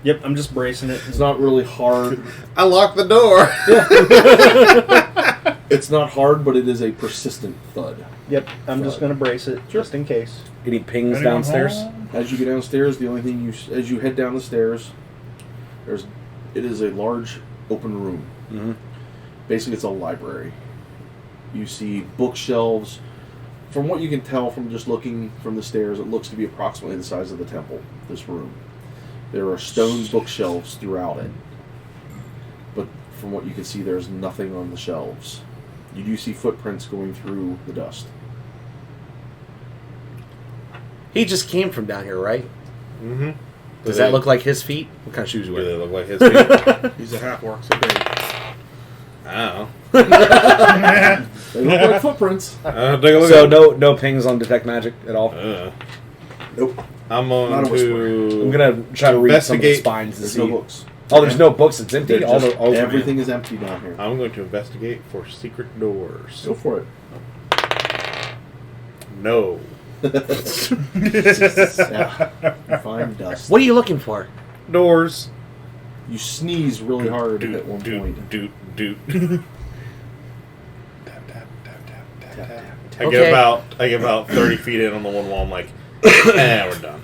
Yep, I'm just bracing it. It's not really hard. I locked the door. It's not hard, but it is a persistent thud. Yep, I'm just gonna brace it just in case. Any pings Anyone downstairs? home? As you get downstairs, the only thing as you head down the stairs, it is a large open room. Mm-hmm. Basically, it's a library. You see bookshelves. From what you can tell from just looking from the stairs, it looks to be approximately the size of the temple. This room. There are stone bookshelves throughout it, but from what you can see, there's nothing on the shelves. You do see footprints going through the dust. He just came from down here, right? Mm-hmm. Does that look like his feet? What kind of shoes you Do they wear? look like his feet? He's a half orc, so big. I don't know. They look like footprints. Take a look So at no pings on detect magic at all. Nope. I'm Not going a whisper. to. I'm gonna try to read some of the Investigate. spines to There's see. no books. Oh, there's no books. It's empty. They're All just- the oh, everything is empty down here. I'm going to investigate for secret doors. Go for it. No. Yeah. You find dust. What are you looking for? Doors. You sneeze really hard at one point. Doot. Tap, tap, tap, tap, tap, Tap, tap. tap, I Okay. get about 30 feet in on the one wall. I'm like, we're done.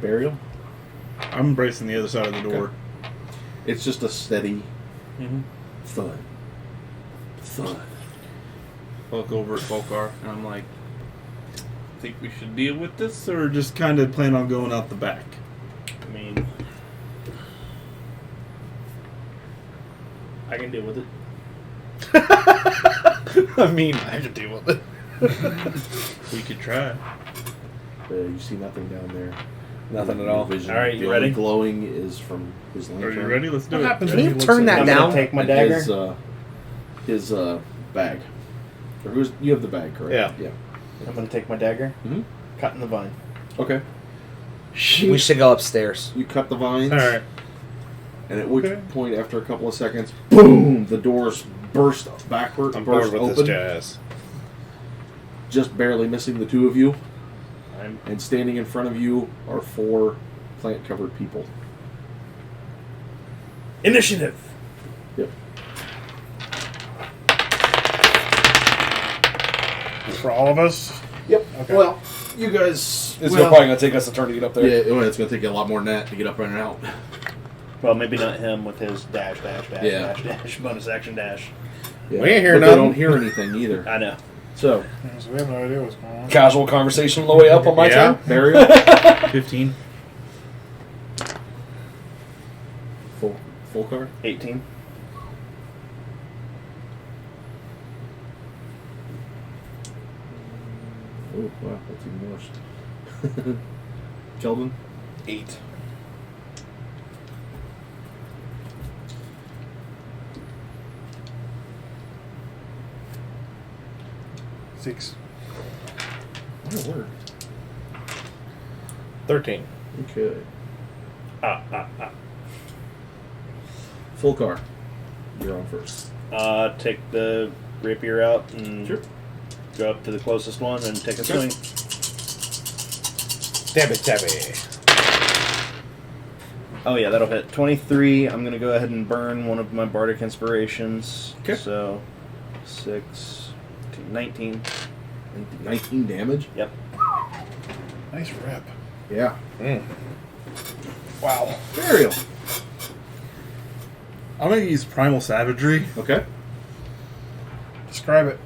Burial? I'm bracing the other side of the door. It's just a steady Mm-hmm. thud. Thud. Look over at Volkar, and I'm like, think we should deal with this, or just kind of plan on going out the back? I mean, I can deal with it. I mean, I can deal with it. We could try. You see nothing down there. nothing at Your all. vision. All right, the you only ready? glowing is from his Are lantern. you ready? Let's do What it. happens Can when you he looks turn at that I'm me? down? gonna take my And dagger. His bag. Or you have the bag, correct? Yeah. Yeah. I'm gonna take my dagger. Mhm. Cutting the vine. Okay. We should go upstairs. You cut the vines. All right. And at which Okay. point, after a couple of seconds, boom! The doors burst backward, I'm bored burst with open, this jazz. just barely missing the two of you. I'm And standing in front of you are 4 plant-covered people. initiative. Yep. For all of us? Yep. Okay. Well, you guys. It's probably gonna take us a turn to get up there. Yeah, well, it's going to take you a lot more than that to get up and out. Well, maybe not him with his dash, Yeah. bonus action dash. Yeah. We ain't hear but they nothing. don't hear anything either. I know. So, Yeah, so we have no idea what's going on. Casual conversation on the way up on my Yeah. turn. burial. 15. Full card. 18. Oh, wow, that's even worse. Kelvin. 8. Six. Oh, word. 13. Okay. Full car. You're on first. Take the rapier out and Sure. go up to the closest one and take a Okay. swing. Stabby. Oh yeah, that'll hit. 23. I'm gonna go ahead and burn one of my bardic inspirations. Okay. So 6, 19. 19 damage. Yep. Nice rep. Yeah. Wow. Burial. I'm gonna use Primal Savagery. Okay. Describe it.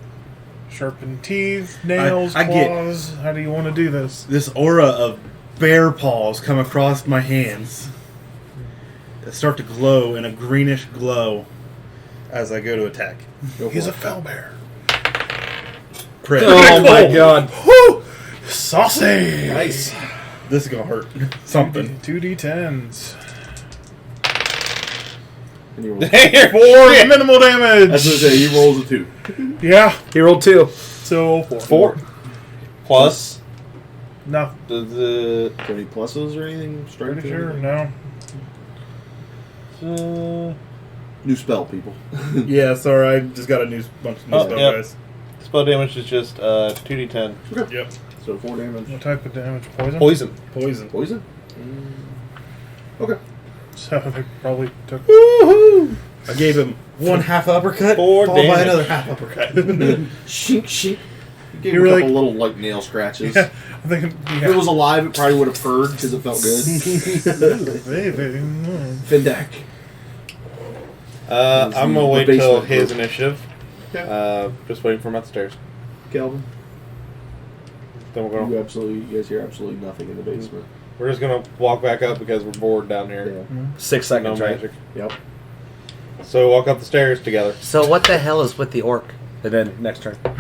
Sharpened teeth, nails, I get- claws. How do you want to do this? This aura of bear paws come across my hands. That start to glow in a greenish glow as I go to attack. Go He's for a it. fell bear. Crit. Oh my god. Woo! Saucy! Nice. This is gonna hurt. Something. 2d10s. And you roll. 4 minimal damage! That's what I say. He rolls a 2. Yeah, He rolled 2. so 4. 4. Plus No, the Any pluses or anything? Strength pretty or sure, anything? no. New spell, people. Yeah, sorry, I just got a new bunch of new Oh, spell yep. guys. spell damage is just 2d10. Yep. So 4 damage. What type of damage? Poison? Poison. Poison. Poison? Okay. So they probably took... I gave him one half uppercut, 4 followed by damage. another half uppercut. Shink, shink. You gave You him a really- couple little like nail scratches. Yeah, I think... If it was alive, it probably would have purred because it felt good. Findak. I'm gonna the wait till basement his group. initiative. Okay. Just waiting for him upstairs. Calvin, Then we're you gonna. guys hear absolutely nothing in the basement. We're just gonna walk back up because we're bored down here. Yeah. 6 No seconds, right? magic. Yep. So we walk up the stairs together. So what the hell is with the orc? And then next turn. All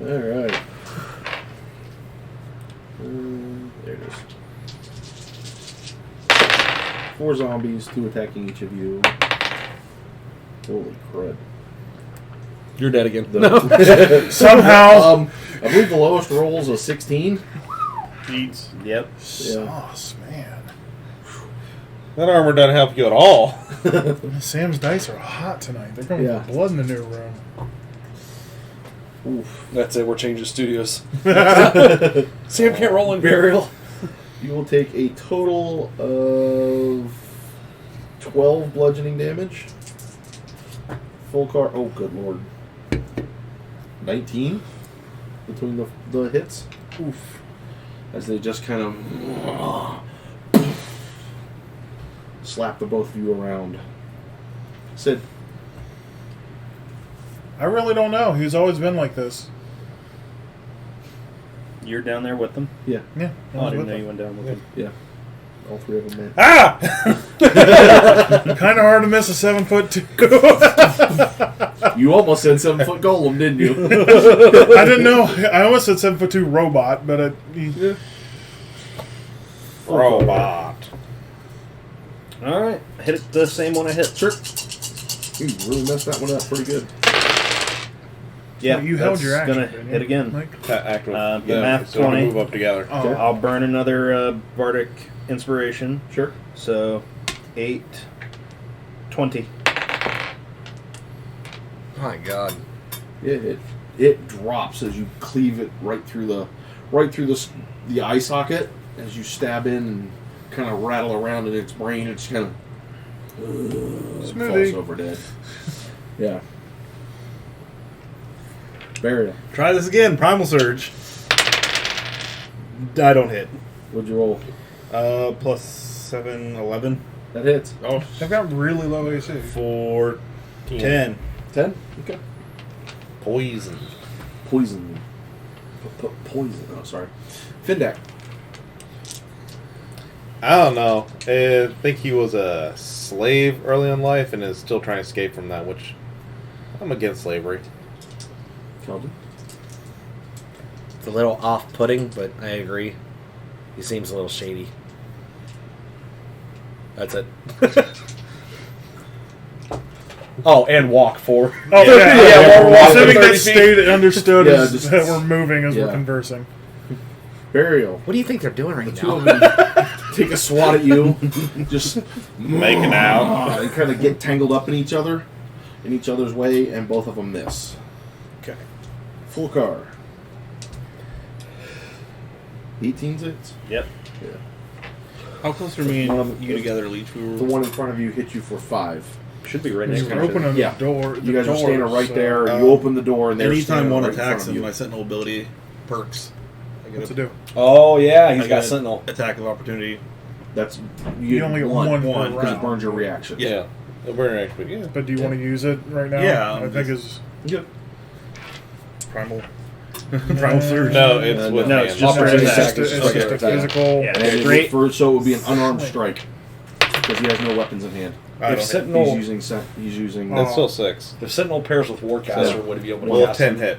right. There it is. 4 zombies, 2 attacking each of you. Holy crud. You're dead again. Somehow... I believe the lowest roll is a 16. Eats. Yep. Sauce, man. That armor doesn't help you at all. Sam's dice are hot tonight. They're going Yeah. for blood in the new room. Oof. That's it. We're changing studios. Sam can't roll in burial. You will take a total of 12 bludgeoning damage. Full car. Oh, good lord. 19 between the hits. Oof. As they just kind of slap the both of you around. Sid. I really don't know. He's always been like this. You're down there with them? Yeah. Yeah. Oh, I didn't know you went down with them. Yeah. All 3 of them there. Ah! Kind of hard to miss a 7'2". You almost said 7-foot golem, didn't you? I didn't know. I almost said 7'2" robot, but Robot. All right. Hit it the same one I hit. Sure. You really messed that one up pretty good. Yeah. you held that's your action. Gonna didn't you? hit again. Like, Act with Math them, so we 20. move up together. oh, Okay. I'll burn another bardic inspiration. Sure. So 8, 20. My God. It drops as you cleave it right through the eye socket as you stab in and kind of rattle around in its brain. It just kind of falls Smoothie. over dead. Yeah. Burial. Try this again. Primal Surge. I don't hit. What'd you roll? Plus 7, 11. That hits. Oh, they've got really low AC. 4, 10. 10? Okay. Poison. Poison. Poison. Oh, sorry. Findak. I don't know. I think he was a slave early in life and is still trying to escape from that, which I'm against slavery. Calvin. It's a little off-putting, but I agree. He seems a little shady. That's it. Oh, and walk forward. Oh, Yeah, we're walking Assuming 30 that feet. stayed understood Yeah, as just- that we're moving as we're yeah. conversing. Burial. What do you think they're doing right The two now? of them take a swat at you, just Making out. They kind of get tangled up in each other's way, and both of them miss. Okay. Full car. 18 hits. Yep. Yeah. How close are me and you together, Leech? We The were. one in front of you hit you for 5. Should be right You next were to each other. opening Yeah. the door. You guys are door, standing right so- there. You open the door, and they're Anytime standing one right in attacks front of him, you. my Sentinel ability perks. I get What's a it do? Oh yeah, he's I got get Sentinel. attack of opportunity. That's You get only get one per one, because it round. burns your reaction. Yeah. We're actually, yeah. But do you want to use it right now? Yeah, I think is Yeah. Primal. Primal surge. No, it's No, with no, hands. it's just Opportunity attack. attack. it's It's just just a attack. physical. Yeah. And it Great. so it would be an unarmed strike because he has no weapons in hand. I If don't Sentinel, He's using. That's still 6. if Sentinel pairs with Warcaster, So- would it be able to Will cast 10 him? hit.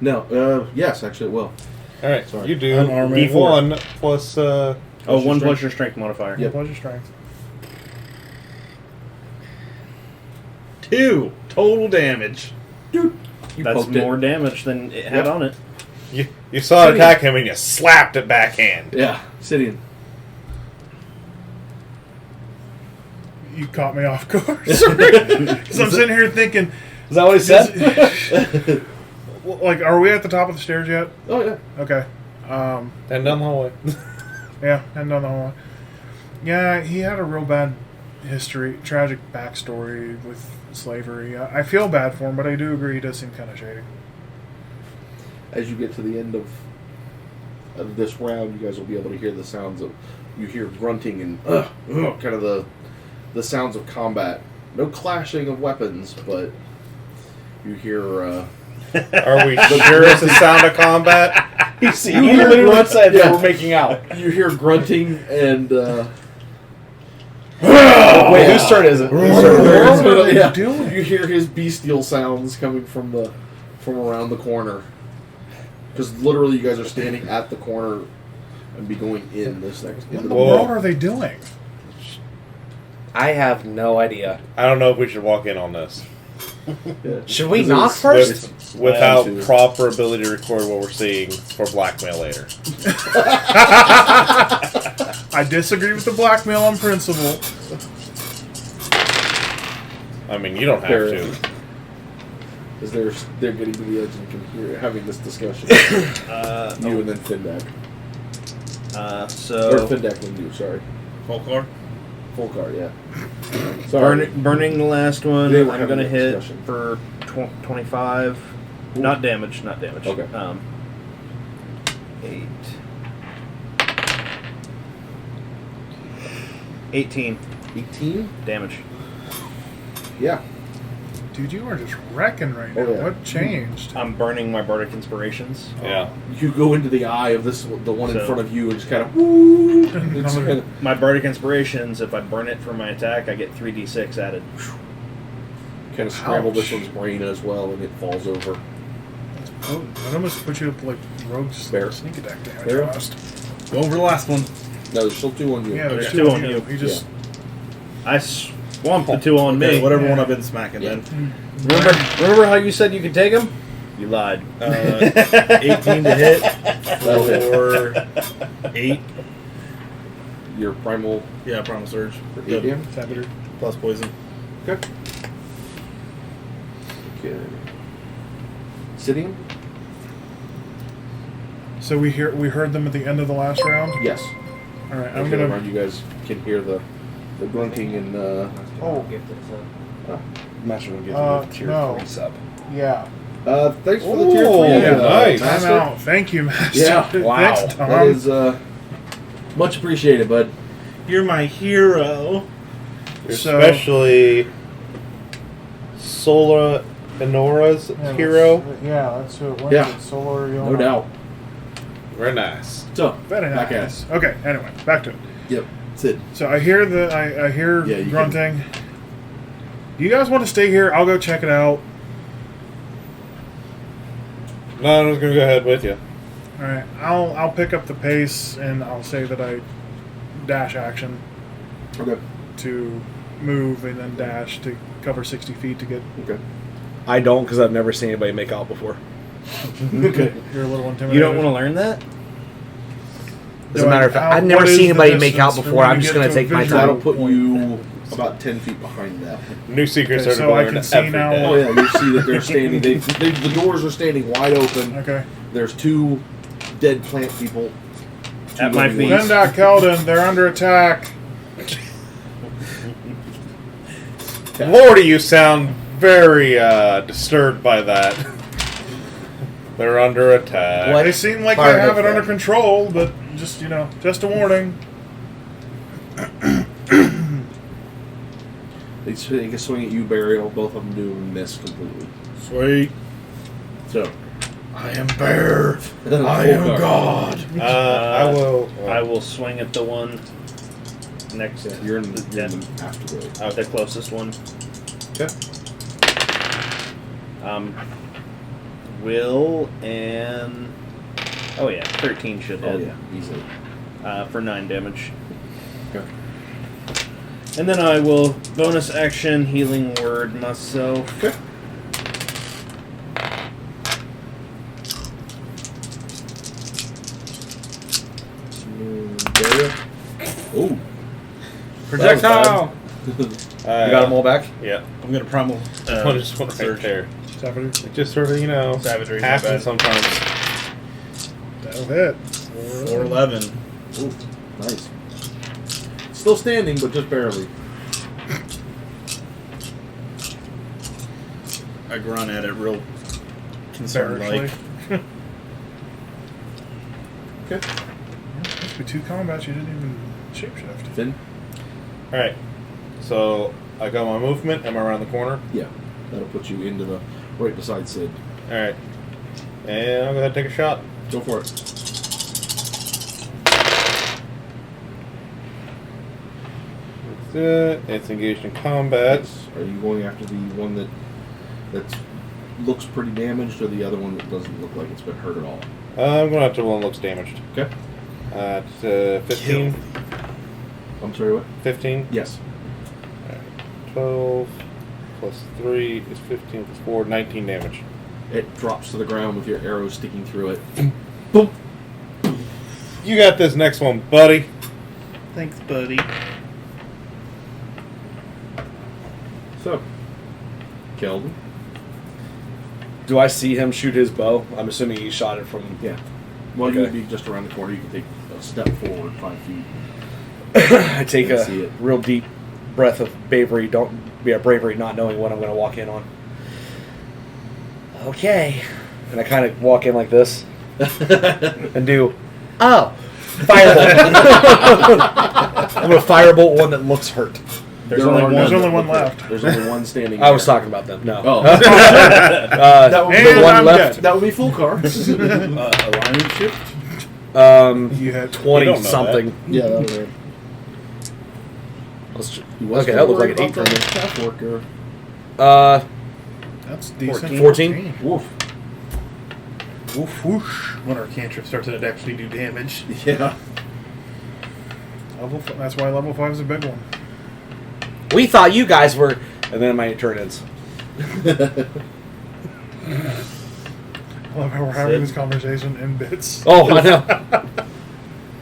No. Yes, actually, it will. Alright, Sorry. you do Unarmed. D1 plus. Oh, Plus one your plus your strength modifier. Yep. Pleasure strength. 2 total damage. You That's poked it. more damage than it had Yep. on it. You saw it attack him and you slapped it backhand. Yeah, Sidian. You caught me off guard. Sorry, because I'm sitting here thinking, Is that what he said? well, like, are we at the top of the stairs yet? Oh yeah. Okay. And down the hallway. Yeah, and down the hallway. Yeah, he had a real bad history, tragic backstory with slavery. I feel bad for him, but I do agree he does seem kind of shady. As you get to the end of this round, you guys will be able to hear the sounds of you hear grunting and kind of the sounds of combat. No clashing of weapons, but you hear. Are we sure it's the sound of combat? You literally said they were making out. You hear grunting and. Wait, whose turn is it? What are they Yeah. doing? You hear his bestial sounds coming from around the corner. Because literally, you guys are standing at the corner and be going in this next. What in into the the Whoa. world are they doing? I have no idea. I don't know if we should walk in on this. Yeah. Should we This knock is- first? Without Plan to. proper ability to record what we're seeing for blackmail later. I disagree with the blackmail on principle. I mean, you don't have to. Because they're getting to the edge and can hear having this discussion. You and then Findak. Or So Findak and you, sorry. Folklore. Full card, yeah. Sorry. burning the last one. They were I'm having gonna a hit discussion. for 25. Not damage. Not damage. Okay. 8. 18 18? damage. Yeah. Dude, you are just wrecking right now. Oh, yeah. What changed? I'm burning my bardic inspirations. Yeah. You go into the eye of the one in So- front of you, and just kind of woo. It's Another- kinda, My bardic inspirations. If I burn it for my attack, I get 3d6 added. kind of scramble Ouch. this one's brain as well, and it falls over. Oh, that almost put you up like rogue Bear. sneak attack damage. Bear? almost. Go over the last one. No, there's still 2 on you. Yeah, there's Okay. 2 Two on on you. you. He just I swamped the 2 on Okay, me. whatever Yeah. one I've been smacking Yeah. then. Remember how you said you could take them? You lied. 18 to hit That'll hit. for 8. Your primal Yeah, Primal Surge. for 8 Good. damage. Tabiter. Plus poison. Okay. Okay. Sidian? So we heard them at the end of the last round. Yes. All right, After I'm the gonna. round, you guys can hear the grunting and. Oh, Master will give Uh, you a tier no. 3 sub. yeah. Thanks for the tier Oh, 3. yeah, nice. Time Master. out. Thank you, Master. Yeah, wow. Thanks, Tom. That is much appreciated, bud. You're my hero. So- Especially Sola Enora's Yeah, hero. Yeah, that's who it went Yeah. with. Solar No doubt. Very nice. So, Very back at nice. Okay, anyway, back to it. Yep. Sid. So I hear I hear Yeah, you grunting. Do you guys want to stay here? I'll go check it out. No, I'm just gonna go ahead with you. All right, I'll pick up the pace and I'll say that I dash action Okay. to move and then dash to cover 60 feet to get. Okay. I don't because I've never seen anybody make out before. Okay. You're a little intimidated. You don't want to learn that? As a matter of fact, I've never seen anybody make out before. I'm just going to take my That'll time. put you about 10 feet behind that. New secrets Okay, are so to I learn can see every now- day. Oh yeah, you see that they're standing. The doors are standing wide open. Okay. There's 2 dead plant people. 2 At my living feet. ones. Vendak Keldon, they're under attack. Lordy, you sound very disturbed by that. They're under attack. They seem like part they have of it under them? control, but just just a warning. They can swing at you, Burial. Both of them do and miss completely. Sweet. So, I am Bear. I am God. I will. I will swing at the one next to You're in the you're in den. the afterway. The closest one. Okay. Will and oh yeah, 13 should hit. Oh yeah, easily. For 9 damage. Okay. And then I will bonus action healing word myself. Okay. Burial. Oh. Projectile! You You got them all back? Yeah. I'm gonna primal. One just one right Surge. there. Savagery. It just sort of, Savagery, not happens bad. sometimes. That'll hit. 411. Ooh, nice. Still standing, but just barely. I grunt at it real concerned like. Bearishly. Okay. Must be 2 combats. You didn't even shapeshift. Finn? Alright. So, I got my movement. Am I around the corner? Yeah. That'll put you into the right beside Sid. Alright. And I'm going to take a shot. Go for it. It's engaged in combat. Are you going after the one that looks pretty damaged, or the other one that doesn't look like it's been hurt at all? I'm going after the one that looks damaged. Okay. It's 15. I'm sorry, what? 15. Yes. 12 plus 3 is 15 plus 4, 19 damage. It drops to the ground with your arrow sticking through it. Boom. You got this next one, buddy. Thanks, buddy. So, Keldon. Do I see him shoot his bow? I'm assuming he shot it from. Yeah. Well, Okay. you would be just around the corner. You can take a step forward 5 feet. I take I see a it. real deep breath of bravery. Bravery, not knowing what I'm going to walk in on. Okay, and I kind of walk in like this and do. Oh, firebolt! I'm going to firebolt one that looks hurt. There's only one that look left. hurt. There's only one standing. I was there. talking about them. No. Oh. That would the be And one I'm left. dead. That would be full cards. Alignment shift? You had 20 You don't know something. Yeah, that would Okay, that looked like an 8 for me. Half worker. That's decent. 14? Woof. Woof whoosh. When our cantrip starts to actually do damage. Yeah. That's why level 5 is a big one. We thought you guys were. And then my turn ends. I love how we're having this conversation in bits. Oh, I know.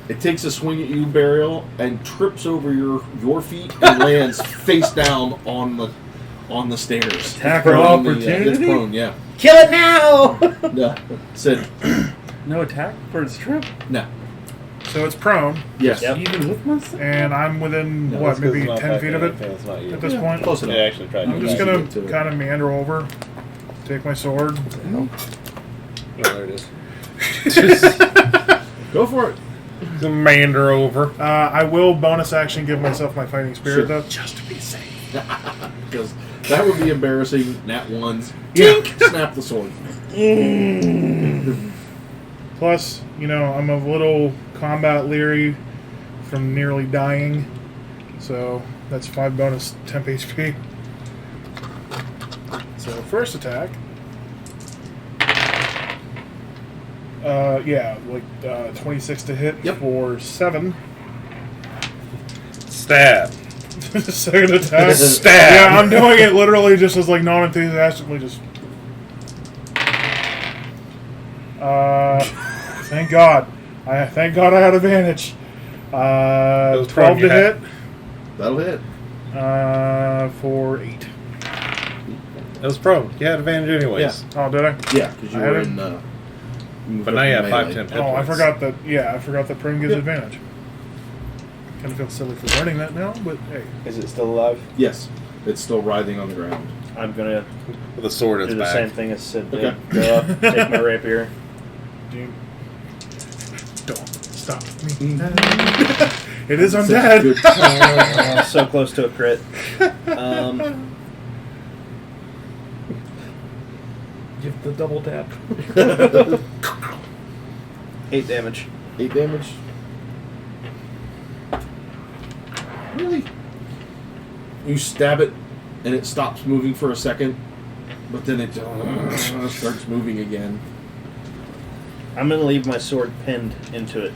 It takes a swing at you, Burial, and trips over your feet and lands face down on the stairs. Attack Prone of on the, opportunity? it's prone, yeah. Kill it now! Yeah. Sid. No attack for its trip? No. So it's prone, Yes. Yep. Even with myself? and I'm within, No, what, that's 'cause maybe it's not 10 feet of it attacking anything, it's not you. at this Yeah, point? close enough. They actually tried I'm to just Yeah. going Get to to it. kind of meander over, take my sword. Oh, there it is. Go for it. Commander over. I will bonus action give myself my fighting spirit, Sure. though. Just to be safe. Because that would be embarrassing. Nat ones. Yeah. Tink! Snap the sword. Plus, I'm a little combat leery from nearly dying. So that's 5 bonus temp HP. So first attack. Yeah, 26 to hit Yep. for 7. Stab. Second attack. Stab. Yeah, I'm doing it literally just as like non-enthusiastically. Just. Thank God. Thank God I had advantage. was 12 prone, to you had- hit. That'll hit. For 8. It was prone. You had advantage anyways. Oh, did I? Yeah, because you I were had in. moved But up now you in have melee. 5, 10 hit Oh, I points. forgot that. Yeah, I forgot that prone gives advantage. Kind of feel silly for learning that now, but hey. Is it still alive? Yes, it's still writhing on the ground. I'm gonna With a sword in do its the back. same thing as Sid did. Okay. Go up, take my rapier. Dude, don't stop me. It is Such a undead. good time. So close to a crit. Give the double tap. 8 damage. 8 damage. Really? You stab it, and it stops moving for a second, but then it starts moving again. I'm gonna leave my sword pinned into it.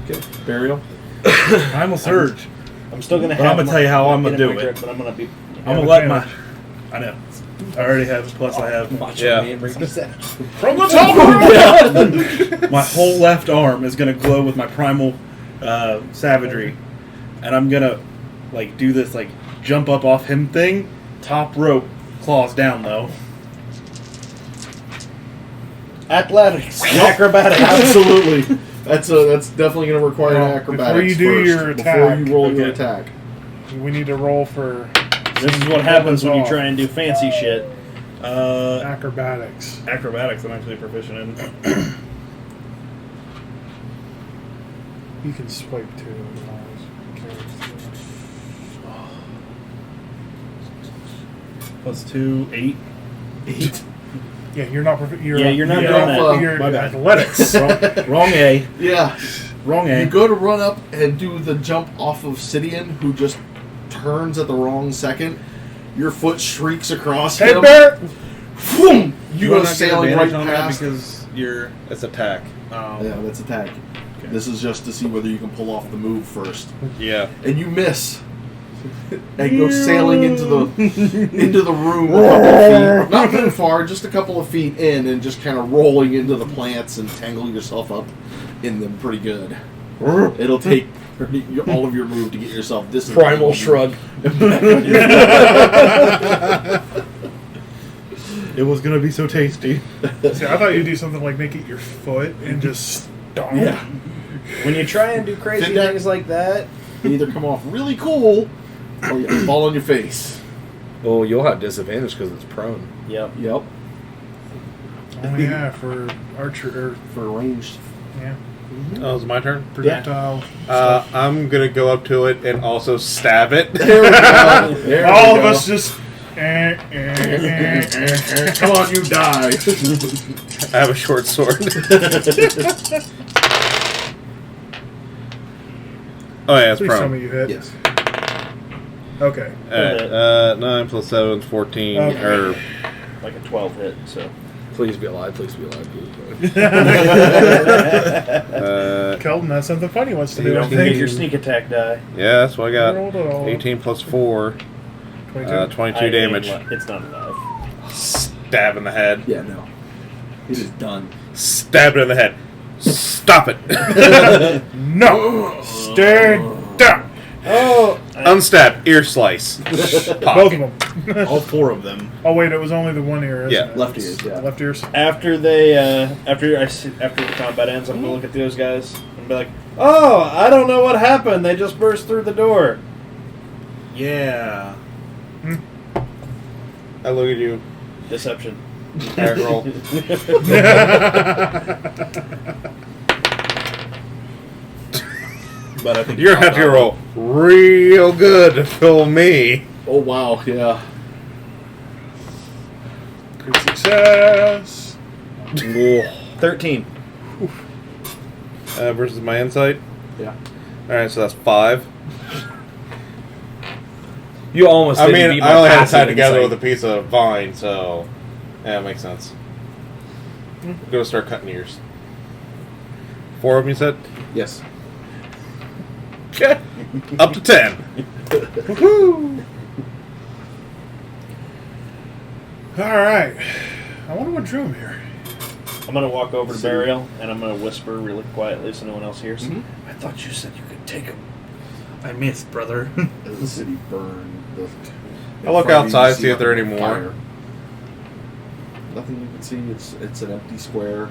Okay, burial. Primal Surge. I'm still gonna But have. I'm gonna tell you how I'm gonna get in do my it. grip, but I'm gonna be. I'm gonna let my. I know. I already have. Plus, I have Yeah. From the top! my whole left arm is gonna glow with my primal savagery, and I'm gonna like do this like jump up off him thing, top rope, claws down though. Athletics, acrobatics. Absolutely. That's definitely going to require Well, an acrobatics before you do first, your before attack. you roll your Okay. attack. We need to roll for This is what happens when you off. try and do fancy shit. acrobatics. Acrobatics, I'm actually proficient in. You can swipe too. Plus 2, 8. 8. Yeah, you're not. You're, Yeah, you're not Yeah, doing that. You're My bad. athletics. Wrong A. Yeah. Wrong You A. go to run up and do the jump off of Sidian, who just turns at the wrong second. Your foot shrieks across Hey, him. Bear! Boom! You go will not get sailing right advantage on that past. because you're. It's attack. Yeah, that's attack. Okay. This is just to see whether you can pull off the move first. Yeah. And you miss. And go sailing into the room a couple of feet. Not very far, just a couple of feet in, and just kind of rolling into the plants and tangle yourself up in them pretty good. It'll take all of your move to get yourself this Primal shrug. It was gonna be so tasty. See, I thought you'd do something like make it your foot and just stomp. Yeah. When you try and do crazy Did that- things like that, It either come off really cool or you fall on your face. Oh, you'll have disadvantage because it's prone. yep. Yep. Oh yeah, for archer or For ranged. yeah, Oh, it's my turn? projectile. I'm going to go up to it and also stab it. There we go. There All we of go. us just. Come on, you die. I have a short sword. Oh, yeah, it's Please tell me prone. you hit. Yes. Okay. Alright, 9 plus 7 is 14. Okay. Or, Like a 12 hit, so. Please be alive. Please be alive. Please be alive. Kelton has something funny he wants to do. You I don't get think. your sneak attack die. yeah, that's what I got. Rolled it all. 18 plus 4, 22. 22 I damage. ain't It's not alive. Stab in the head. Yeah, no. It is done. Stab it in the head. Stop it. No! Stand down! Oh! Unstab. Ear slice. Both of Pocket. them. All 4 of them. Oh, wait, it was only the one ear, isn't Yeah, it? left ears, yeah. Left ears. After they, after the combat ends, I'm gonna look at those guys and be like, "Oh, I don't know what happened. They just burst through the door." Yeah. I look at you. Deception. Alright, roll. But I think You're gonna have to roll real good to fill me. Oh, wow, yeah. Good success. 13. Versus my insight. Yeah. Alright, so that's 5. You almost. I didn't mean, beat I my only had to passive tie together insight. with a piece of vine, so yeah, it makes sense. Go start cutting ears. 4 of them, you said? Yes. Okay. Up to 10. All right. I wonder what drew him here. I'm gonna walk over to Burial and I'm gonna whisper really quietly so no one else hears. Mhm. I thought you said you could take him. I missed, brother. The city burned. I'll look outside, see if there are any more. Fire. Nothing you can see. It's an empty square.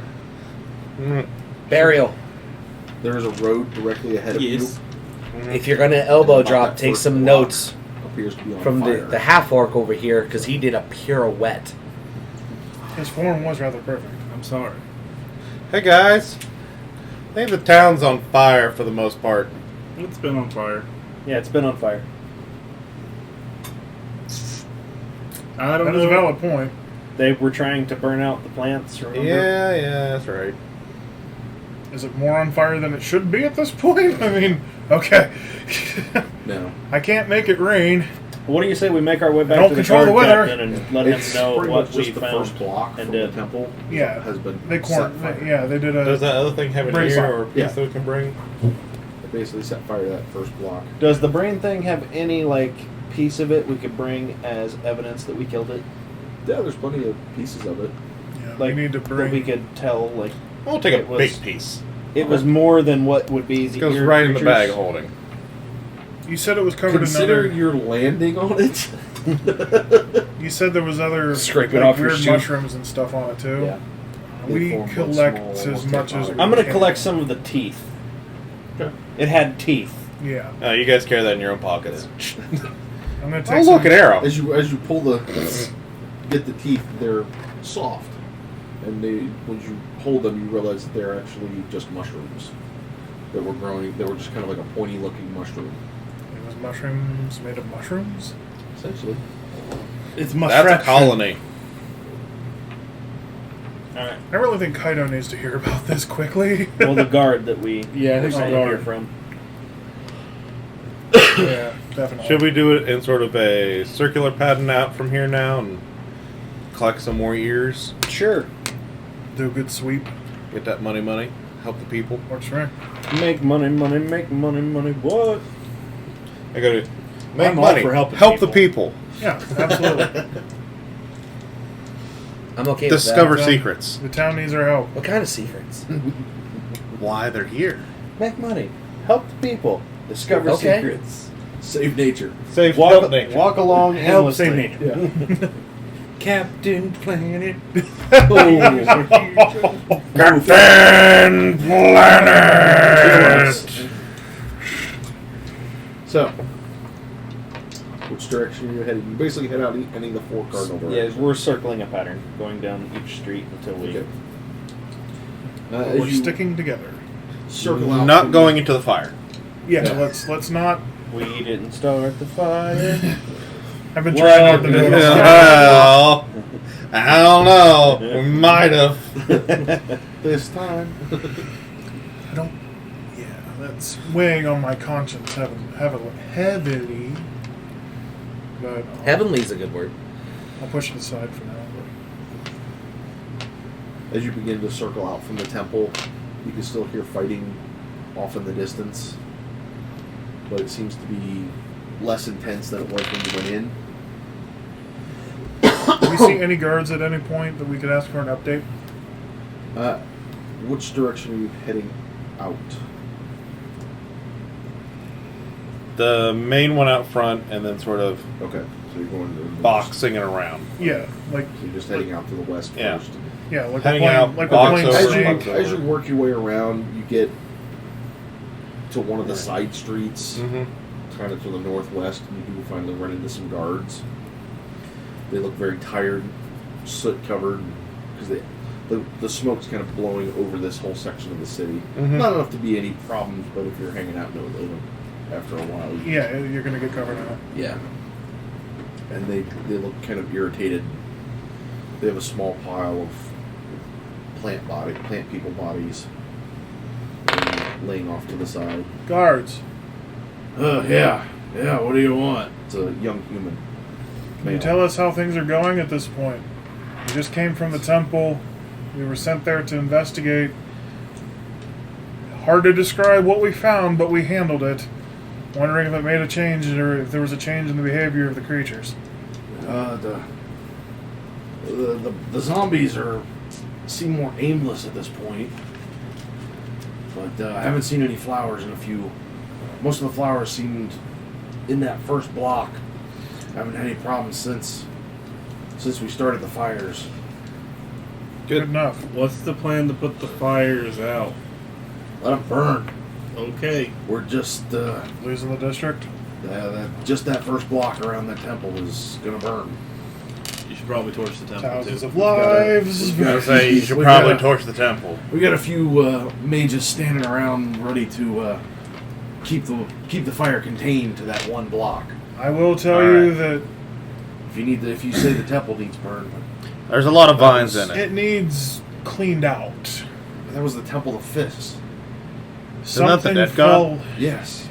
Mm. Burial. There is a road directly ahead of Yes. If you're gonna elbow And drop, that take first some block notes you. Appears to be on from fire. the half orc over here because he did a pirouette. His form was rather perfect. I'm sorry. Hey guys, I think the town's on fire for the most part. It's been on fire. Yeah, it's been on fire. I don't That know. is a valid point. They were trying to burn out the plants, remember? Yeah, that's right. Is it more on fire than it should be at this point? I mean, okay. No. I can't make it rain. What do you say we make our way back Don't to the control the guard weather. captain and let It's him know pretty what much we just the found first block and from the did. temple. Yeah. Has been They set fire. yeah, they did Does a. that other thing have an Brain ear fire. or a piece Yeah. that we can bring? They basically set fire to that first block. Does the brain thing have any like piece of it we could bring as evidence that we killed it? Yeah, there's plenty of pieces of it. Yeah, Like we need to that we bring. could tell like We'll take a It was- big piece. it was more than what would be It the goes ear right in the creatures. bag of holding. You said it was covered in Consider other. you're landing on it. You said there was other Scrape it like, off your weird shoe. mushrooms and stuff on it too. Yeah. They We form one collect small, as almost much as. antibody. I'm gonna we can. collect some of the teeth. Okay. It had teeth. Yeah, You guys carry that in your own pockets. I'm gonna take. Oh, some, look, an arrow. As you pull get the teeth, they're soft, and when you hold them, you realize that they're actually just mushrooms that were growing. They were just kind of like a pointy looking mushroom, It was mushrooms made of mushrooms. essentially. It's That's a mushroom. colony. All right. I really think Kaido needs to hear about this quickly. Well, the guard that we Yeah, I think sent the here guard. from. Yeah, definitely. Should we do it in sort of a circular pattern out from here now and collect some more ears? Sure. do a good sweep? Get that money, help the people. Works for me. Make money, money, make money, money. What? I gotta make I'm all money, for helping help the people, Yeah, absolutely. I'm okay discover with that. secrets. The town needs our help. that. What kind of secrets? Why they're here. Make money. Help the people. Discover Okay. secrets. Save nature. Save Walk, help nature. walk along Help endlessly. save nature. Yeah. Captain Planet. Captain Planet. So, which direction are you heading? You basically head out any of the four cardinal Yeah, directions. we're circling a pattern, going down each street until we. Okay. We're As you sticking together. circle out. Not from going into the fire. Yeah, Yeah. let's not. We didn't start the fire. I've been Well, trying not to do it. Well, I don't know. We might have. this time. I don't. Yeah, that's weighing on my conscience heavily. But Heavenly's a good word. I'll push it aside for now. As you begin to circle out from the temple, you can still hear fighting off in the distance, but it seems to be less intense than it was when you went in. Do we see any guards at any point that we could ask for an update? Which direction are you heading out? The main one out front, and then sort of Okay, so you're going to the boxing it around. Yeah, like So you're just heading out to the west Yeah. first. yeah, like Hanging we're playing, out, like we're box playing over, As Snake. box you, over. as you work your way around, you get to one of the side streets, Mm-hmm. kind of to the northwest, and you do finally run into some guards. They look very tired, soot covered, because the smoke's kind of blowing over this whole section of the city. Mhm. Not enough to be any problems, but if you're hanging out in Ododa, after a while, Yeah, you're gonna get covered in it. yeah. And they look kind of irritated. They have a small pile of plant people bodies laying off to the side. Guards, Yeah. What do you want? It's a young human. can you tell us how things are going at this point? We just came from the temple. We were sent there to investigate. Hard to describe what we found, but we handled it. Wondering if it made a change or if there was a change in the behavior of the creatures. The zombies seem more aimless at this point. But I haven't seen any flowers in a few. Most of the flowers seemed in that first block. I haven't had any problems since we started the fires. Good enough. What's the plan to put the fires out? Let them burn. Okay. We're just Losing the district? just that first block around that temple is gonna burn. You should probably torch the temple Thousands too. of lives. We've gotta- say you should we probably gotta- torch the temple. We got a few mages standing around ready to keep the fire contained to that one block. I will tell All you right. that If you say the temple needs burned, There's a lot of vines in it. it needs cleaned out. that was the temple of fists. Isn't that the Something death god? fell. Yes.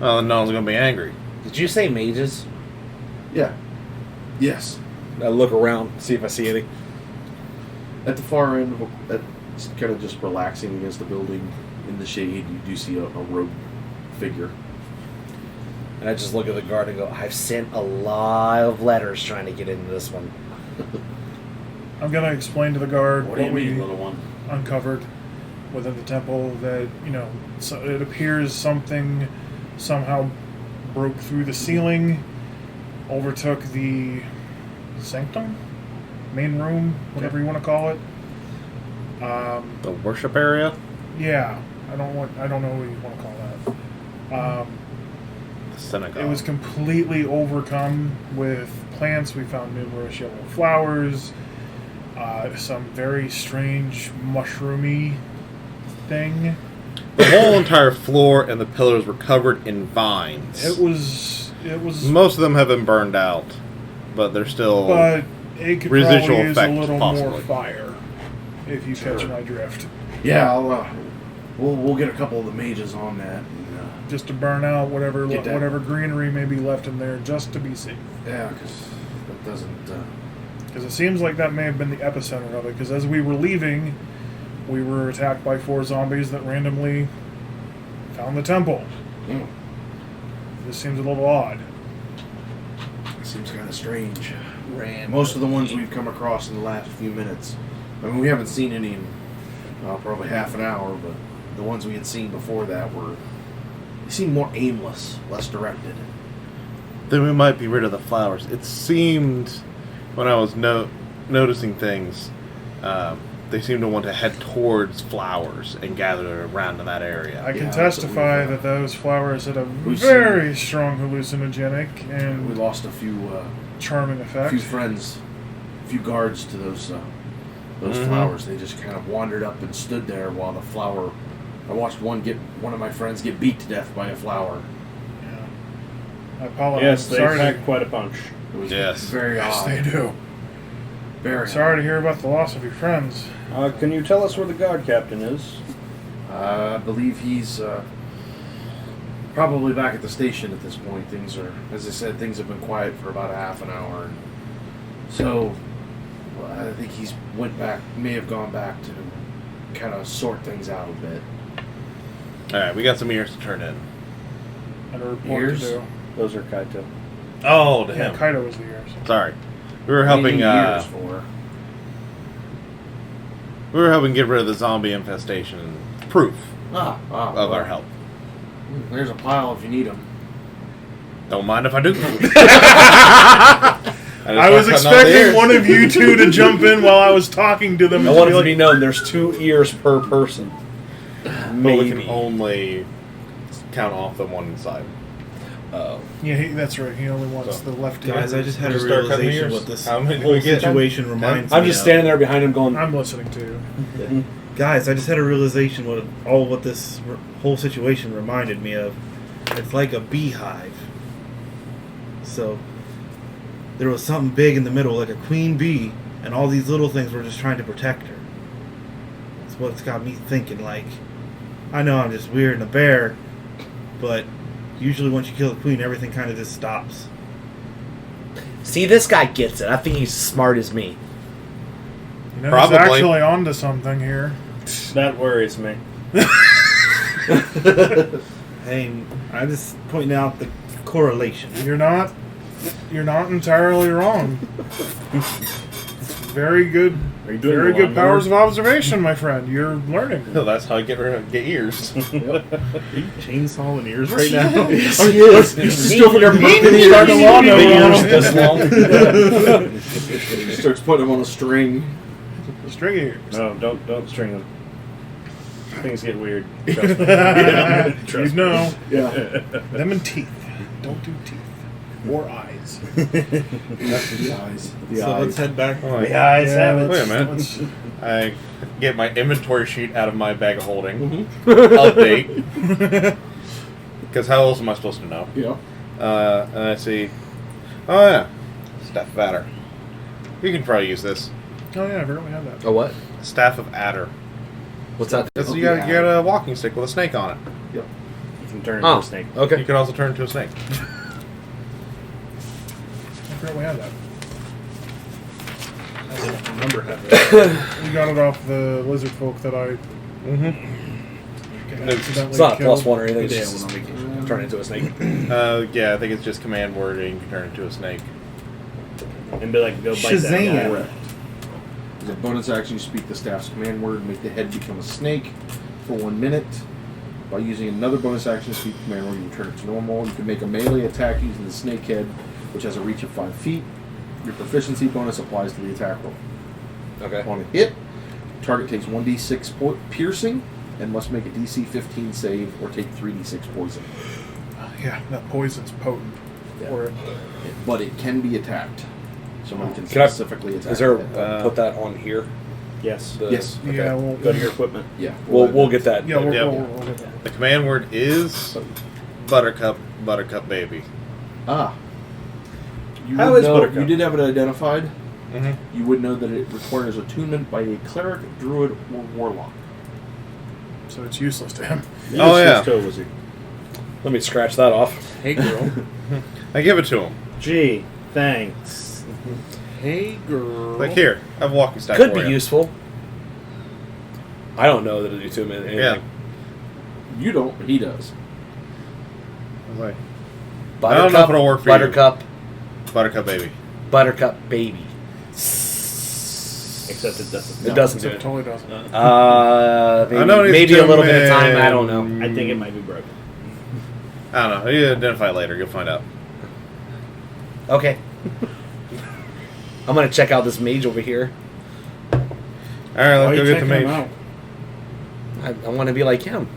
Well, then no one's gonna be angry. Did you say mages? Yeah. Yes. I look around, see if I see any. At the far end, that's kind of just relaxing against the building in the shade, you do see a robed figure. And I just look at the guard and go, I've sent a lot of letters trying to get into this one. I'm going to explain to the guard What do you we mean, little one? uncovered within the temple that, so it appears something somehow broke through the ceiling, overtook the sanctum, main room, whatever you want to call it. The worship area? Yeah, I don't know what you want to call that. The synagogue. It was completely overcome with plants. We found numerous yellow flowers, some very strange mushroomy thing. The whole entire floor and the pillars were covered in vines. It was, Most of them have been burned out, but they're still. but it could Residual probably use a effect, little more possibly. fire, if you catch my drift. Yeah, we'll get a couple of the mages on that. And, Just to burn out whatever Get that. whatever greenery may be left in there, just to be safe. yeah, because that doesn't. Because it seems like that may have been the epicenter of it. Because as we were leaving, we were attacked by 4 zombies that randomly found the temple. Mm, This seems a little odd. seems kind of strange. Most of the ones we've come across in the last few minutes. I mean, we haven't seen any in probably half an hour, but the ones we had seen before that they seemed more aimless, less directed. Then we might be rid of the flowers. It seemed, when I was noticing things, they seemed to want to head towards flowers and gather around in that area. I can Yeah, that's what testify we've, that those flowers had a we've very strong hallucinogenic We and lost a few charming effect. friends, a few guards to those Mhm. flowers. They just kind of wandered up and stood there while the flower. I watched one of my friends get beat to death by a flower. I apologize. Yes, they sorry, pack quite a punch. It was Yes. very yes, odd. they do. Very Sorry to hear about the loss of your friends. Can you tell us where the guard captain is? I believe he's probably back at the station at this point. Things are, as I said, things have been quiet for about a half an hour. And so I think may have gone back to kind of sort things out a bit. Alright, we got some ears to turn in. And a report Ears? to do. Those are Kaito. Oh, to Yeah, him. Kaido was the ears. Sorry. We were What do you helping need ears for? get rid of the zombie infestation. Proof of our help. There's a pile if you need them. Don't mind if I do. I was expecting one of you two to jump in while I was talking to them. I and want it be to be known there's 2 ears per person. But we can Maybe. only count off the one inside. Yeah, that's right. He only wants the left ear. Guys, I just had a Just start cutting realization ears. what this How many did whole we get? situation reminds me I'm just of. standing there behind him going, I'm listening to you. Guys, I just had a realization what this whole situation reminded me of. It's like a beehive. So there was something big in the middle, like a queen bee, and all these little things were just trying to protect her. That's what it's got me thinking. Like, I know I'm just weird and a bear, but usually once you kill the queen, everything kind of just stops. see, this guy gets it. I think he's as smart as me. You know, Probably. he's actually onto something here. That worries me. Hey, I'm just pointing out the correlation. You're not entirely wrong. Very good. Are you doing Very the good powers of lawnmower? observation, my friend. You're learning. That's how I get ears. Are you chainsawing ears right now? You're still Your Starting a lawnmower on ears him. this long. He starts putting them on a string. String ears. No, don't string them. Things get weird. Trust me. You know, Yeah. them and teeth. Don't do teeth or eyes. The eyes. The So let's eyes. head back. Oh, The eyes have it. Wait a minute. let's- I get my inventory sheet out of my bag of holding. Mm-hmm. Update. Because how else am I supposed to know? Yeah. And I see. Oh yeah, Staff of Adder. You can probably use this. Oh yeah, I forgot we had that. Oh, what? Staff of Adder. What's that? That's, you got a walking stick with a snake on it. Yep. You can turn into Oh, a snake. You okay. can also turn into a snake. I forgot we had that. I don't remember having that. We got it off the lizard folk that I Mm-hmm. accidentally It's not a killed. +1 or anything. Good day, It's I went on just vacation. turn into a snake. Yeah, I think it's just command word and you can turn into a snake. And be like, go bite that Shazam. guy. Correct. As a bonus action, you speak the staff's command word and make the head become a snake for 1 minute. By using another bonus action to speak the command word, you turn it to normal. You can make a melee attack using the snake head, which has a reach of 5 feet. Your proficiency bonus applies to the attack roll. Okay. On a hit, target takes 1d6 piercing and must make a DC 15 save or take 3d6 poison. Yeah, that poison's potent. Yeah. Or But it can be attacked. Someone can Can I- specifically attack Is there it. put that on here? Yes. The- Yes. Okay. yeah, we'll Go to your equipment. Yeah. We'll get that. yeah, we'll, Yeah. we'll get that. The command word is Buttercup Baby. Ah. You How would is know, Buttercup? You did have it identified. Mm-hmm. You would know that it requires attunement by a cleric, druid, or warlock. So it's useless to him. Oh, yeah. Toe was he? Let me scratch that off. Hey, girl. I give it to him. Gee, thanks. Hey, girl. Like, here, I have a walking stack Could for be you. useful. I don't know that it do to him anything. Yeah. You don't, but he does. Like, Buttercup, I don't know if it'll work for you. Buttercup, Baby. Buttercup baby. Except it doesn't. It doesn't do It it. totally doesn't. Maybe, I know it's maybe a little bit of time. German. I don't know. I think it might be broken. I don't know. You identify it later. You'll find out. Okay. I'm gonna check out this mage over here. All right, Why let's you go get the checking him mage. out? I want to be like him.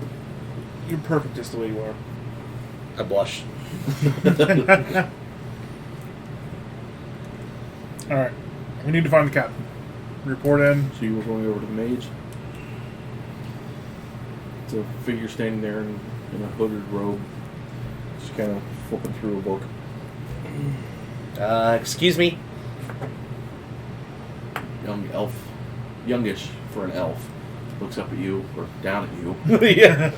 You're perfect just the way you are. I blush. All right, we need to find the captain. Report in. So you were going over to the mage. It's a figure standing there in a hooded robe, just kind of flipping through a book. Excuse me. Young elf, youngish for an elf, looks up at you or down at you. Yeah.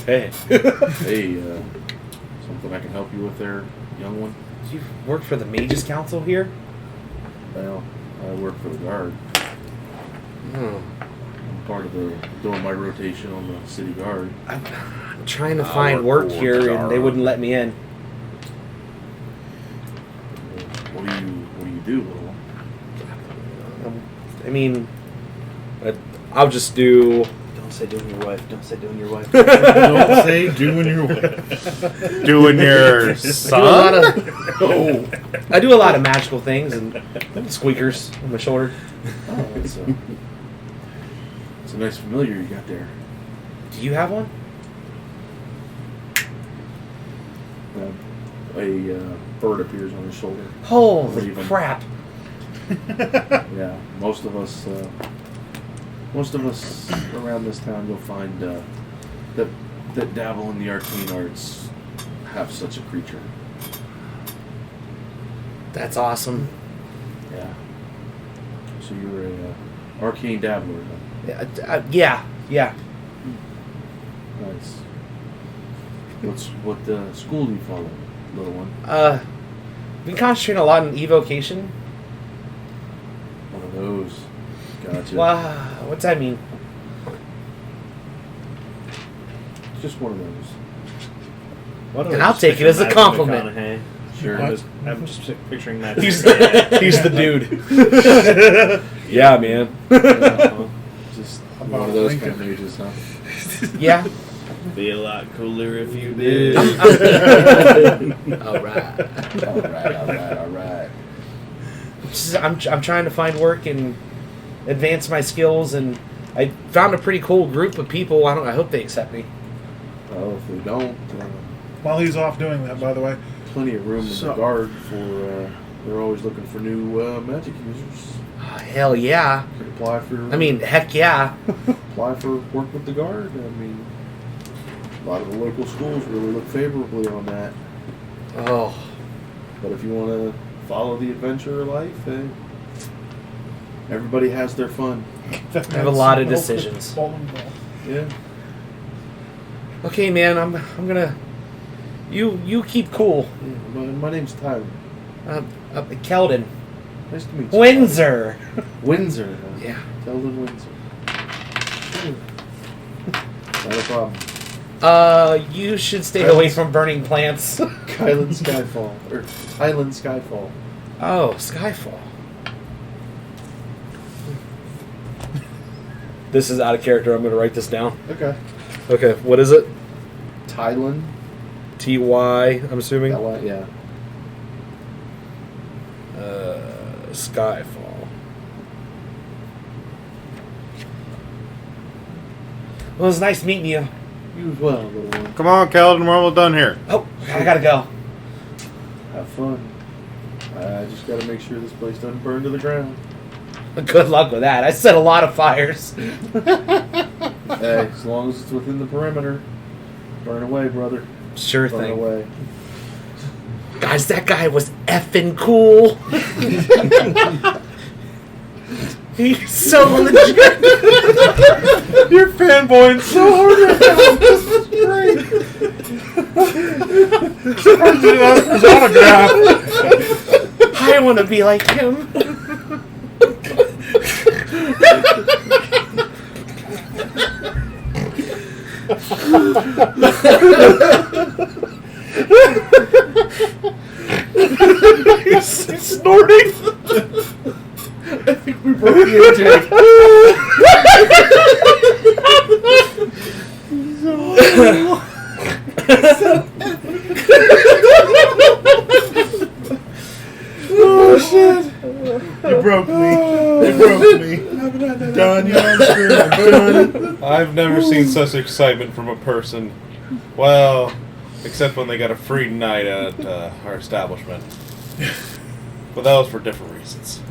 Hey. Hey, something I can help you with there, young one? You work for the Mages Council here? Well, I work for the guard. Hmm. I'm part of doing my rotation on the city guard. I'm trying to I find work work for here, and Dara. they wouldn't let me in. What do you do, little one? I mean, I'll just do. Don't say doing your wife. Don't say doing your wife. Don't say doing your way. Doing your I do a lot son? of. I do a lot of magical things and squeakers on my shoulder. Oh, it's a nice familiar you got there. Do you have one? A bird appears on his shoulder. Holy Raven. crap! Yeah, most of us around this town you'll find that dabble in the arcane arts have such a creature. That's awesome. Yeah. So you're a arcane dabbler. Huh? Yeah. Nice. What school do you follow, little one? Been concentrating a lot on evocation. One of those. Gotcha. Wow, what's that mean? Just one of those. Why do I And I'll just take it picture as a Matthew compliment. McConaughey? Sure. I'm just picturing that. He's the dude. Yeah, man. Just About one of those Lincoln. kind of ages, huh? Yeah. Be a lot cooler if you did. All right. All right. I'm trying to find work and advance my skills, and I found a pretty cool group of people. I hope they accept me. Well, if we don't, While he's off doing that, by the way, plenty of room in the guard for. They're always looking for new magic users. Oh, hell yeah. Could apply for. I mean, heck yeah. apply for work with the guard. I mean, a lot of the local schools really look favorably on that. Oh, But if you want to follow the adventure of life, everybody has their fun. I have a lot of decisions. Yeah. Okay, man, I'm gonna. You keep cool. Yeah. My name's Tyler. Keldon. Nice to meet you. Windsor. Windsor. Yeah. Keldon Windsor. Not a problem. You should stay away from burning plants. Kylan Skyfall. Or Kylan Skyfall. Oh, Skyfall. This is out of character. I'm going to write this down. Okay. Okay, what is it? Tylan. T-Y, I'm assuming? Yeah. Skyfall. Well, it was nice meeting you. You as well, little one. Come on, Keldon, we're almost done here. Oh, I gotta go. Have fun. I just gotta make sure this place doesn't burn to the ground. Good luck with that. I set a lot of fires. Hey, as long as it's within the perimeter. Burn away, brother. Sure Burn thing. away. Guys, that guy was effing cool. He's so legit. You're fanboying so hard right now. This is great. his autograph. I want to be like him. He's snorting. I think we broke the intake. Oh, shit. You broke me. You broke me. Done. You're on screen. Done. I've never seen such excitement from a person. Well, except when they got a free night at our establishment. But that was for different reasons.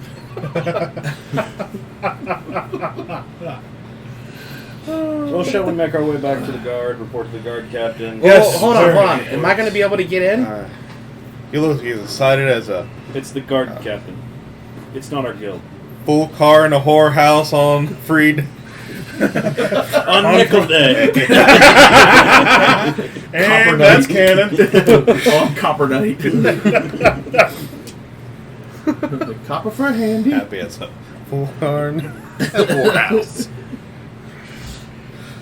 Well, shall we make our way back to the guard, report to the guard captain? Yes, Hold on, sir. hold on. Am I going to be able to get in? You look as excited as a It's the guard captain. It's not our guild. full car in a whorehouse on Freed. On Nickel Day. And that's canon. On Copper Night. The copper for handy. Happy as a full car in a whorehouse.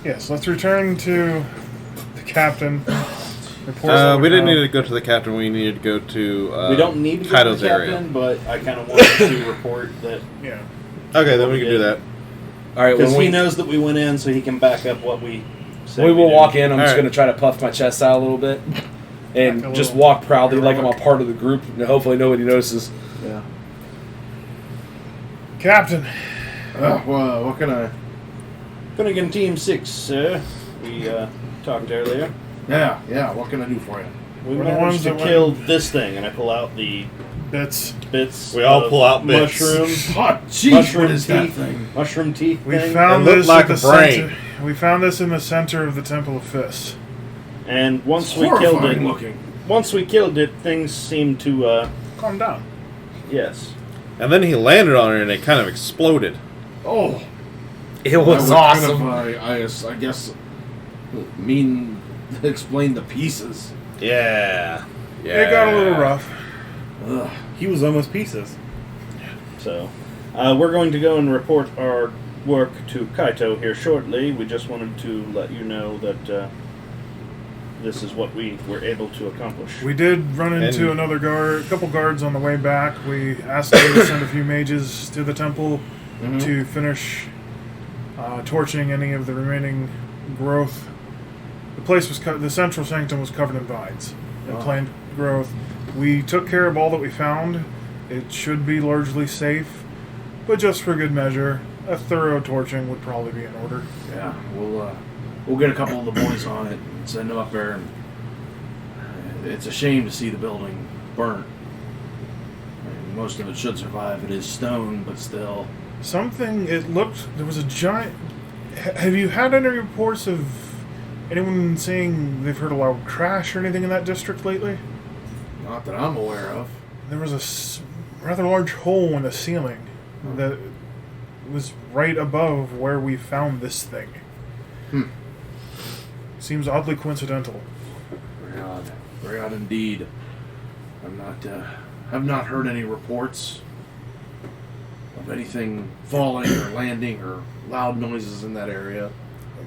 Yes, let's return to the captain. Report what We didn't found. need to go to the captain. We needed to go to We don't need to go to Kaido's the captain, area. but I kind of wanted to report that Yeah. Okay, then we can do that. All right, because when he we, knows that we went in, so he can back up what we said. we will did. walk in, I'm All just right. going to try to puff my chest out a little bit. And Like a just little walk proudly like I'm a heroic. part of the group. And hopefully nobody notices. Yeah. Captain, Well, what can I? Finnegan Team 6, sir. We talked earlier. Yeah. What can I do for you? We We're the managed ones to that went- kill this thing, and I pull out the bits. bits. We all of pull out bits. mushrooms. Oh, jeez, Mushroom what is that teeth. thing? Mushroom teeth We thing. found It looked this like at a the brain. center. We found this in the center of the Temple of Fists. And once we Horrifying killed it, looking. things seemed to, Calm down. yes. And then he landed on it and it kind of exploded. Oh, It was that would awesome. Kind of, I guess explain the pieces. Yeah. It got a little rough. Ugh. He was almost pieces. So, we're going to go and report our work to Kaito here shortly. We just wanted to let you know that this is what we were able to accomplish. We did run into And- a couple guards on the way back. We asked them to send a few mages to the temple to finish torching any of the remaining growth. The place was the central sanctum was covered in vines and plant growth. We took care of all that we found. It should be largely safe, but just for good measure, a thorough torching would probably be in order. Yeah, we'll get a couple of the boys on it and send them up there. And it's a shame to see the building burnt. I mean, most of it should survive. It is stone, but still. There was a giant. Have you had any reports of anyone saying they've heard a loud crash or anything in that district lately? Not that I'm aware of. There was a rather large hole in the ceiling that was right above where we found this thing. Seems oddly coincidental. Very odd indeed. Have not heard any reports of anything falling or landing or loud noises in that area.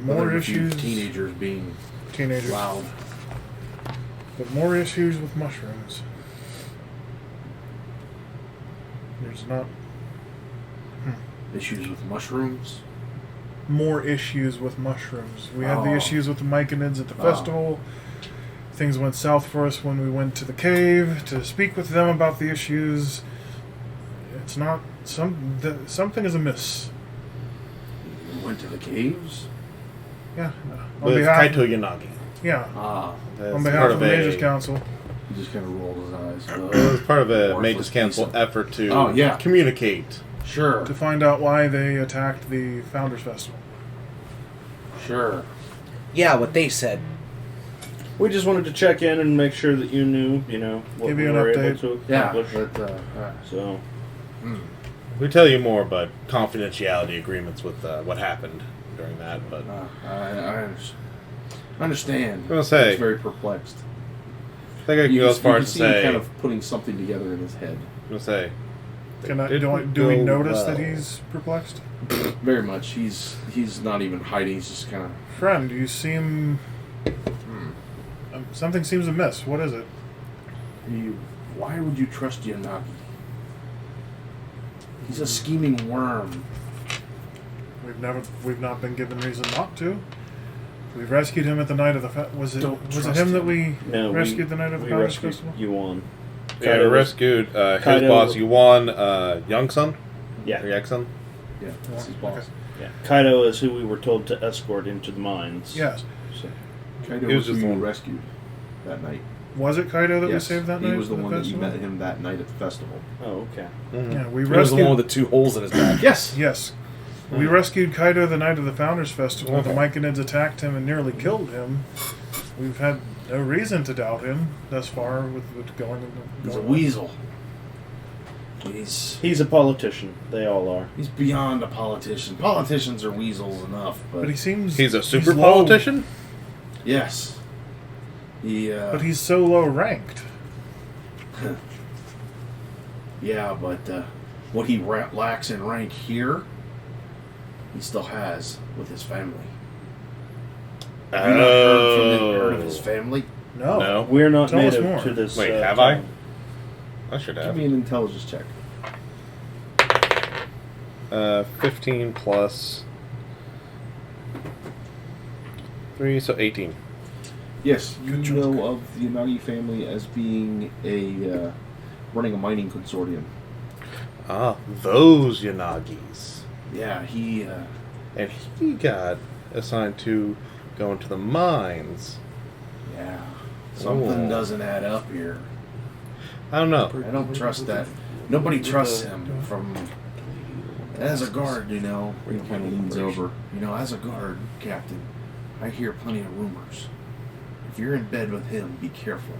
More Other than a few issues. teenagers being Teenagers. loud. But more issues with mushrooms. There's not Issues with mushrooms. more issues with mushrooms. We had the Oh. issues with the Myconids at the Oh. festival. Things went south for us when we went to the cave to speak with them about the issues. It's not something is amiss. We went to the caves. Yeah. On With behalf, Kaito Yanagi. yeah. As On part behalf of the Mages a- Council. He just kind of rolled his eyes. As part of a Worthless Mages Council piece of- effort to Oh, yeah. communicate. Sure, To find out why they attacked the Founders Festival. sure. Yeah, what they said. We just wanted to check in and make sure that you knew, what Give we you an were able update. to Yeah, accomplish. but So, We tell you more, but confidentiality agreements with what happened during that. But I understand. I was gonna say- He's very perplexed. I think I can go as far you as to see him say. kind of putting something together in his head. I'm gonna say. Do we go notice that well. he's perplexed? Very much. He's not even hiding. He's just kind of. Friend, you seem. Something seems amiss. What is it? Why would you trust Yanagi? He's a scheming worm. We've not been given reason not to. We rescued him at the night of the was it Don't was it trust him that him. we no, rescued the night of the we Founders rescued Festival? Yuan. Yeah, we rescued his Kaido- boss, Yuan Youngsun. Yeah. Or Yexun. Yeah, that's his boss. Okay. Yeah. Kaido is who we were told to escort into the mines. Yes. So, Kaido He was was who just you one. rescued that night. Was it Kaido that Yes, we saved that night? he was the at one that you festival? met him that night at the festival. oh, okay. Yeah, we He was the rescued. one with the 2 holes in his back. Yes. Yes. We rescued Kaido the night of the Founders Festival. Okay. The Myconids attacked him and nearly killed him. We've had no reason to doubt him thus far with going. He's a going weasel. He's a politician. They all are. He's beyond a politician. Politicians are weasels enough, But he seems. He's a super low, politician. yes. He. But he's so low ranked. Yeah, but what he lacks in rank here, he still has with his family. Have you not heard of his family? No. No. We're not Tell us native more. to this. Wait, have I? town. I should Give have. me an intelligence check. 15 plus 3, so 18. Yes, you know of the Yanagi family as being running a mining consortium. Ah, those Yanagis. Yeah, he. And he got assigned to go into the mines. Yeah, something Oh. doesn't add up here. I don't know. I don't trust that. Nobody trusts him from. As a guard, he kind of leans over. As a guard, Captain, I hear plenty of rumors. If you're in bed with him, be careful.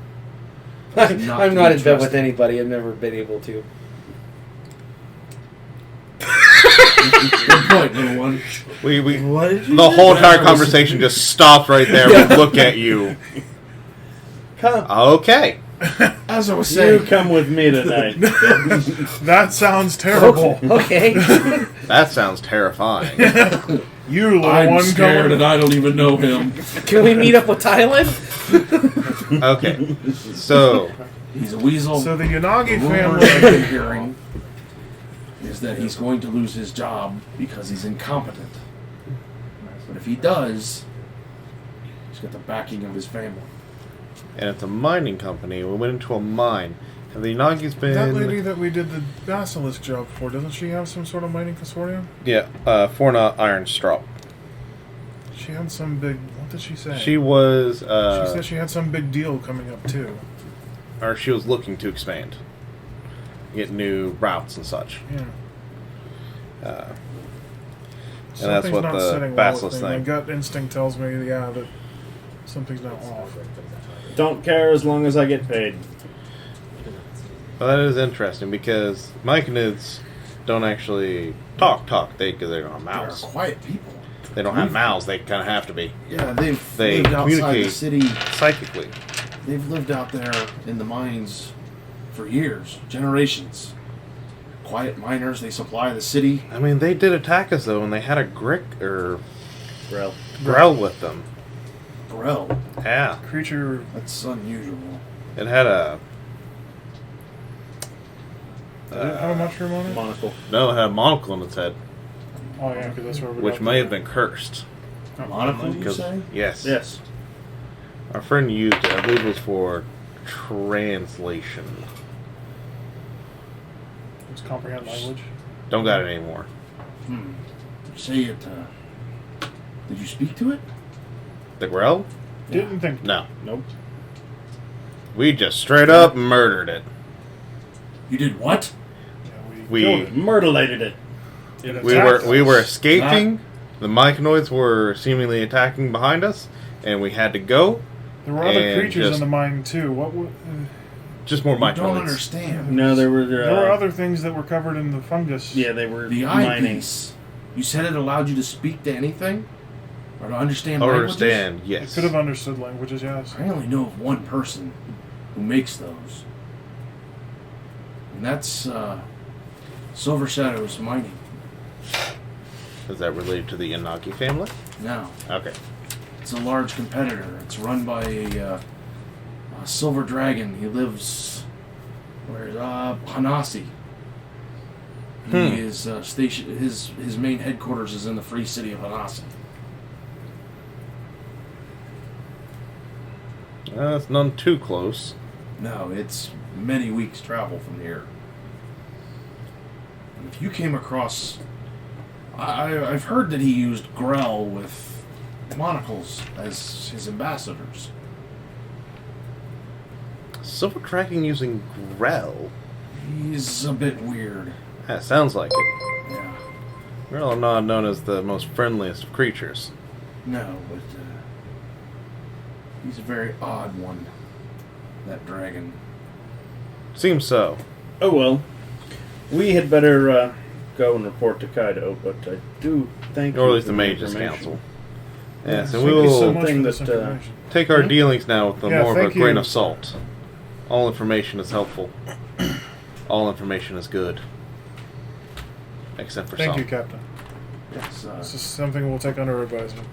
I'm not to in be bed with trusted. anybody. I've never been able to. Good point, little one. We What did you the say? whole entire conversation just stopped right there. We look at you. Come, Okay. As I was you saying, come with me tonight. That sounds terrible. Okay. That sounds terrifying. You little I'm one scared coming. and I don't even know him. Can we meet up with Thailand? Okay. So, He's a weasel. So the Yanagi The rumors family. I've been hearing is that he's going to lose his job because he's incompetent. But if he does, he's got the backing of his family. and it's a mining company. We went into a mine. Have the Yanagi's been... That lady that we did the basilisk job for, doesn't she have some sort of mining consortium? Yeah, Forna Iron Straw. She had some big. What did she say? She was... She said she had some big deal coming up too. or she was looking to expand. Get new routes and such. Yeah. And that's Something's what not the sitting well with basilisk me. My thing. gut instinct tells me, yeah, that something's not off. Don't care as long as I get paid. Well, that is interesting because Myconids don't actually talk because they're on a They're mouse. quiet people. They don't have mouths. They kind of have to be Yeah, they've They lived outside the communicate. city. psychically. They've lived out there in the mines for years, generations. Quiet miners, they supply the city. I mean, they did attack us though, and they had a grell with them. Grell, Yeah, Creature. that's unusual. it had a Did it have a mushroom on it? Monocle. no, it had a monocle on its head, Oh yeah, because that's where we which got may the- have been cursed. Monocle, you 'Cause- say? yes, Yes. our friend used it. I believe it was for translation. It's comprehend language. Don't got it anymore. Say it, did you speak to it? The grell? Didn't think. No, Nope. we just straight up murdered it. You did what? Yeah, We Murderlated it. we were escaping. The Myconids were seemingly attacking behind us, and we had to go. There were other and creatures just- in the mine too. What? Just more I don't Myconids. understand. No, there were. There were other things that were covered in the fungus. Yeah, they were The mining. eyepiece. You said it allowed you to speak to anything? Or to understand I languages? understand. It Yes. could have understood languages. Yes. I only know of one person who makes those. And that's, Silver Shadows Mining. Is that related to the Yanagi family? Now, Okay. it's a large competitor. It's run by a silver dragon. He lives where Hanasi. He is station. His main headquarters is in the free city of Hanasi. That's none too close. No, it's many weeks travel from here. And if you came across, I've heard that he used Grell with monocles as his ambassadors. Silver Dragon using Grell. He's a bit weird. That sounds like it. Yeah. Grell are not known as the most friendliest of creatures. No, but he's a very odd one. That dragon. Seems so. Oh well. We had better go and report to Kaido, but I do thank you. Or at least for the Mages information. Council. Yes, and Thank we you so will much for thing this that, information. take our dealings now with Yeah, more of a thank grain you. of salt. All information is helpful. All information is good. Except for Thank some. you, Captain. Yes. This is something we'll take under advisement.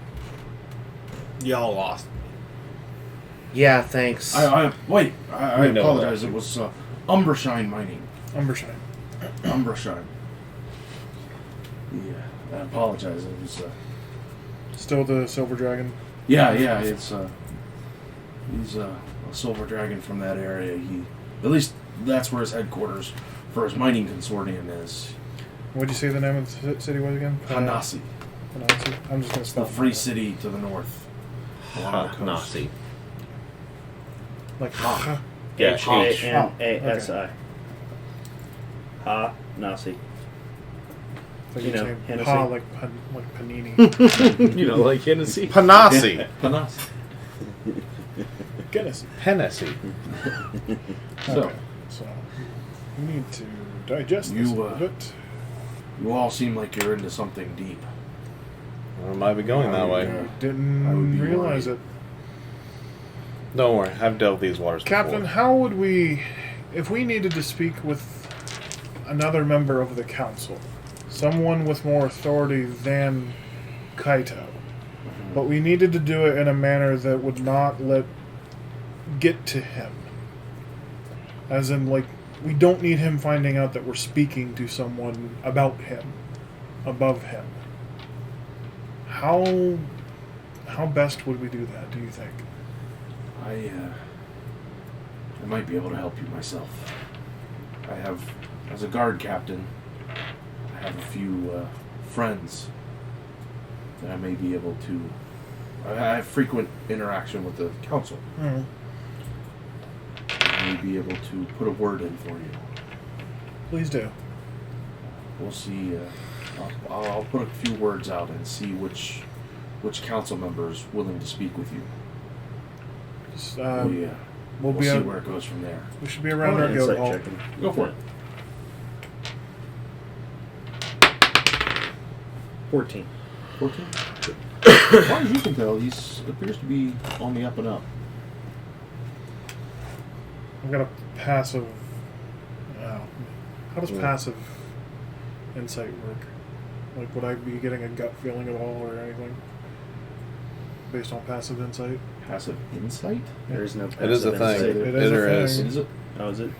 Y'all lost. Yeah, thanks. I We know apologize. that. It was Umbershine Mining. Umbershine. Umbershine. Yeah, I apologize. It was. Still the silver dragon. Yeah. It's he's a silver dragon from that area. At least that's where his headquarters for his mining consortium is. What'd you say the name of the city was again? Hanasi, Hanasi. I'm just gonna the spell free it. city to the north. along the coast. Nasi. Like Yeah, Hanasi. Ha Nasi. Like You know, saying Hennessy. pa, like panini. You know, like Hennessy. Panasi. Hanasi. Guinness. Hennessy. So, Okay. So we need to digest this a You, little bit. you all seem like you're into something deep. Or might be going that way. Yeah. I Didn't would be realize worried. it. Don't worry, I've dealt with these waters Captain, before. how would we, if we needed to speak with another member of the council, someone with more authority than Kaito, but we needed to do it in a manner that would not let get to him. As in, like, we don't need him finding out that we're speaking to someone about him, above him. How best would we do that, do you think? I might be able to help you myself. I have, as a guard captain, I have a few friends that I may be able to. I have frequent interaction with the council. Mm. I may be able to put a word in for you. Please do. We'll see. I'll put a few words out and see which council member is willing to speak with you. Just, we'll we'll be see out, where it goes from there. we should be around our guild hall. Go for it. 14. 14? As far as you can tell, he appears to be on the up and up. I've got a passive. How does passive insight work? Like, would I be getting a gut feeling at all or anything based on passive insight? Passive insight? There is no. It is a passive thing. insight. It is a There thing. is. Is it? Oh, is it?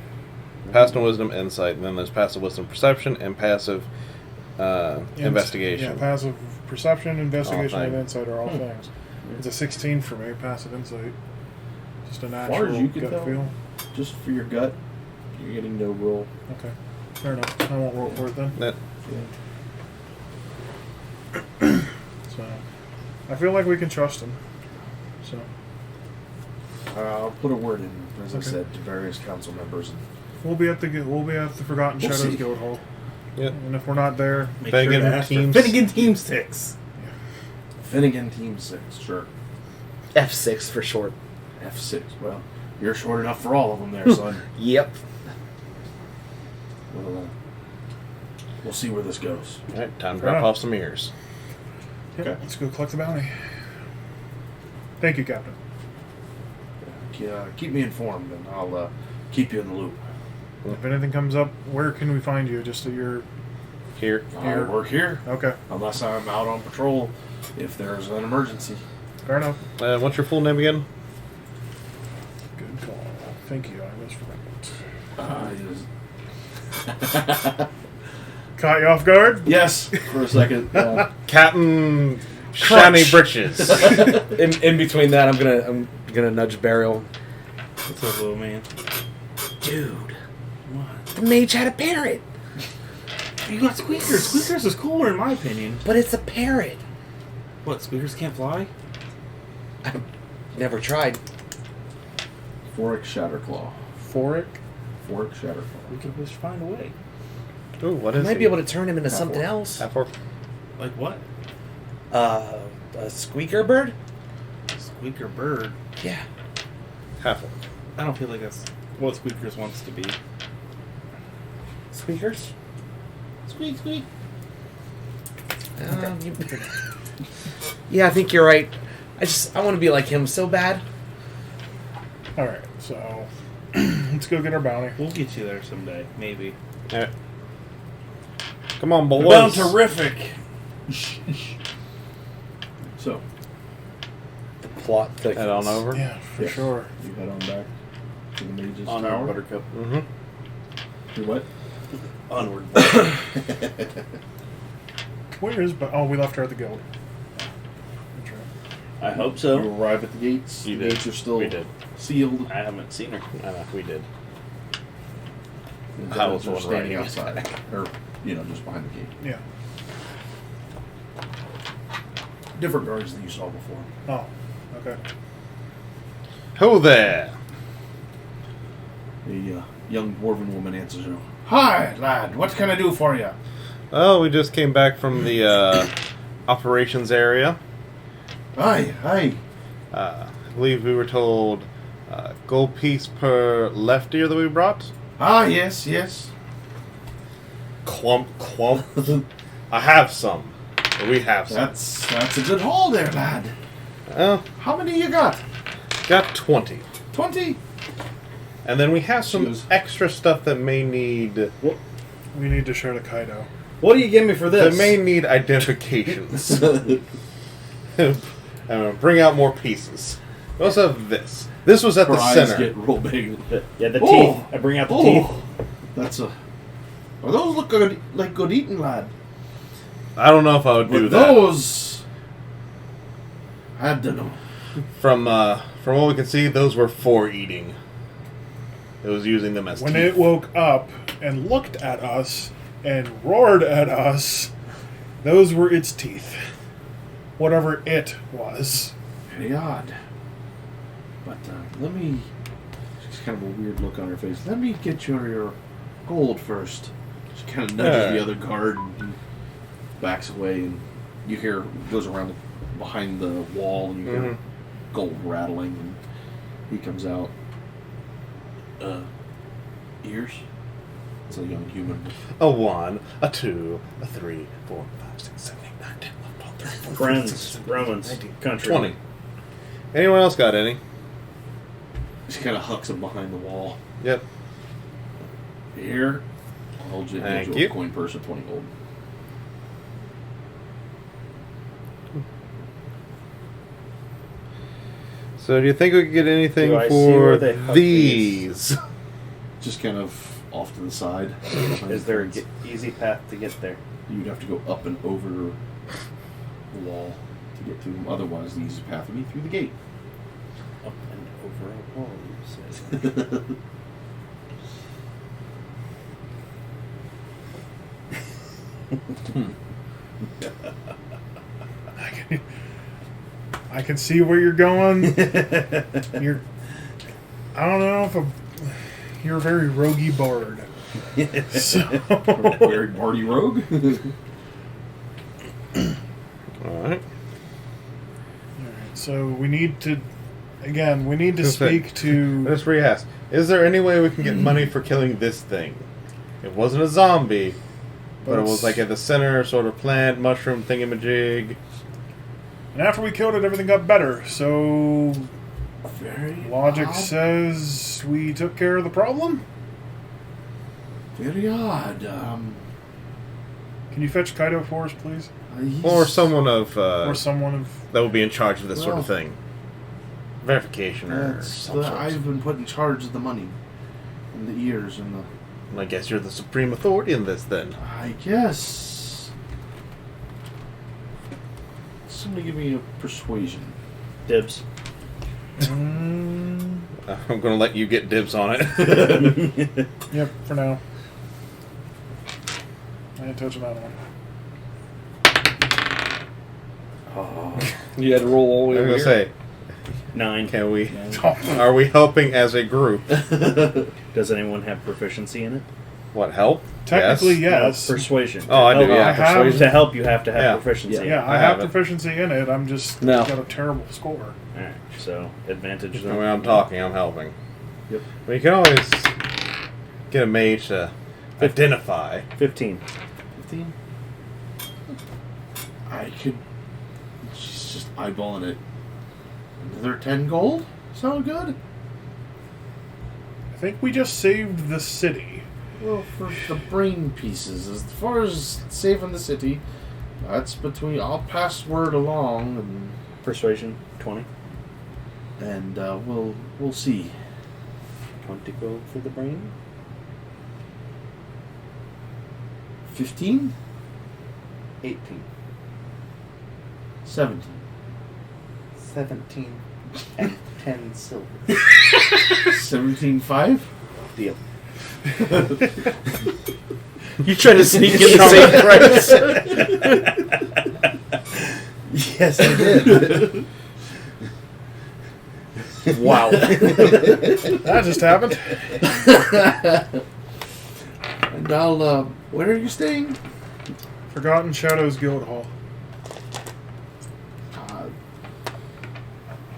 Passive wisdom, insight, and then there's passive wisdom, perception, and passive investigation. Yeah, passive perception, investigation, All and things. insight are all things. It's a 16 for me, passive insight. Just a far as natural you can gut tell. feel. Just for your gut, you're getting no roll. Okay, fair enough. I won't roll for it then. That- So, I feel like we can trust him. So, I'll put a word in, as I Okay. said, to various council members. And we'll be at the Forgotten We'll Shadows see. Guild Hall. Yep. And if we're not there, Make Finnegan sure to ask for teams. Finnegan Team 6. Finnegan Team 6, sure. F6 for short. F6. Well, you're short enough for all of them there, son. Yep. We'll see where this goes. All right, time to Fair drop enough. off some ears. yep, Okay. let's go collect the bounty. Thank you, Captain. Keep me informed, and I'll keep you in the loop. If anything comes up, where can we find you? Just at your... Here. I work here, Okay, unless I'm out on patrol if there's an emergency. fair enough. What's your full name again? Good call. Thank you. I was right. Caught you off guard? Yes, for a second. Captain Shiny Britches. In between that, I'm gonna nudge Burial. What's up, little man? Dude, What? the mage had a parrot, You got Squeakers. Squeakers is cooler, in my opinion. but it's a parrot. What, Squeakers can't fly? I've never tried. Foric Shatterclaw. Foric? Foric Shatterclaw. We could just find a way. Ooh, what I is might he? be able to turn him into Half something orc. else. Half orc. Like what? A squeaker bird? Squeaker bird. Yeah. Half orc. I don't feel like that's what Squeakers wants to be. Squeakers? Squeak, squeak. Yeah, I think you're right. I want to be like him so bad. Alright, so... let's go get our bounty. We'll get you there someday, maybe. All right. Come on, boys. Bound terrific. So, The plot thickens. Head on over. Yeah, for Yes. sure. you head on back to the mage's Onward, tower. Buttercup. Mm-hmm. Do what? Onward. Where is... Oh, we left her at the guild. That's right. I hope You so. arrive at the gates. You the did. gates are still We did. sealed. I haven't seen her. We did. The I was guards are the one standing riding outside, or just behind the gate. Yeah. Different guards than you saw before. Oh, okay. Ho there. A young dwarven woman answers you. Hi, lad. What can I do for you? Oh, we just came back from the operations area. Aye, aye. I believe we were told gold piece per left ear that we brought. Ah, yes, yes. Clump, clump. I have some. We have some. That's a good haul there, lad. How many you got? Got 20. 20? And then we have some Choose. extra stuff that may need... We need to share the Kaido. What do you give me for That this? may need identifications. Bring out more pieces. We also have this. This was at Her the eyes center. get real big. Yeah, the Oh. teeth. I bring out the teeth. That's a. Are those look good, like good eating, lad? I don't know if I would do But that. those. I don't know. From what we can see, those were for eating. It was using them as When teeth. it woke up and looked at us and roared at us, those were its teeth. Whatever it was. Very odd. But let me. She's kind of a weird look on her face. Let me get your gold first. She kind of nudges the other guard and he backs away, and you hear goes around behind the wall, and you hear gold rattling, and he comes out. Ears? It's a young human. A 1, a 2, a 3, 4, 5, 6, 7, 8, 9, 10, 11, 12, 13, 14, Friends, 15, 16, Romans, 19, country. 20. Anyone else got any? She kind of hucks him behind the wall. Yep. Here, I'll hold you, Thank hand you. a coin purse of 20 gold. So do you think we could get anything Do I see for where they hug these? Just kind of off to the side. Is there an easy path to get there? You'd have to go up and over the wall to get to them. Otherwise, the easiest path would be through the gate. Up and over a wall, you say. I can see where you're going. You're. I don't know if you're a very roguey bard. So, Very Barty Rogue. Alright. so we need to. Again, we need to Just say- speak to. Let's re-ask. Is there any way we can get money for killing this thing? It wasn't a zombie, but it was like at the center, sort of plant, mushroom thingamajig. And after we killed it, everything got better. So Very logic odd. says we took care of the problem. Very odd. Can you fetch Kaido for us, please? Or someone of Or someone of. that would be in charge of this sort of Well, thing. Verification or That's some sort. I've been put in charge of the money, and the ears, and the. I guess you're the supreme authority in this then. I guess. Somebody give me a persuasion. Dibs. I'm going to let you get dibs on it. Yep, for now. I ain't touching that one. You had to roll all the way I'm over going to here. say, 9. can we? Are we helping as a group? Does anyone have proficiency in it? What, help? Technically, Yes. yes. No, persuasion. Oh, I do, To help- yeah. I have- persuasion. To help, you have to have Yeah. proficiency. Yeah, I I have have it. proficiency in it. I'm just No. got a terrible score. Alright, so advantage When zone. I'm talking, I'm helping. Yep. But you can always get a mage to identify. 15. 15? I could. She's just eyeballing it. Another 10 gold? Sound good? I think we just saved the city. Well, for the brain pieces, as far as saving the city, that's between. I'll pass word along, Persuasion 20. and we'll see. 20 gold for the brain. 15, 18. 17. 17. And 10 silver. 17.5. Deal. You try to sneak in the same price. Yes, I did. Wow. That just happened. And I'll. Where are you staying? Forgotten Shadows Guild Hall.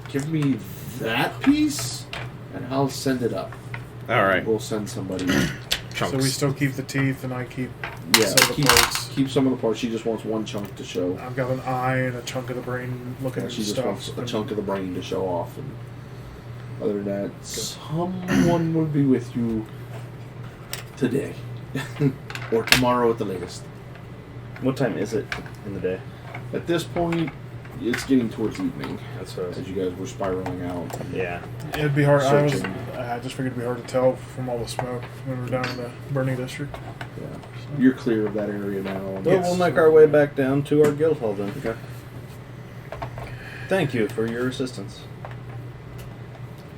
Give me that piece, and I'll send it up. Alright. We'll send somebody. Chunks. So we still keep the teeth, and I keep Yeah, some of the parts. keep some of the parts. She just wants one chunk to show. I've got an eye and a chunk of the brain looking Yeah, at she just stuff. wants a chunk of the brain to show off. And other than that, someone will be with you today or tomorrow at the latest. What time is it in the day? At this point, it's getting towards evening That's what I was. as you guys were spiraling out. Yeah. It'd be hard. I Searching. just figured it'd be hard to tell from all the smoke when we're down in the burning district. Yeah. You're clear of that area now. Well, we'll make our way back down to our guild hall then. Okay. Thank you for your assistance.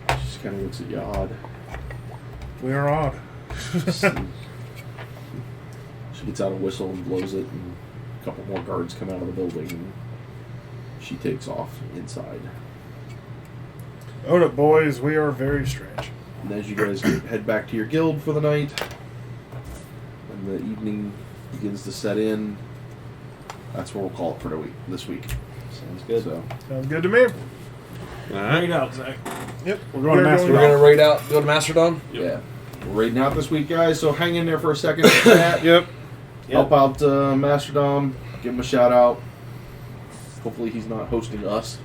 She just kind of looks at you odd. We are odd. She gets out a whistle and blows it, and a couple more guards come out of the building, and she takes off inside. Hold up, boys. We are very strange. And as you guys head back to your guild for the night, and the evening begins to set in, that's where we'll call it for the week. This week. Sounds good. So, Sounds good to me. Right out, Zach. Yep. We're going to We're Master We're gonna raid out, go to Mastodon. yeah. We're raiding out this week, guys, so hang in there for a second. Chat. Yep. Help out Mastodon. Give him a shout out. Hopefully he's not hosting us.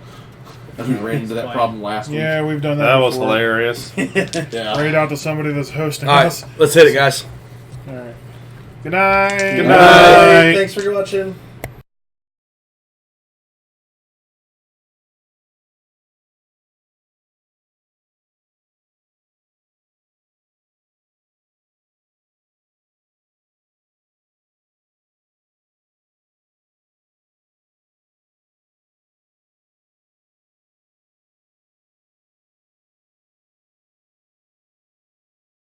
As we ran into that problem last Yeah, we've done that. That was before. hilarious. week. Yeah. Raid out to somebody that's hosting All right, us. let's hit it, guys. All right. Good night. Good night. Thanks for watching.